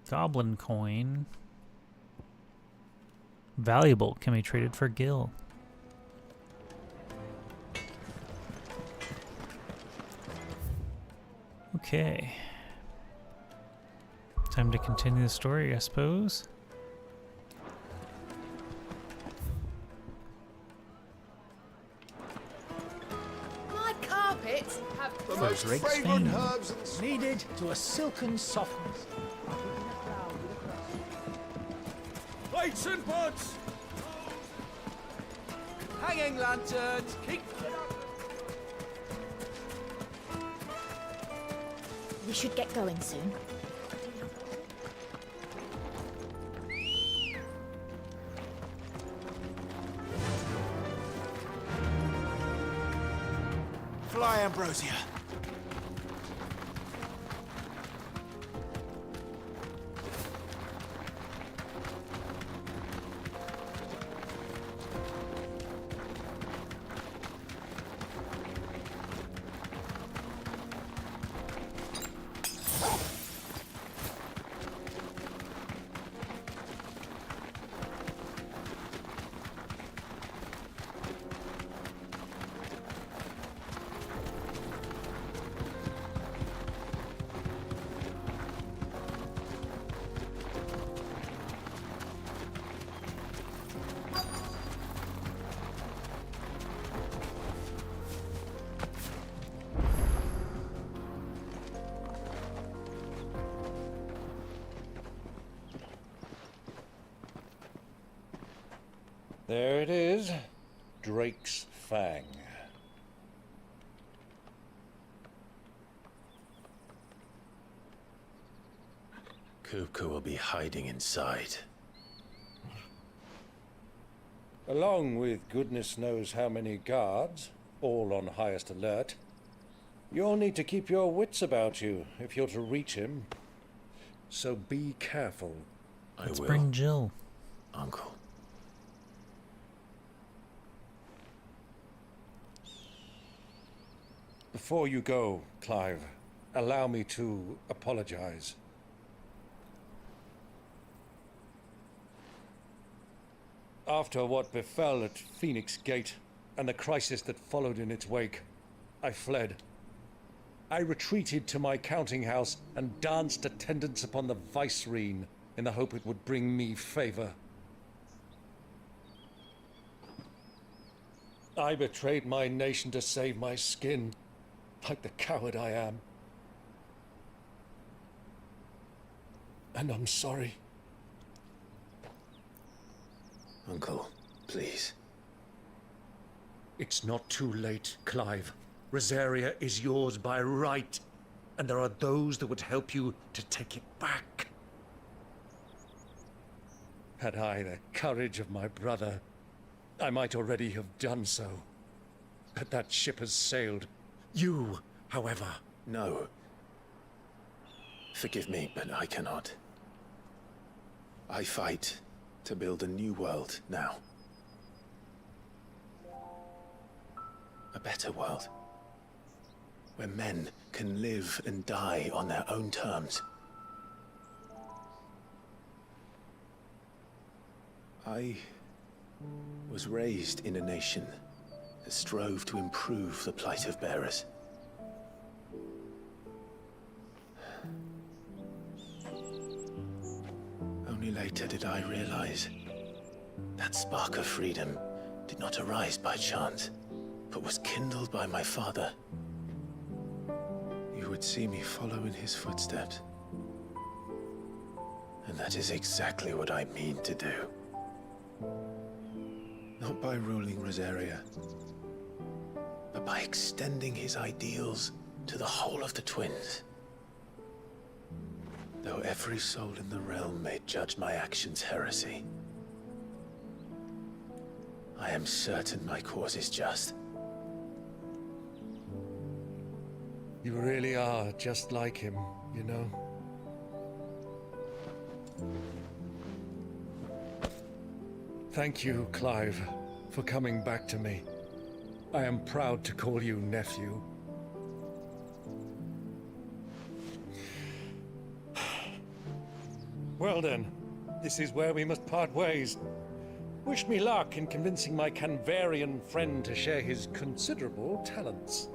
Goblin coin. Valuable. Can be traded for gil. Okay. Time to continue the story, I suppose. My carpets have The For most Drake's fragrant fame. herbs and needed to a silken softness. Lights and pods! Hanging lanterns! Keep it up! We should get going soon. Fly, Ambrosia. There it is. Drake's Fang. Kupka will be hiding inside. Along with goodness knows how many guards, all on highest alert. You'll need to keep your wits about you if you're to reach him. So be careful. Let's bring Jill. Uncle. Before you go, Clive, allow me to apologize. After what befell at Phoenix Gate and the crisis that followed in its wake, I fled. I retreated to my counting house and danced attendance upon the vicereine in the hope it would bring me favor. I betrayed my nation to save my skin. like the coward I am. And I'm sorry. Uncle, please. It's not too late, Clive. Rosaria is yours by right, and there are those that would help you to take it back. Had I the courage of my brother, I might already have done so. But that ship has sailed. You, however... No. Forgive me, but I cannot. I fight to build a new world now. A better world. Where men can live and die on their own terms. I was raised in a nation that strove to improve the plight of bearers. Only later did I realize that spark of freedom did not arise by chance, but was kindled by my father. You would see me follow in his footsteps. And that is exactly what I mean to do. Not by ruling Rosaria, but by extending his ideals to the whole of the twins. Though every soul in the realm may judge my actions heresy, I am certain my cause is just. You really are just like him, you know? Thank you, Clive, for coming back to me. I am proud to call you nephew. Well then, this is where we must part ways. Wish me luck in convincing my Canvarian friend to share his considerable talents.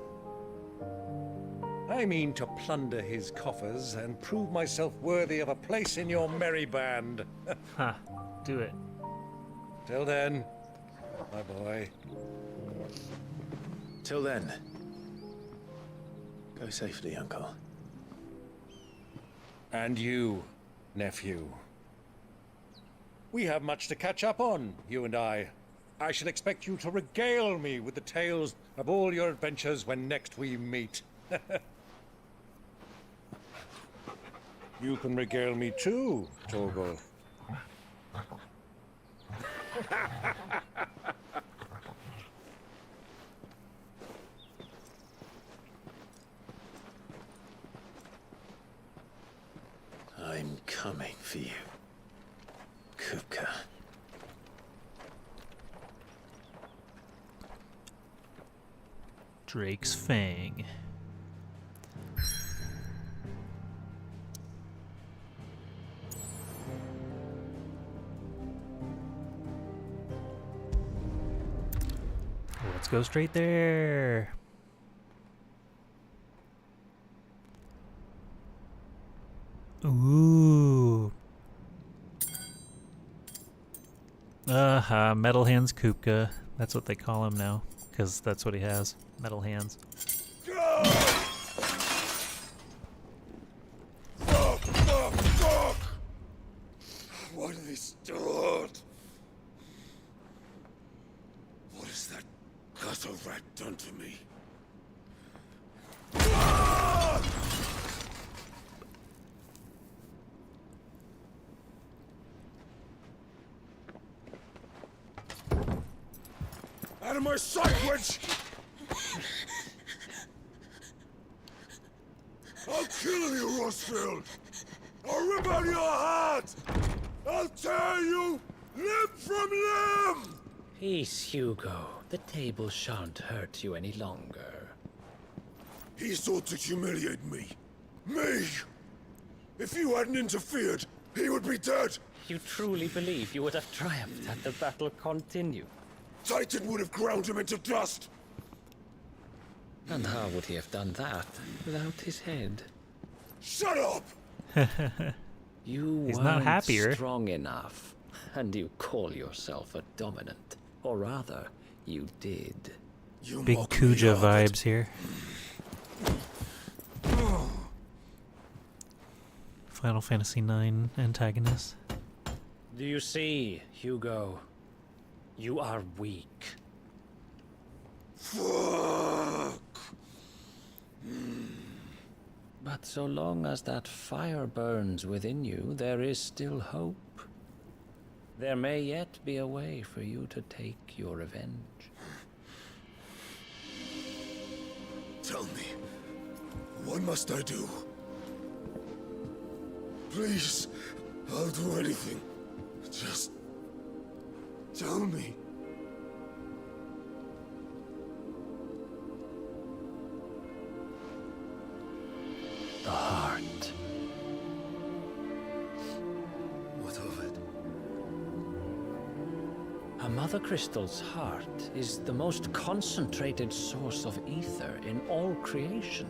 I mean to plunder his coffers and prove myself worthy of a place in your merry band. Ha, do it. Till then, my boy. Till then, go safely, Uncle. And you, nephew. We have much to catch up on, you and I. I shall expect you to regale me with the tales of all your adventures when next we meet. You can regale me too, Torgal. I'm coming for you, Kupka. Drake's Fang. Let's go straight there. Ooh. Metal Hands Kupka. That's what they call him now, because that's what he has. Metal hands. Fuck! Why do they start? What has that gutter rat done to me? Out of my sight, witch! I'll kill you, Rosfield! I'll rip out your heart! I'll tear you limb from limb! Peace, Hugo. The table shan't hurt you any longer. He sought to humiliate me. Me! If you hadn't interfered, he would be dead! You truly believe you would have triumphed had the battle continued? Titan would have ground him into dust! And how would he have done that without his head? Shut up! You He's weren't not happier. strong enough, and you call yourself a dominant. Or rather, you did. Big Kuja vibes here. Final Fantasy IX antagonists. Do you see, Hugo? You are weak. Fuck! But so long as that fire burns within you, there is still hope. There may yet be a way for you to take your revenge. Tell me, what must I do? Please, I'll do anything. Just tell me. The heart. What of it? A Mothercrystal's heart is the most concentrated source of ether in all creation.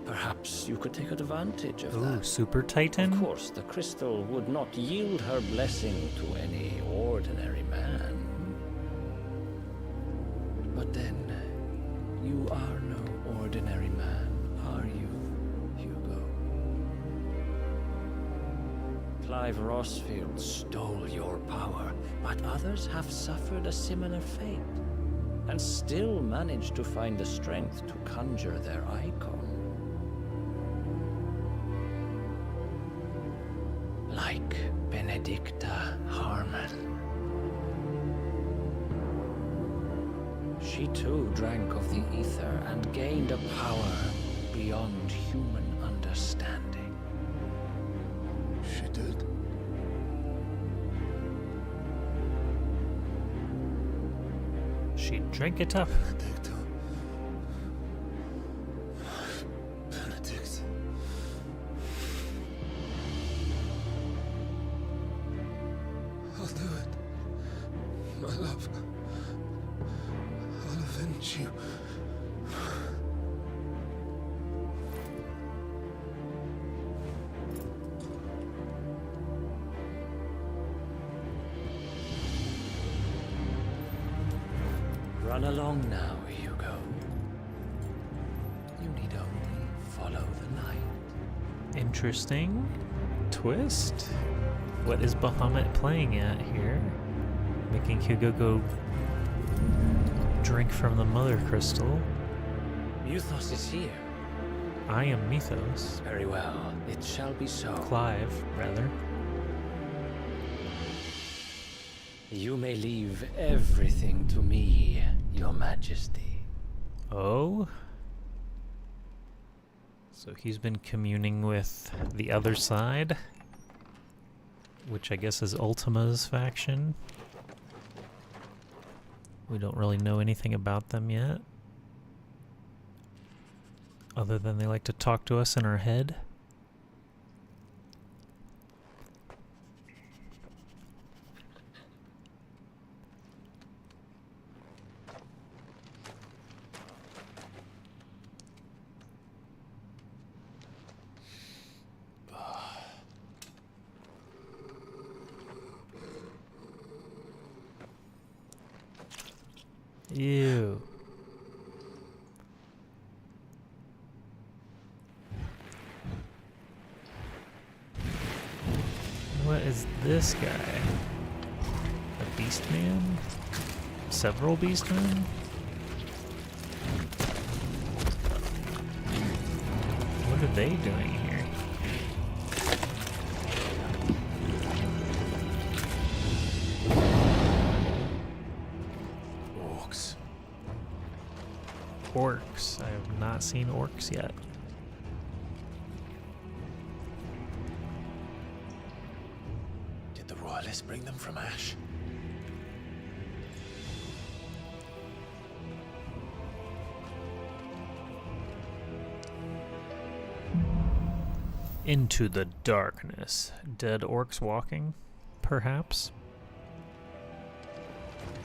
Perhaps you could take advantage of that. Super Titan? Of course, the crystal would not yield her blessing to any ordinary man. But then, you are no ordinary man, are you, Hugo? Clive Rossfield stole your power, but others have suffered a similar fate, and still managed to find the strength to conjure their Eikon. Like Benedikta Harmon. She too drank of the ether and gained a power beyond human understanding. She did? She drank it up. Benedikta. Benedict. I'll do it. My love. I'll avenge you. Run along now, Hugo. You need only follow the night. Interesting twist. What is Bahamut playing at here? Making Hugo go drink from the Mothercrystal. Mythos is here. I am Mythos. Very well, it shall be so. Clive, rather. You may leave everything to me, Your Majesty. Oh? So he's been communing with the other side, which I guess is Ultima's faction. We don't really know anything about them yet, other than they like to talk to us in our head. Ew. What is this guy? A beast man? Several beast men? What are they doing here? Orcs. I have not seen orcs yet. Did the royalists bring them from Ash? Into the darkness. Dead orcs walking? Perhaps?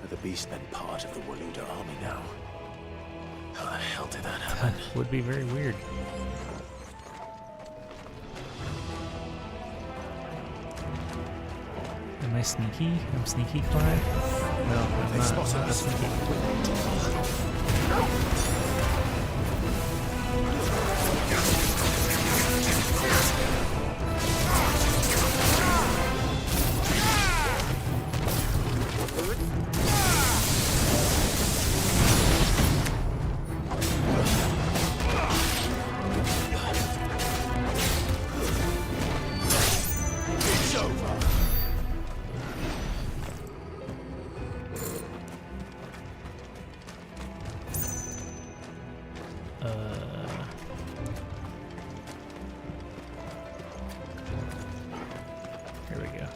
Are the beastmen part of the Waluda army now? How the hell did that happen? Would be very weird. Am I sneaky? I'm sneaky, Clive? No, I'm not sneaky. It's over. Here we go.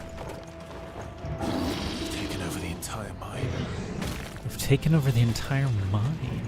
We've taken over the entire mine. We've taken over the entire mine.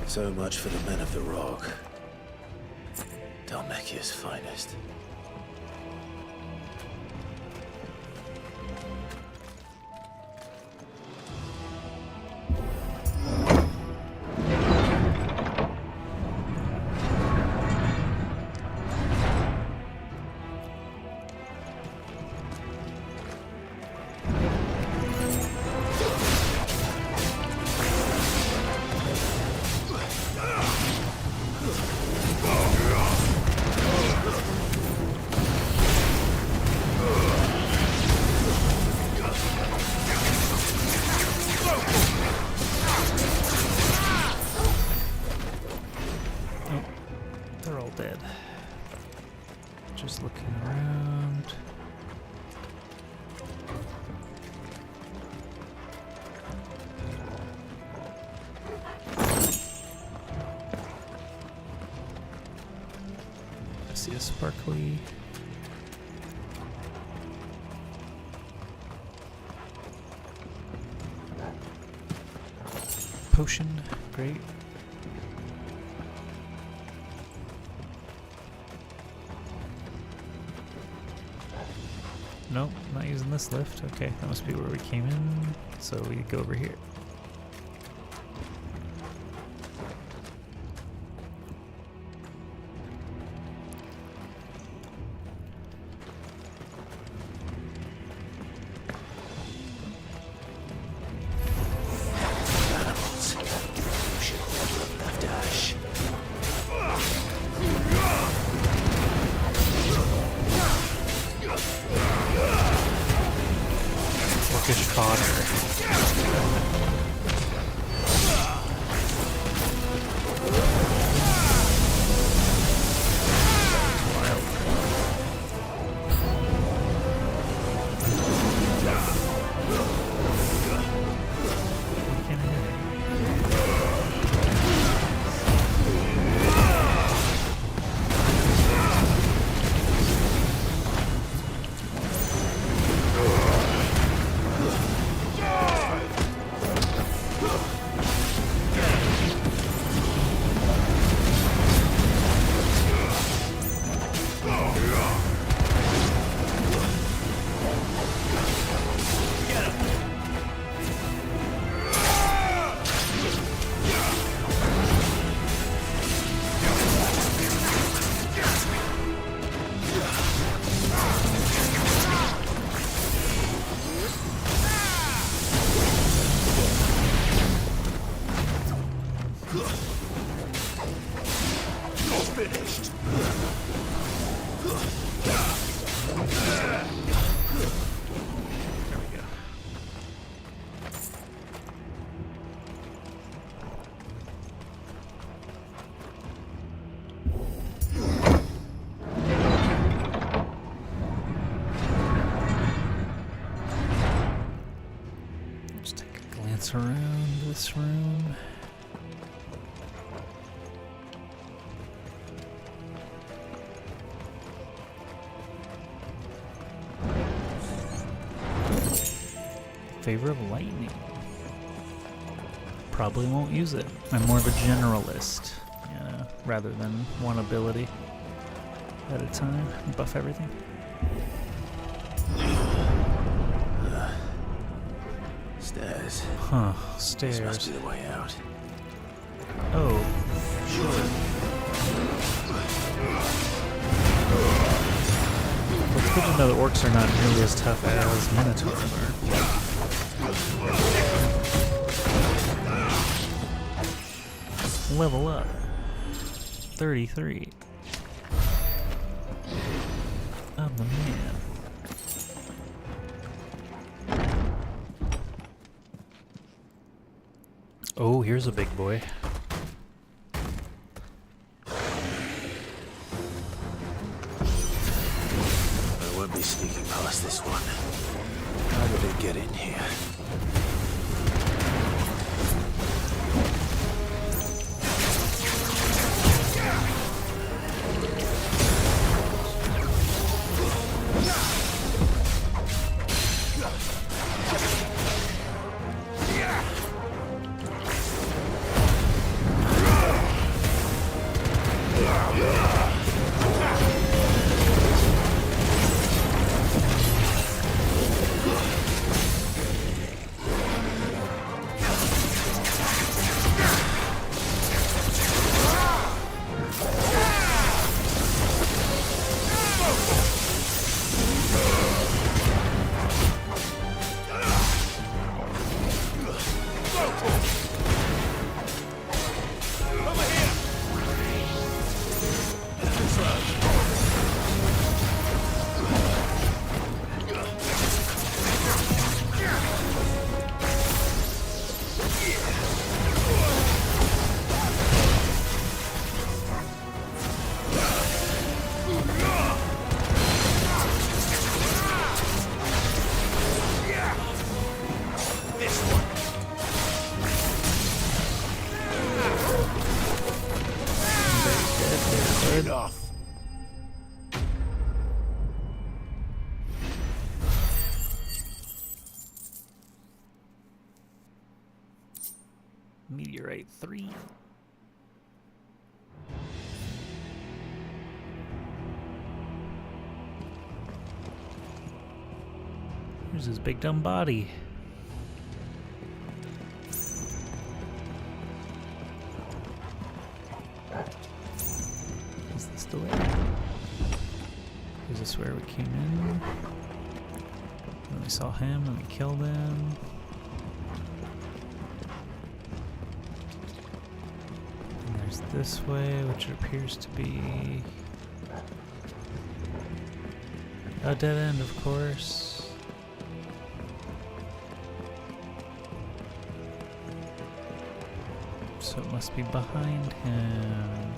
So much for the men of the rock. Dalmekia's finest. See a sparkly. Potion, great. Nope, not using this lift. Okay, that must be where we came in. So we go over here. Around this room. Favor of lightning. probably won't use it. I'm more of a generalist, rather than one ability at a time. Buff everything. Stairs. Huh, stairs. This must be the way out. Oh, sure. Well, it's good to know that orcs are not nearly as tough as minotaurs are. Level up. 33. I'm the man. Oh, here's a big boy. I won't be sneaking past this one. How did it get in here? Enough. Meteorite 3. Here's his big dumb body. Is this the way? Is this where we came in? Then we saw him and we killed him. And there's this way, which appears to be a dead end, of course. So it must be behind him.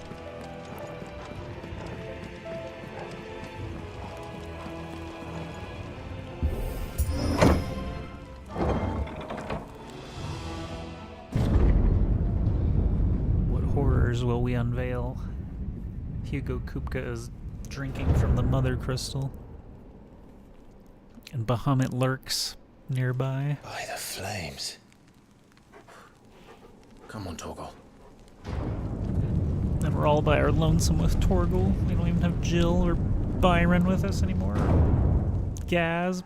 What horrors will we unveil? Hugo Kupka is drinking from the Mothercrystal, and Bahamut lurks nearby. By the flames. Come on, Torgal. And we're all by our lonesome with Torgal. We don't even have Jill or Byron with us anymore. Gaz.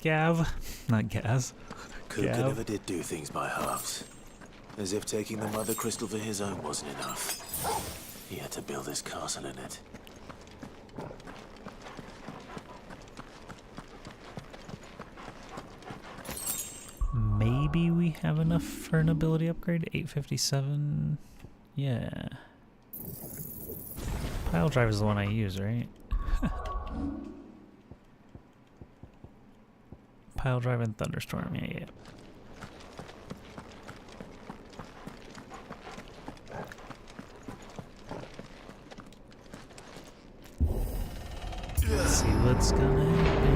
Gav. Not Gaz. Kupka never did do things by halves. As if taking the Mothercrystal for his own wasn't enough. He had to build his castle in it. Maybe we have enough for an ability upgrade. 857. Yeah. Pile drive is the one I use, right? Pile drive and thunderstorm. Yeah. Let's see what's gonna happen.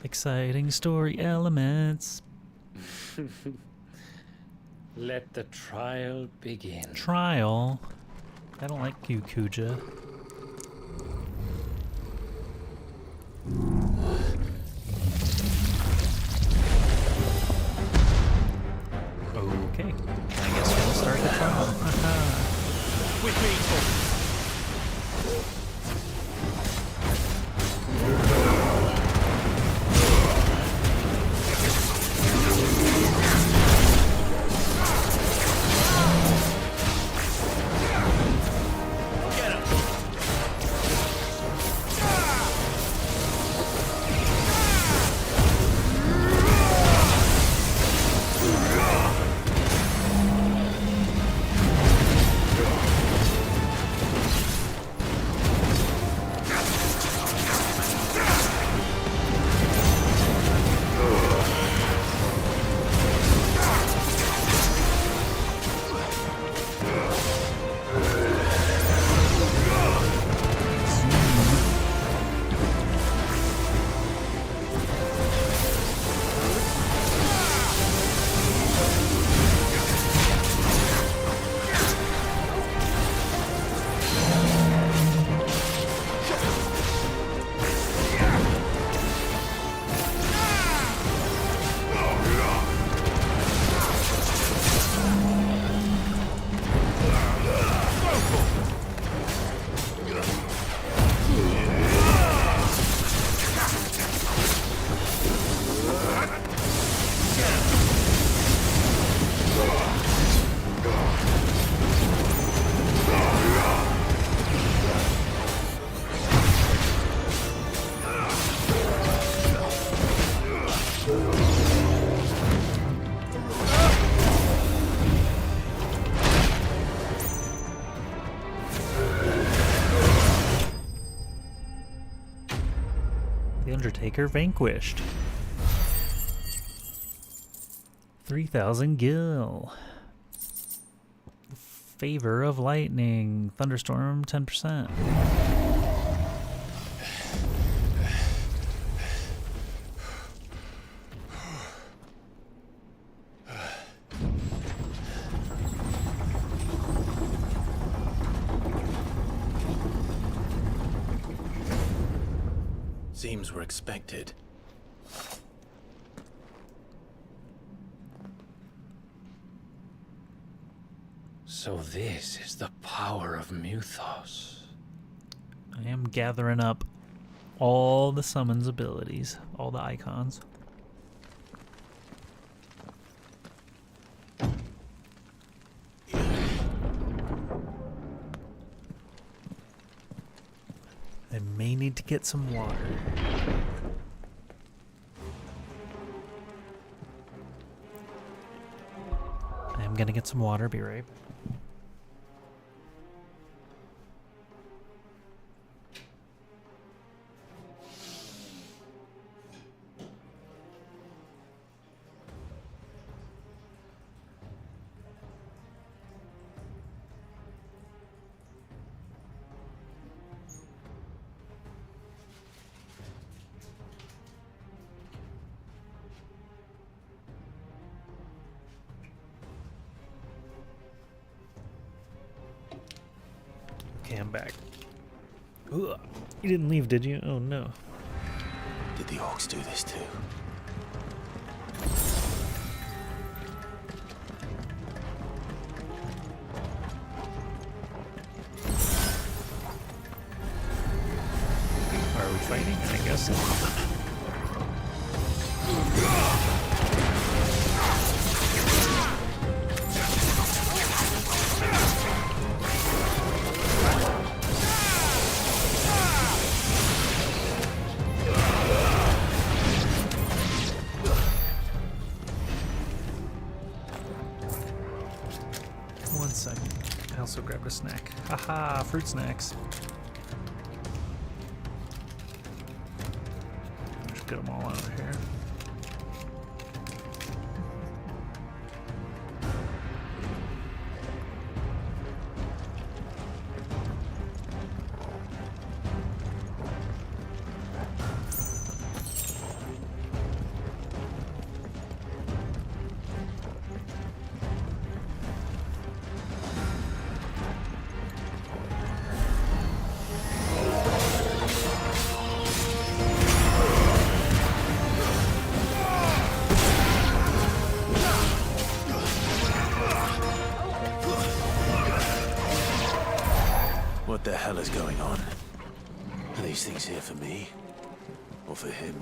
Exciting story elements. Let the trial begin. Trial? I don't like you, Kuja. Okay, I guess we'll start the trial. With me, The Undertaker vanquished. 3,000 gil. Favor of lightning. Thunderstorm 10%. Seems we're expected. So this is the power of Mythos. I am gathering up all the summons abilities, all the icons. I may need to get some water. I am gonna get some water, be right back. Okay, I'm back. Ugh. You didn't leave, did you? Oh no. Did the orcs do this too? Are we fighting? I guess so. One second. I also grabbed a snack. Haha, fruit snacks. Just get them all out of here. these things here for me? Or for him?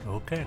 Okay.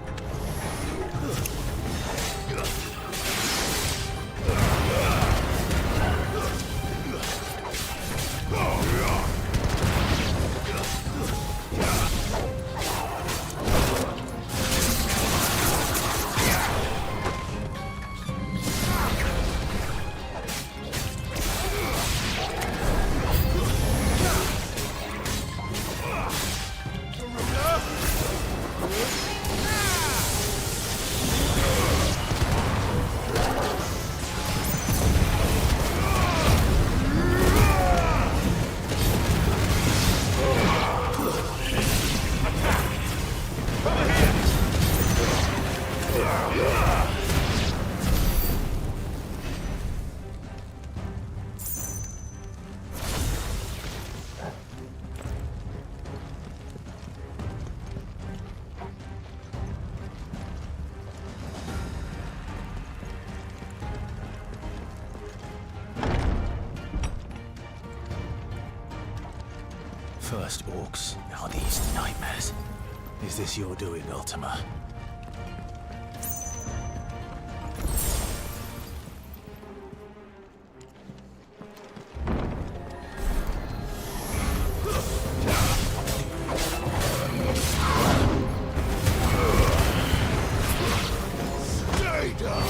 First orcs, now these nightmares. Is this your doing, Ultima? Stay down!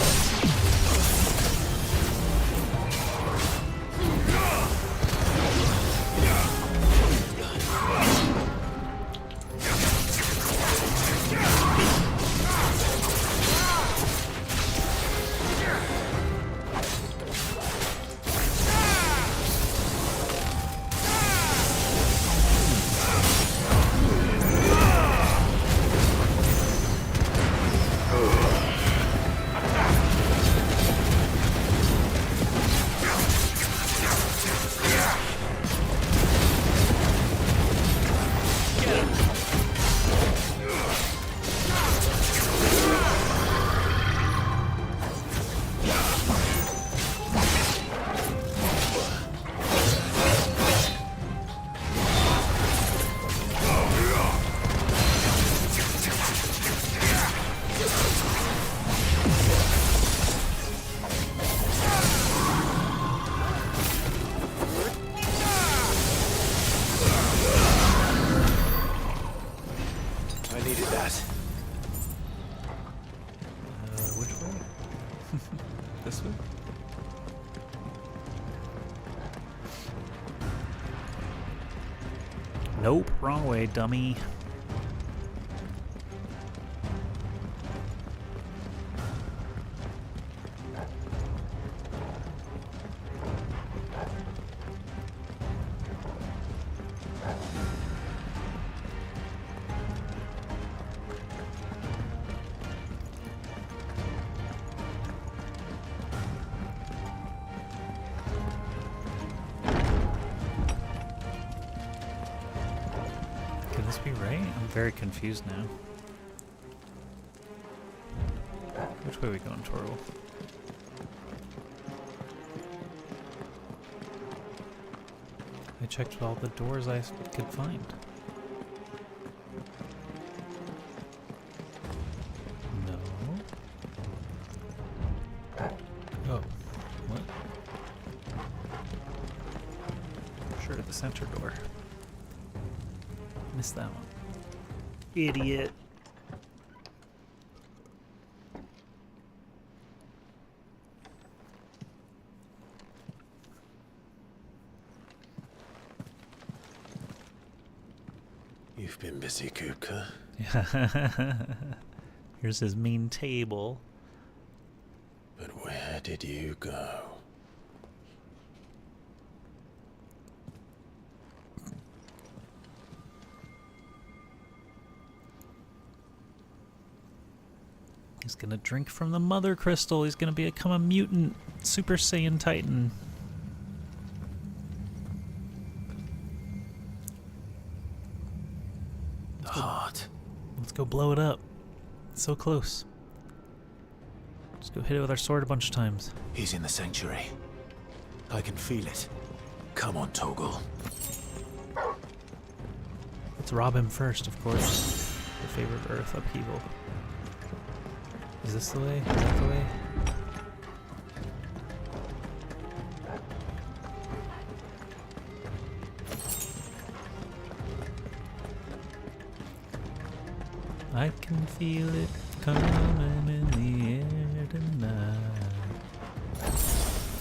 This way? Nope, wrong way, dummy. Could this be right? I'm very confused now. Which way are we going, Torgal? I checked all the doors I could find. No. Oh, what? Sure, the center door. Missed that one. Idiot. You You've been busy, Kupka. Here's his main table. But where did you go? He's gonna drink from the Mothercrystal. He's gonna become a mutant Super Saiyan Titan. The heart. Let's go blow it up. It's so close. Let's go hit it with our sword a bunch of times. He's in the sanctuary. I can feel it. Come on, Torgal. Let's rob him first, of course. The favorite Earth upheaval. Is this the way? Is that the way? I can feel it coming in the air tonight.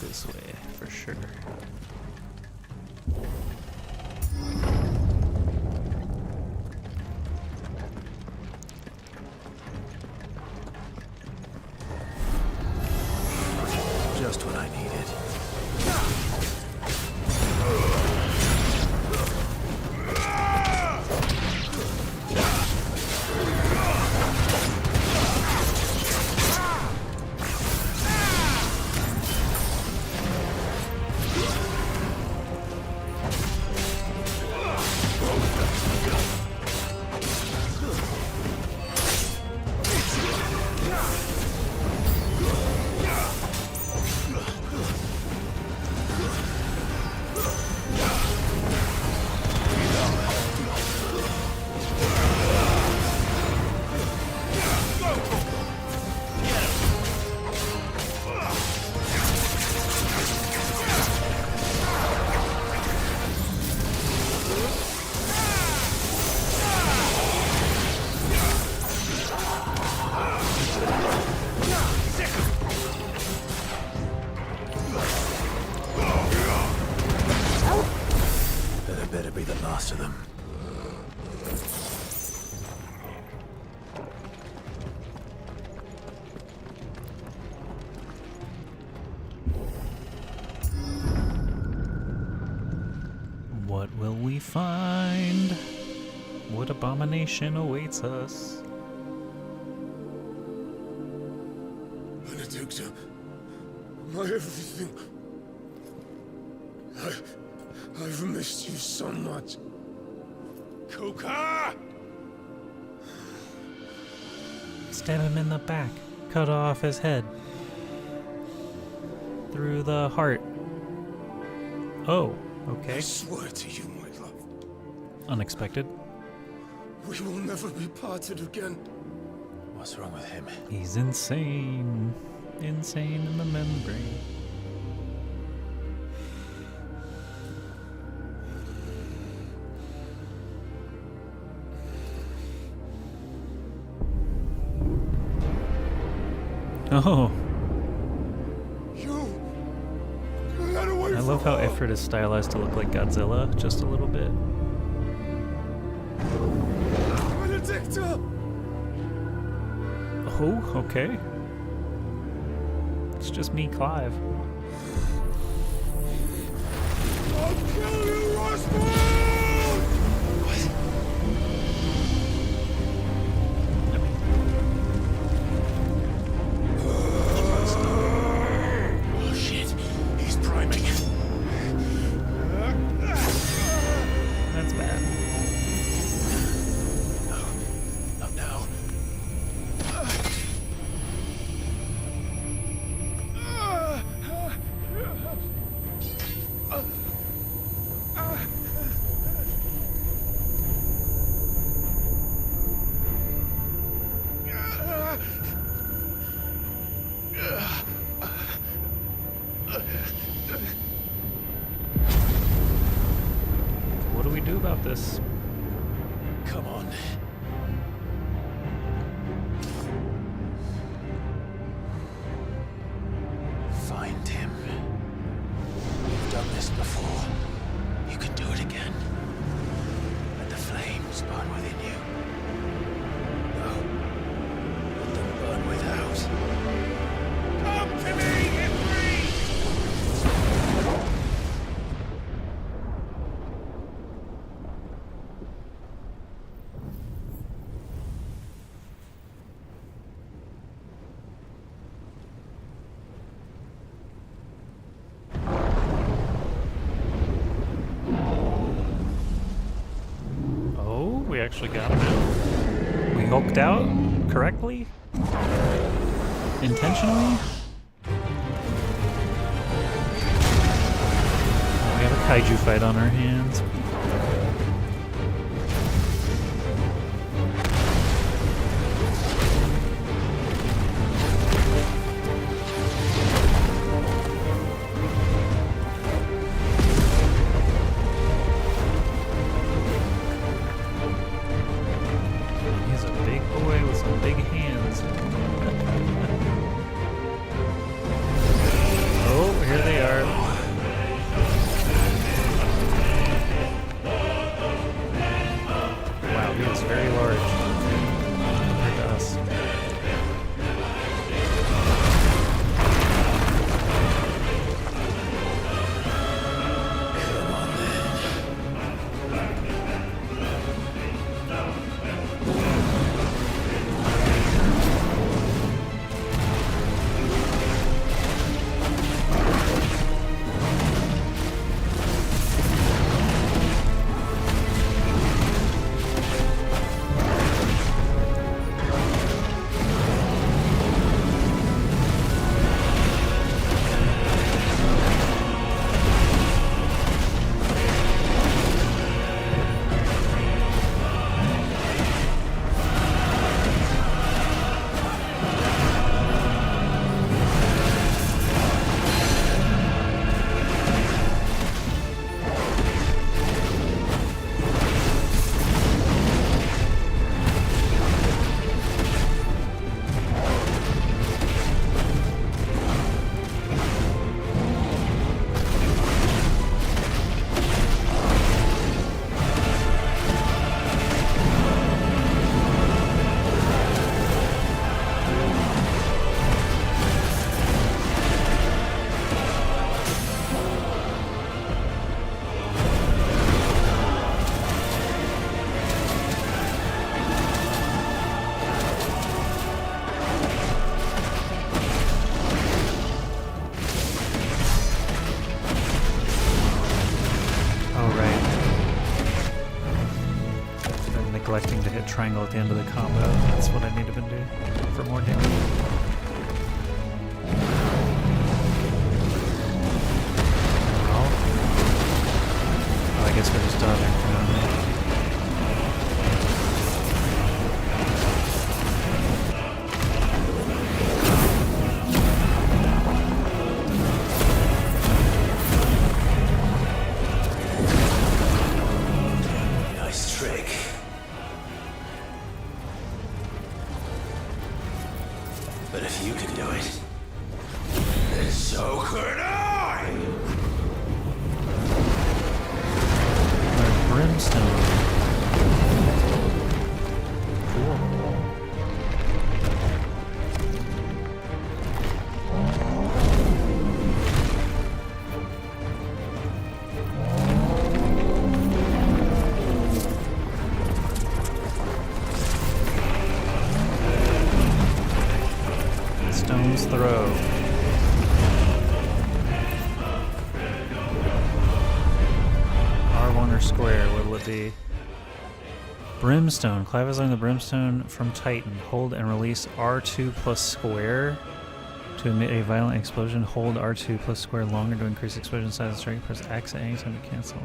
This way, for sure. Just what I needed. Better be the last of them. What will we find? What abomination awaits us? Benedikta, my everything. I've missed you so much. Kupka! Stab him in the back. Cut off his head. Through the heart. Oh, okay. I swear to you, my love. Unexpected. We will never be parted again. What's wrong with him? He's insane. Insane in the membrane. Oh. I love how Ifrit is stylized to look like Godzilla, just a little bit. Benedikta! Oh, okay. It's just me, Clive. I'll kill you, Roswell! That's bad. No, not now. What do we do about this? Come on. Find him. You've done this before. You can do it again. Let the flames burn where the actually got him out. We hulked out correctly? Intentionally? We have a kaiju fight on our hands. He's a big boy with some big hands. Oh, here they are. Wow, he is very large compared to us. Neglecting to hit triangle at the end of the combo. That's what I need to do for more damage. Oh, I guess we're just dodging for now. Nice trick. But if you can do it, then so could I! Brimstone. Cool. Stone's Throw. R1 or square, what will it be? Brimstone. Clive is on the Brimstone from Titan. Hold and release R2 plus square to emit a violent explosion. Hold R2 plus square longer to increase explosion size and strength. Press X at any time to cancel.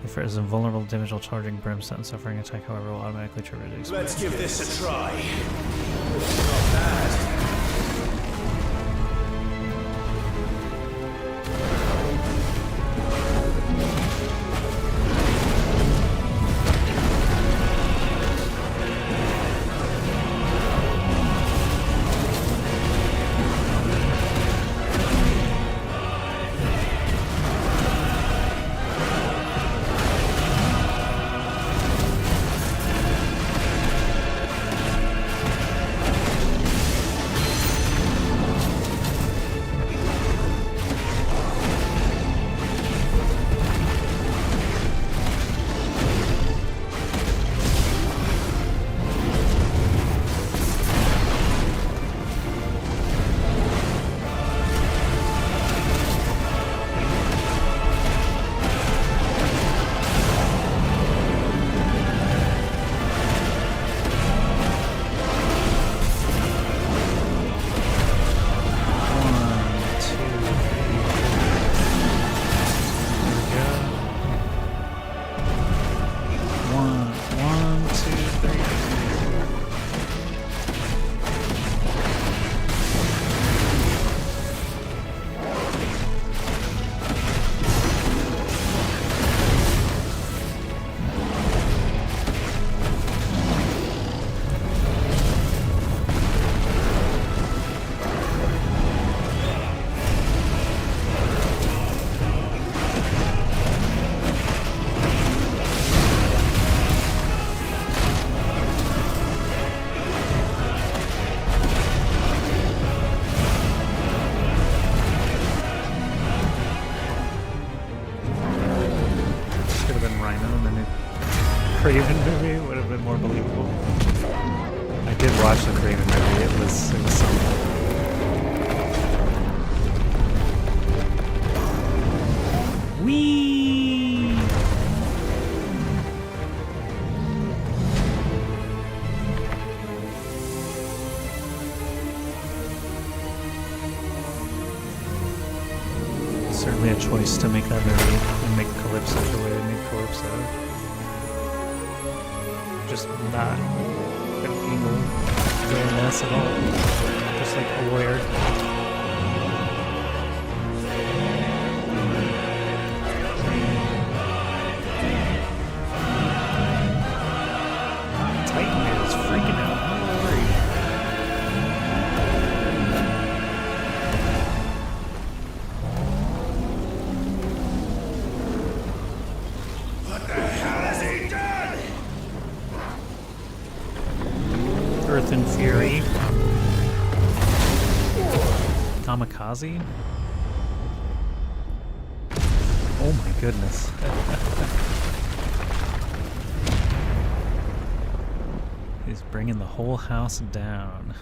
Ifrit is invulnerable to damage while charging Brimstone. Suffering attack, however, will automatically trigger the explosion. Let's give this a try. Not bad. Craven movie would have been more believable. I did watch the Craven movie. It was something. Whee! Certainly a choice to make that movie and make Calypso the way they made Calypso. Just not an evil villainess at all. Just like a lawyer. Titan is freaking out. I'm worried. What the hell has he done? Earth and Fury. Kamikaze? Oh my goodness. He's bringing the whole house down.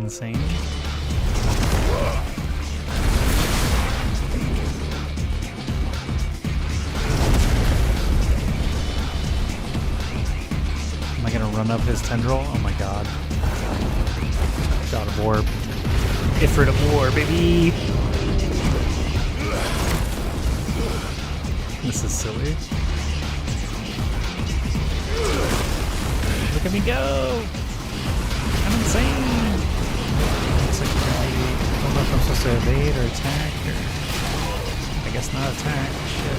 Insane. Am I gonna run up his tendril? Oh my god. God of War. Ifrit of War, baby! This is silly. Look at me go! I'm insane! I don't know if I'm supposed to evade or attack, or I guess not attack. Shit.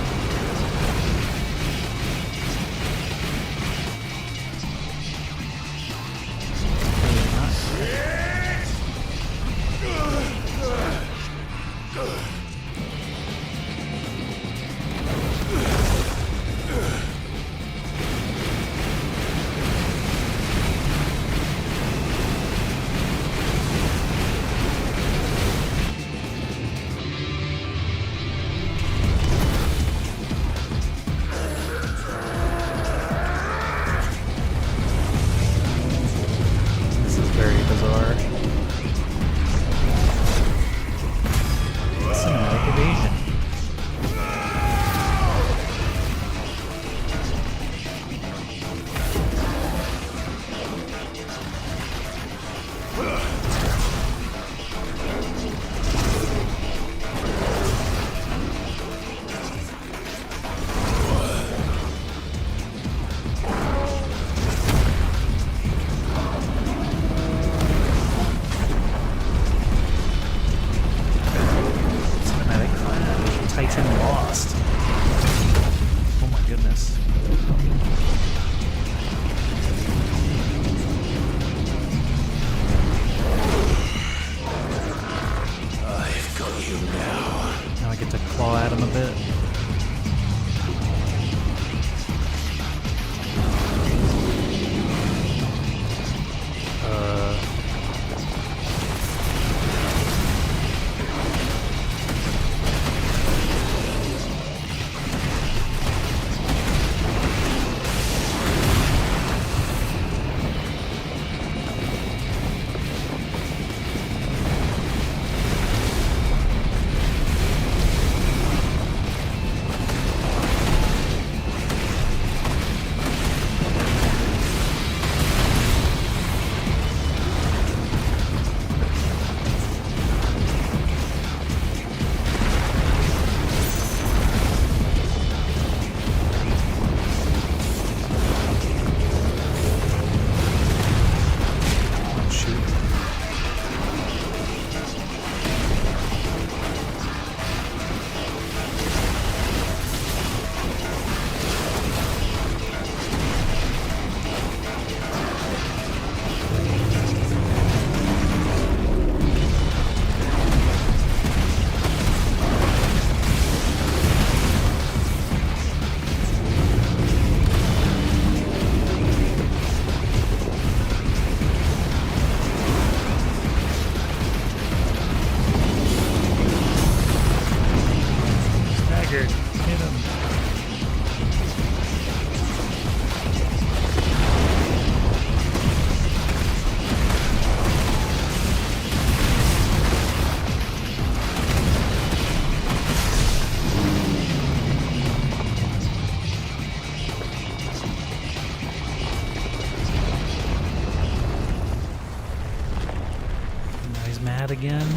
again.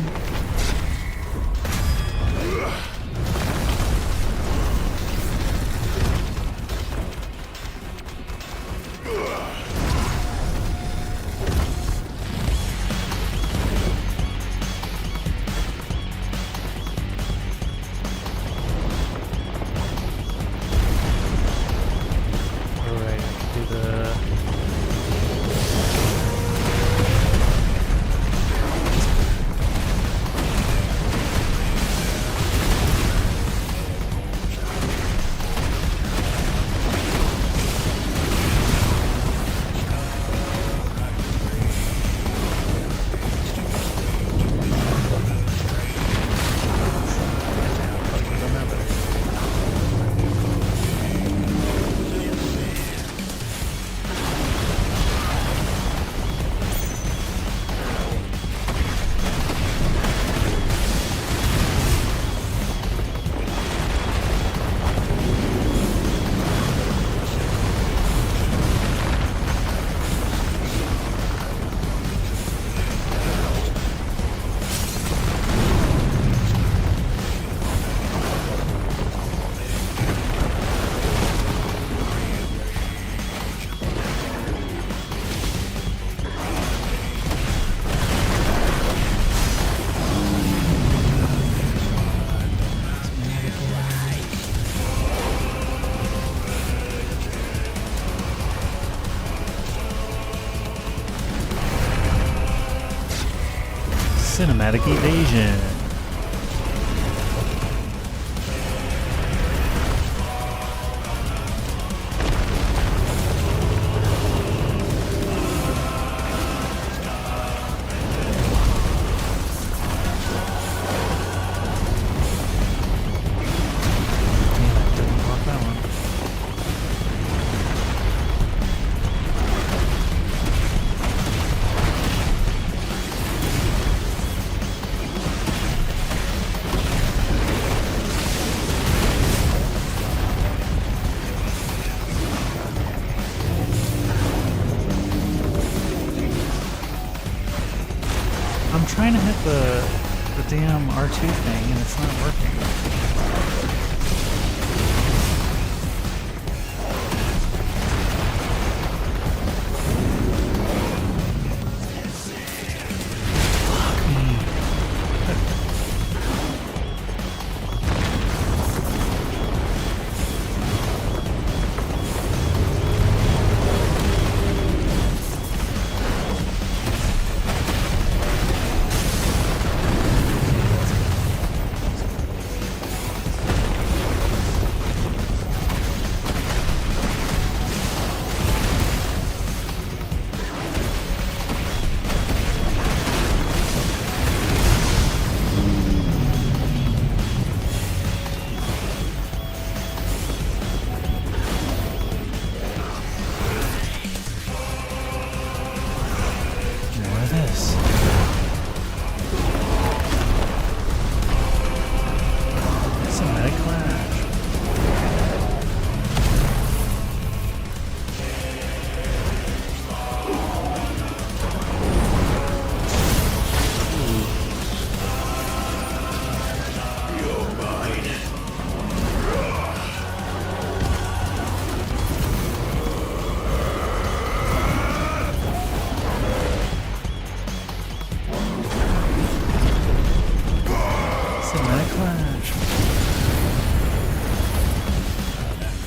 Cinematic evasion. I'm trying to hit the damn R2 thing and it's not working.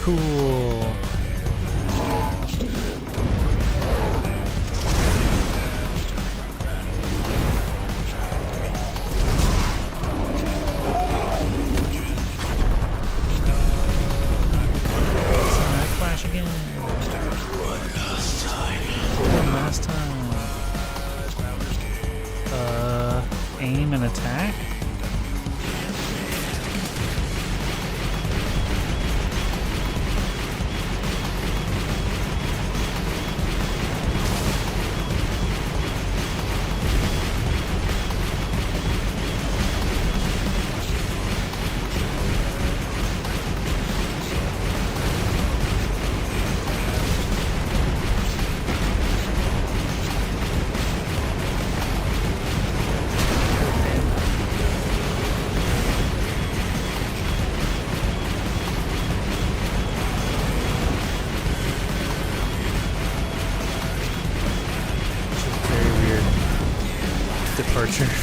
Cool. Flash again. One last time. Aim and attack.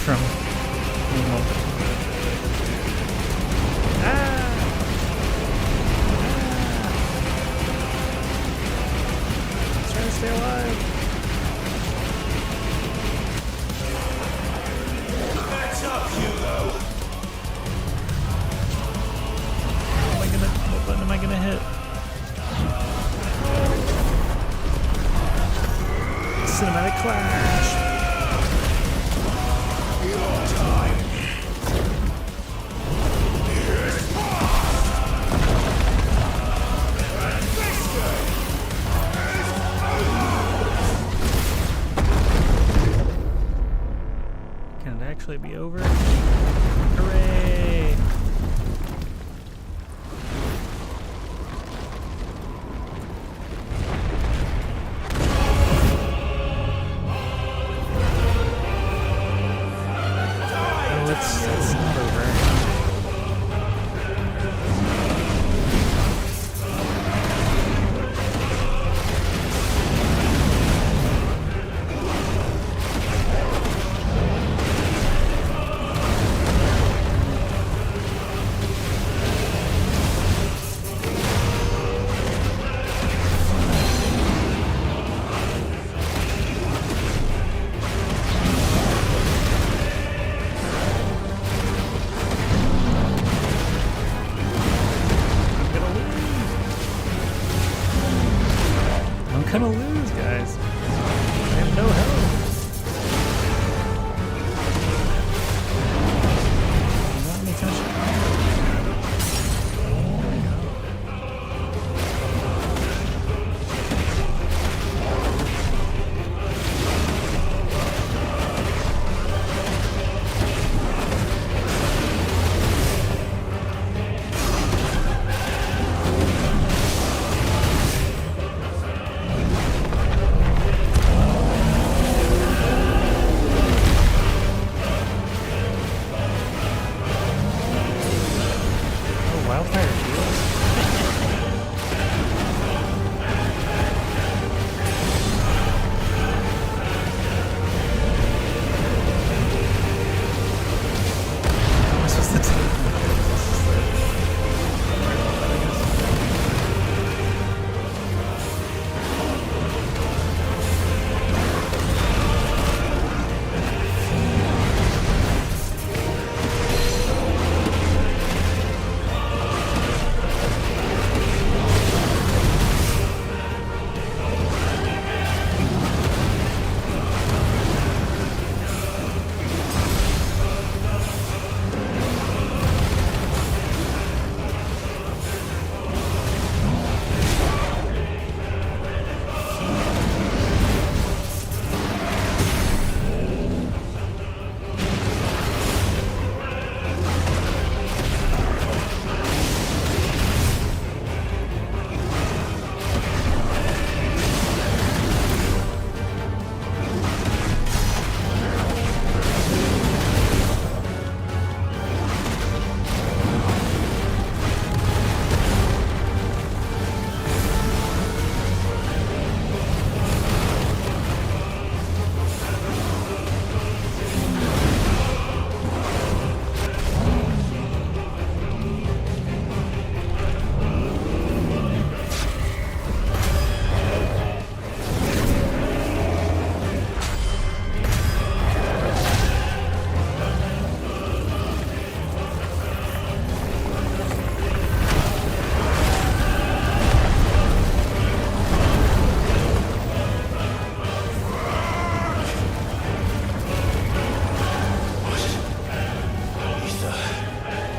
from Nemo. Trying to stay alive. That's up, Hugo. What button am I gonna hit? Cinematic clash. Your time. Can it actually be over? Hooray! Oh, it's not over. I'm gonna lose, guys. I have no health. Not any touch. Wildfire shields. How am I supposed to take that?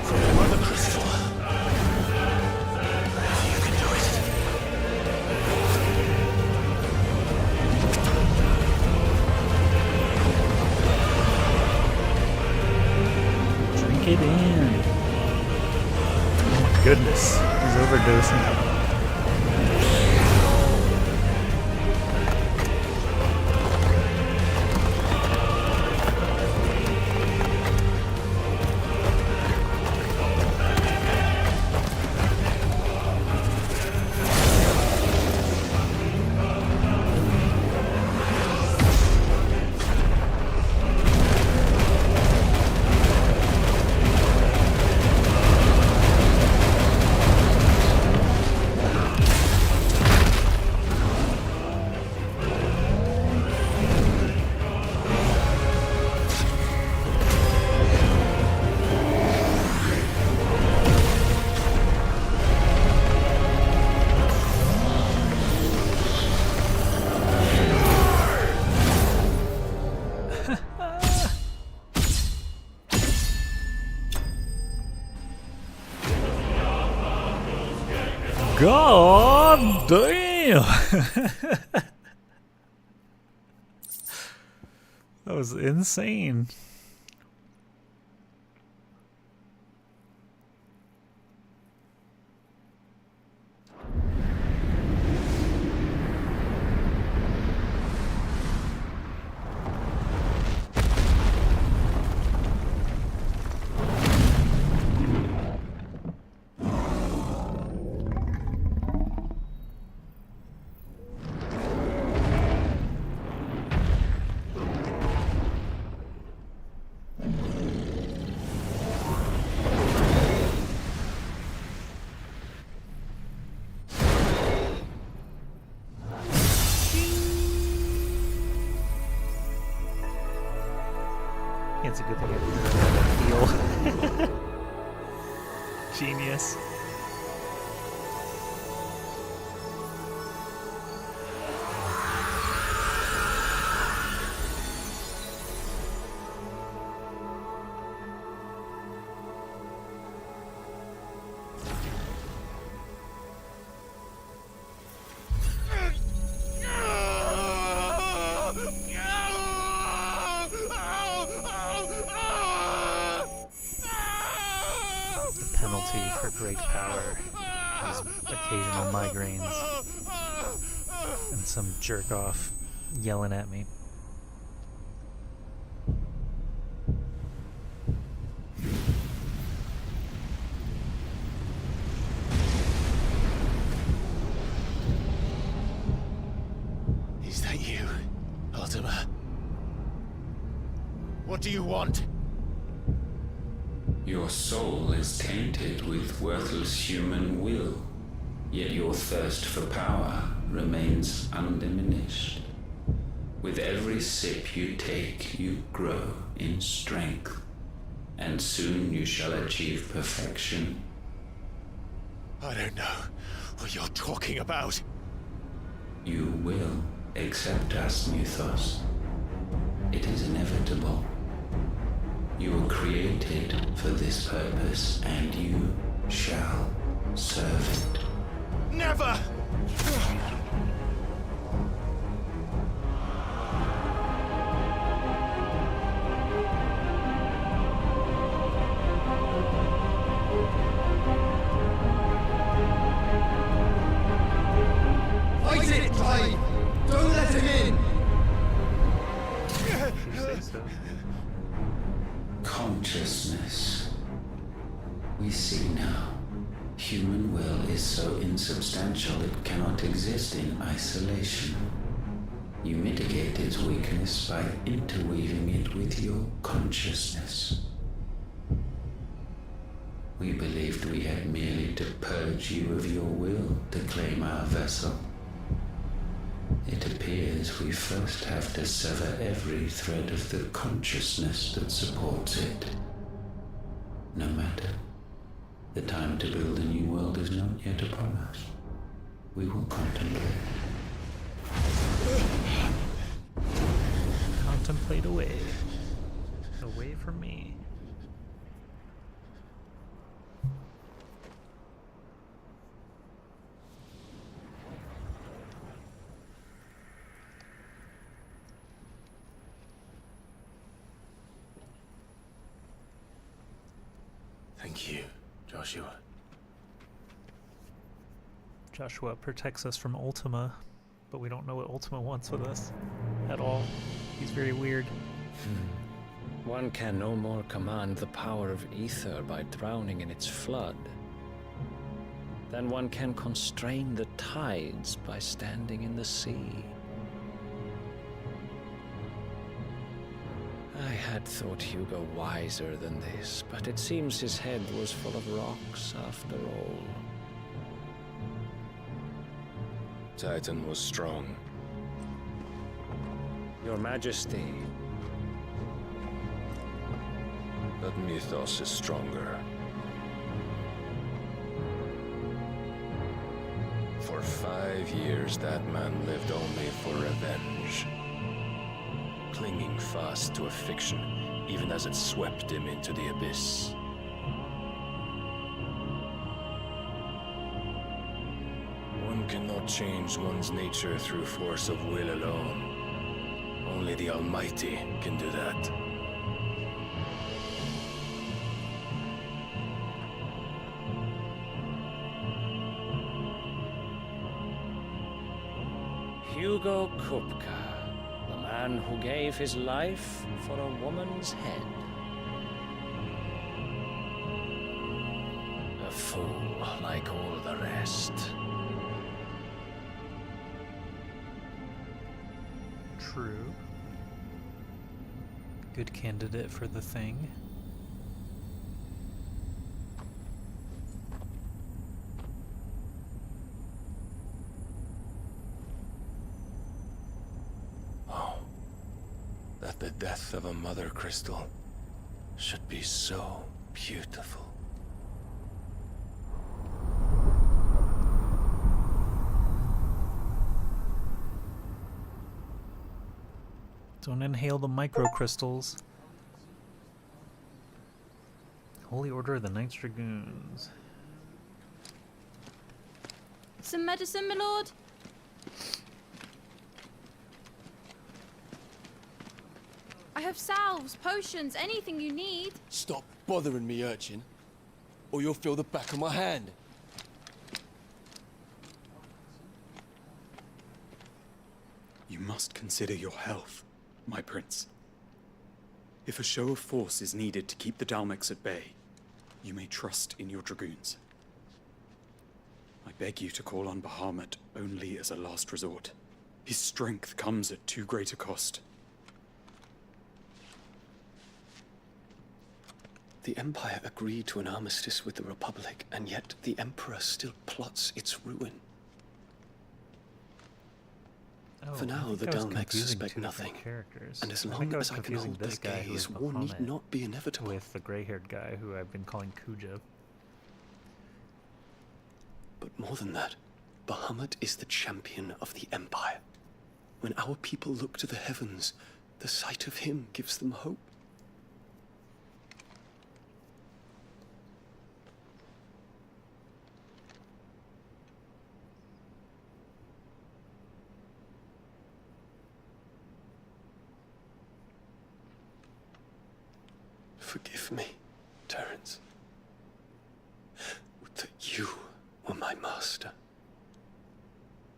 From the Mothercrystal. You can do it. Drink it in. Oh my goodness. He's overdosing. God damn! That was insane. It's a good thing I didn't heal. Genius. Great power has occasional migraines and some jerk off yelling at me. Is that you, Ultima? What do you want? Your soul is tainted with worthless human will, yet your thirst for power remains undiminished. With every sip you take, you grow in strength, and soon you shall achieve perfection. I don't know what you're talking about. You will accept us, Mythos. It is inevitable. You were created for this purpose, and you shall serve it. Never! Fight it, Clive! Don't let him in! You say so. Consciousness. We see now. Human will is so insubstantial it cannot exist in isolation. You mitigate its weakness by interweaving it with your consciousness. We believed we had merely to purge you of your will to claim our vessel. It appears we first have to sever every thread of the consciousness that supports it. No matter. The time to build a new world is not yet upon us. We will contemplate. Contemplate away. Away from me. Thank you, Joshua. Joshua protects us from Ultima, but we don't know what Ultima wants with us at all. He's very weird. One can no more command the power of ether by drowning in its flood than one can constrain the tides by standing in the sea. I had thought Hugo wiser than this, but it seems his head was full of rocks after all. Titan was strong. Your Majesty. But Mythos is stronger. For 5 years, that man lived only for revenge. Clinging fast to a fiction, even as it swept him into the abyss. One cannot change one's nature through force of will alone. Only the Almighty can do that. Hugo Kupka, the man who gave his life for a woman's head. A fool like all the rest. True. Good candidate for the thing. That the death of a Mothercrystal should be so beautiful. Don't inhale the microcrystals. Holy Order of the Knights Dragoons. Some medicine, my lord? I have salves, potions, anything you need. Stop bothering me, urchin, or you'll feel the back of my hand. You must consider your health, my prince. If a show of force is needed to keep the Dalmex at bay, you may trust in your dragoons. I beg you to call on Bahamut only as a last resort. His strength comes at too great a cost. The Empire agreed to an armistice with the Republic, and yet the Emperor still plots its ruin. For now, the Dalmex suspect nothing, and as long as I can hold their gaze, war need not be inevitable. With the gray-haired guy who I've been calling Kuja. But more than that, Bahamut is the champion of the Empire. When our people look to the heavens, the sight of him gives them hope. Forgive me, Terence. Would that you were my master.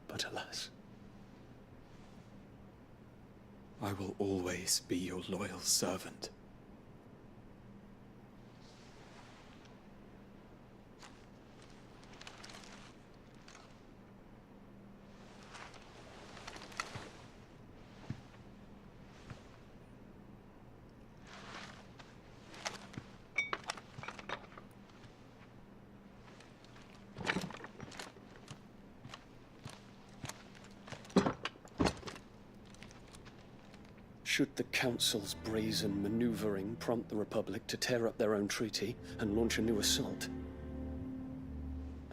But alas. I will always be your loyal servant. Should the Council's brazen maneuvering prompt the Republic to tear up their own treaty and launch a new assault,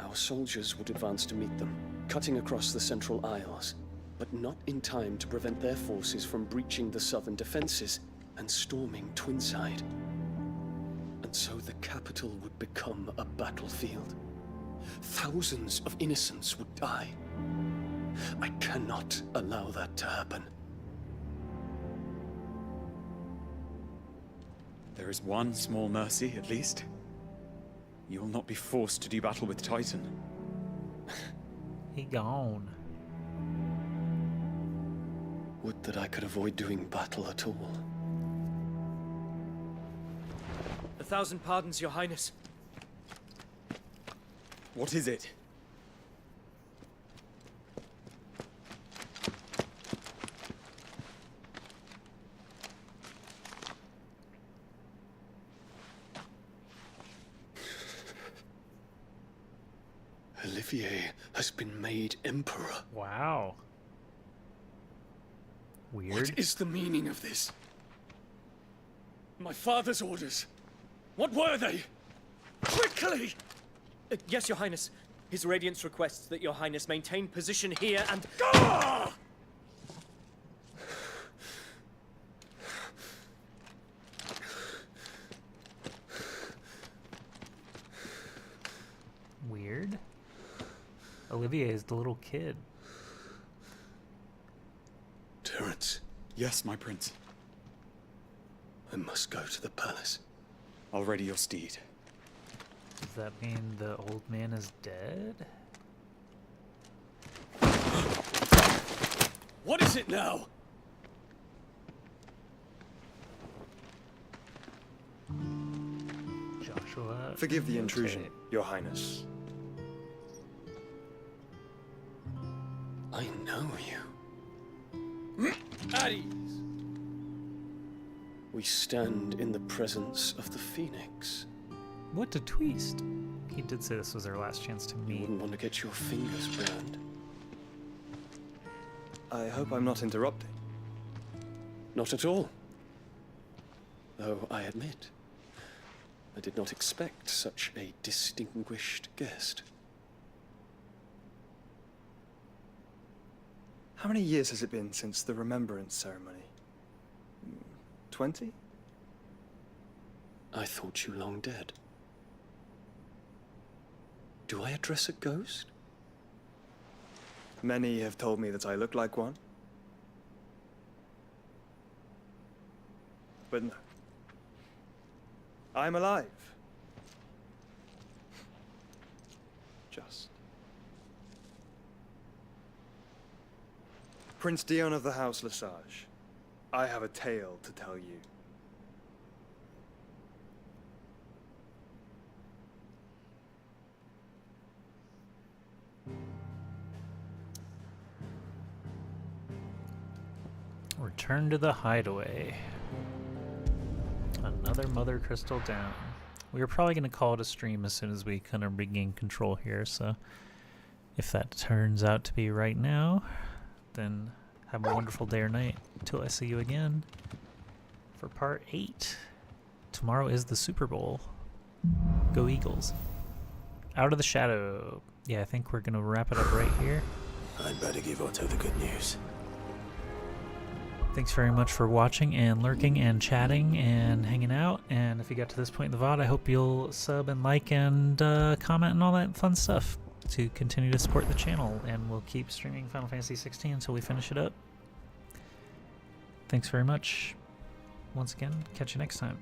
our soldiers would advance to meet them, cutting across the Central Isles, but not in time to prevent their forces from breaching the southern defenses and storming Twinside. And so the capital would become a battlefield. Thousands of innocents would die. I cannot allow that to happen. There is one small mercy, at least. You will not be forced to do battle with Titan. He gone. Would that I could avoid doing battle at all. 1,000 pardons, Your Highness. What is it? Olivier has been made Emperor. Wow. Weird. What is the meaning of this? My father's orders. What were they? Quickly! Yes, Your Highness. His Radiance requests that Your Highness maintain position here and... Gah! Weird. Olivier Olivier is the little kid. Terence. Yes, my prince. I must go to the palace. I'll ready your steed. Does that mean the old man is dead? What is it now? Joshua. Forgive the intrusion, Your Highness. I know you. At ease. We stand in the presence of the Phoenix. What a twist. He did say this was our last chance to meet. You wouldn't want to get your fingers burned. I hope I'm not interrupting. Not at all. Though I admit, I did not expect such a distinguished guest. How many years has it been since the Remembrance ceremony? 20? I thought you long dead. Do I address a ghost? Many have told me that I look like one. But no. I'm alive. Just. Prince Dion of the House Lesage, I have a tale to tell you. Return to the Hideaway. Another Mothercrystal down. We were probably going to call it a stream as soon as we kind of regain control here, so if that turns out to be right now, then have a wonderful day or night until I see you again for part 8. Tomorrow is the Super Bowl. Go Eagles. Out of the shadow. Yeah, I think we're going to wrap it up right here. I'd better give Otto the good news. Thanks very much for watching and lurking and chatting and hanging out. And if you got to this point in the VOD, I hope you'll sub and like and comment and all that fun stuff to continue to support the channel. And we'll keep streaming Final Fantasy XVI until we finish it up. Thanks very much. Once again, catch you next time.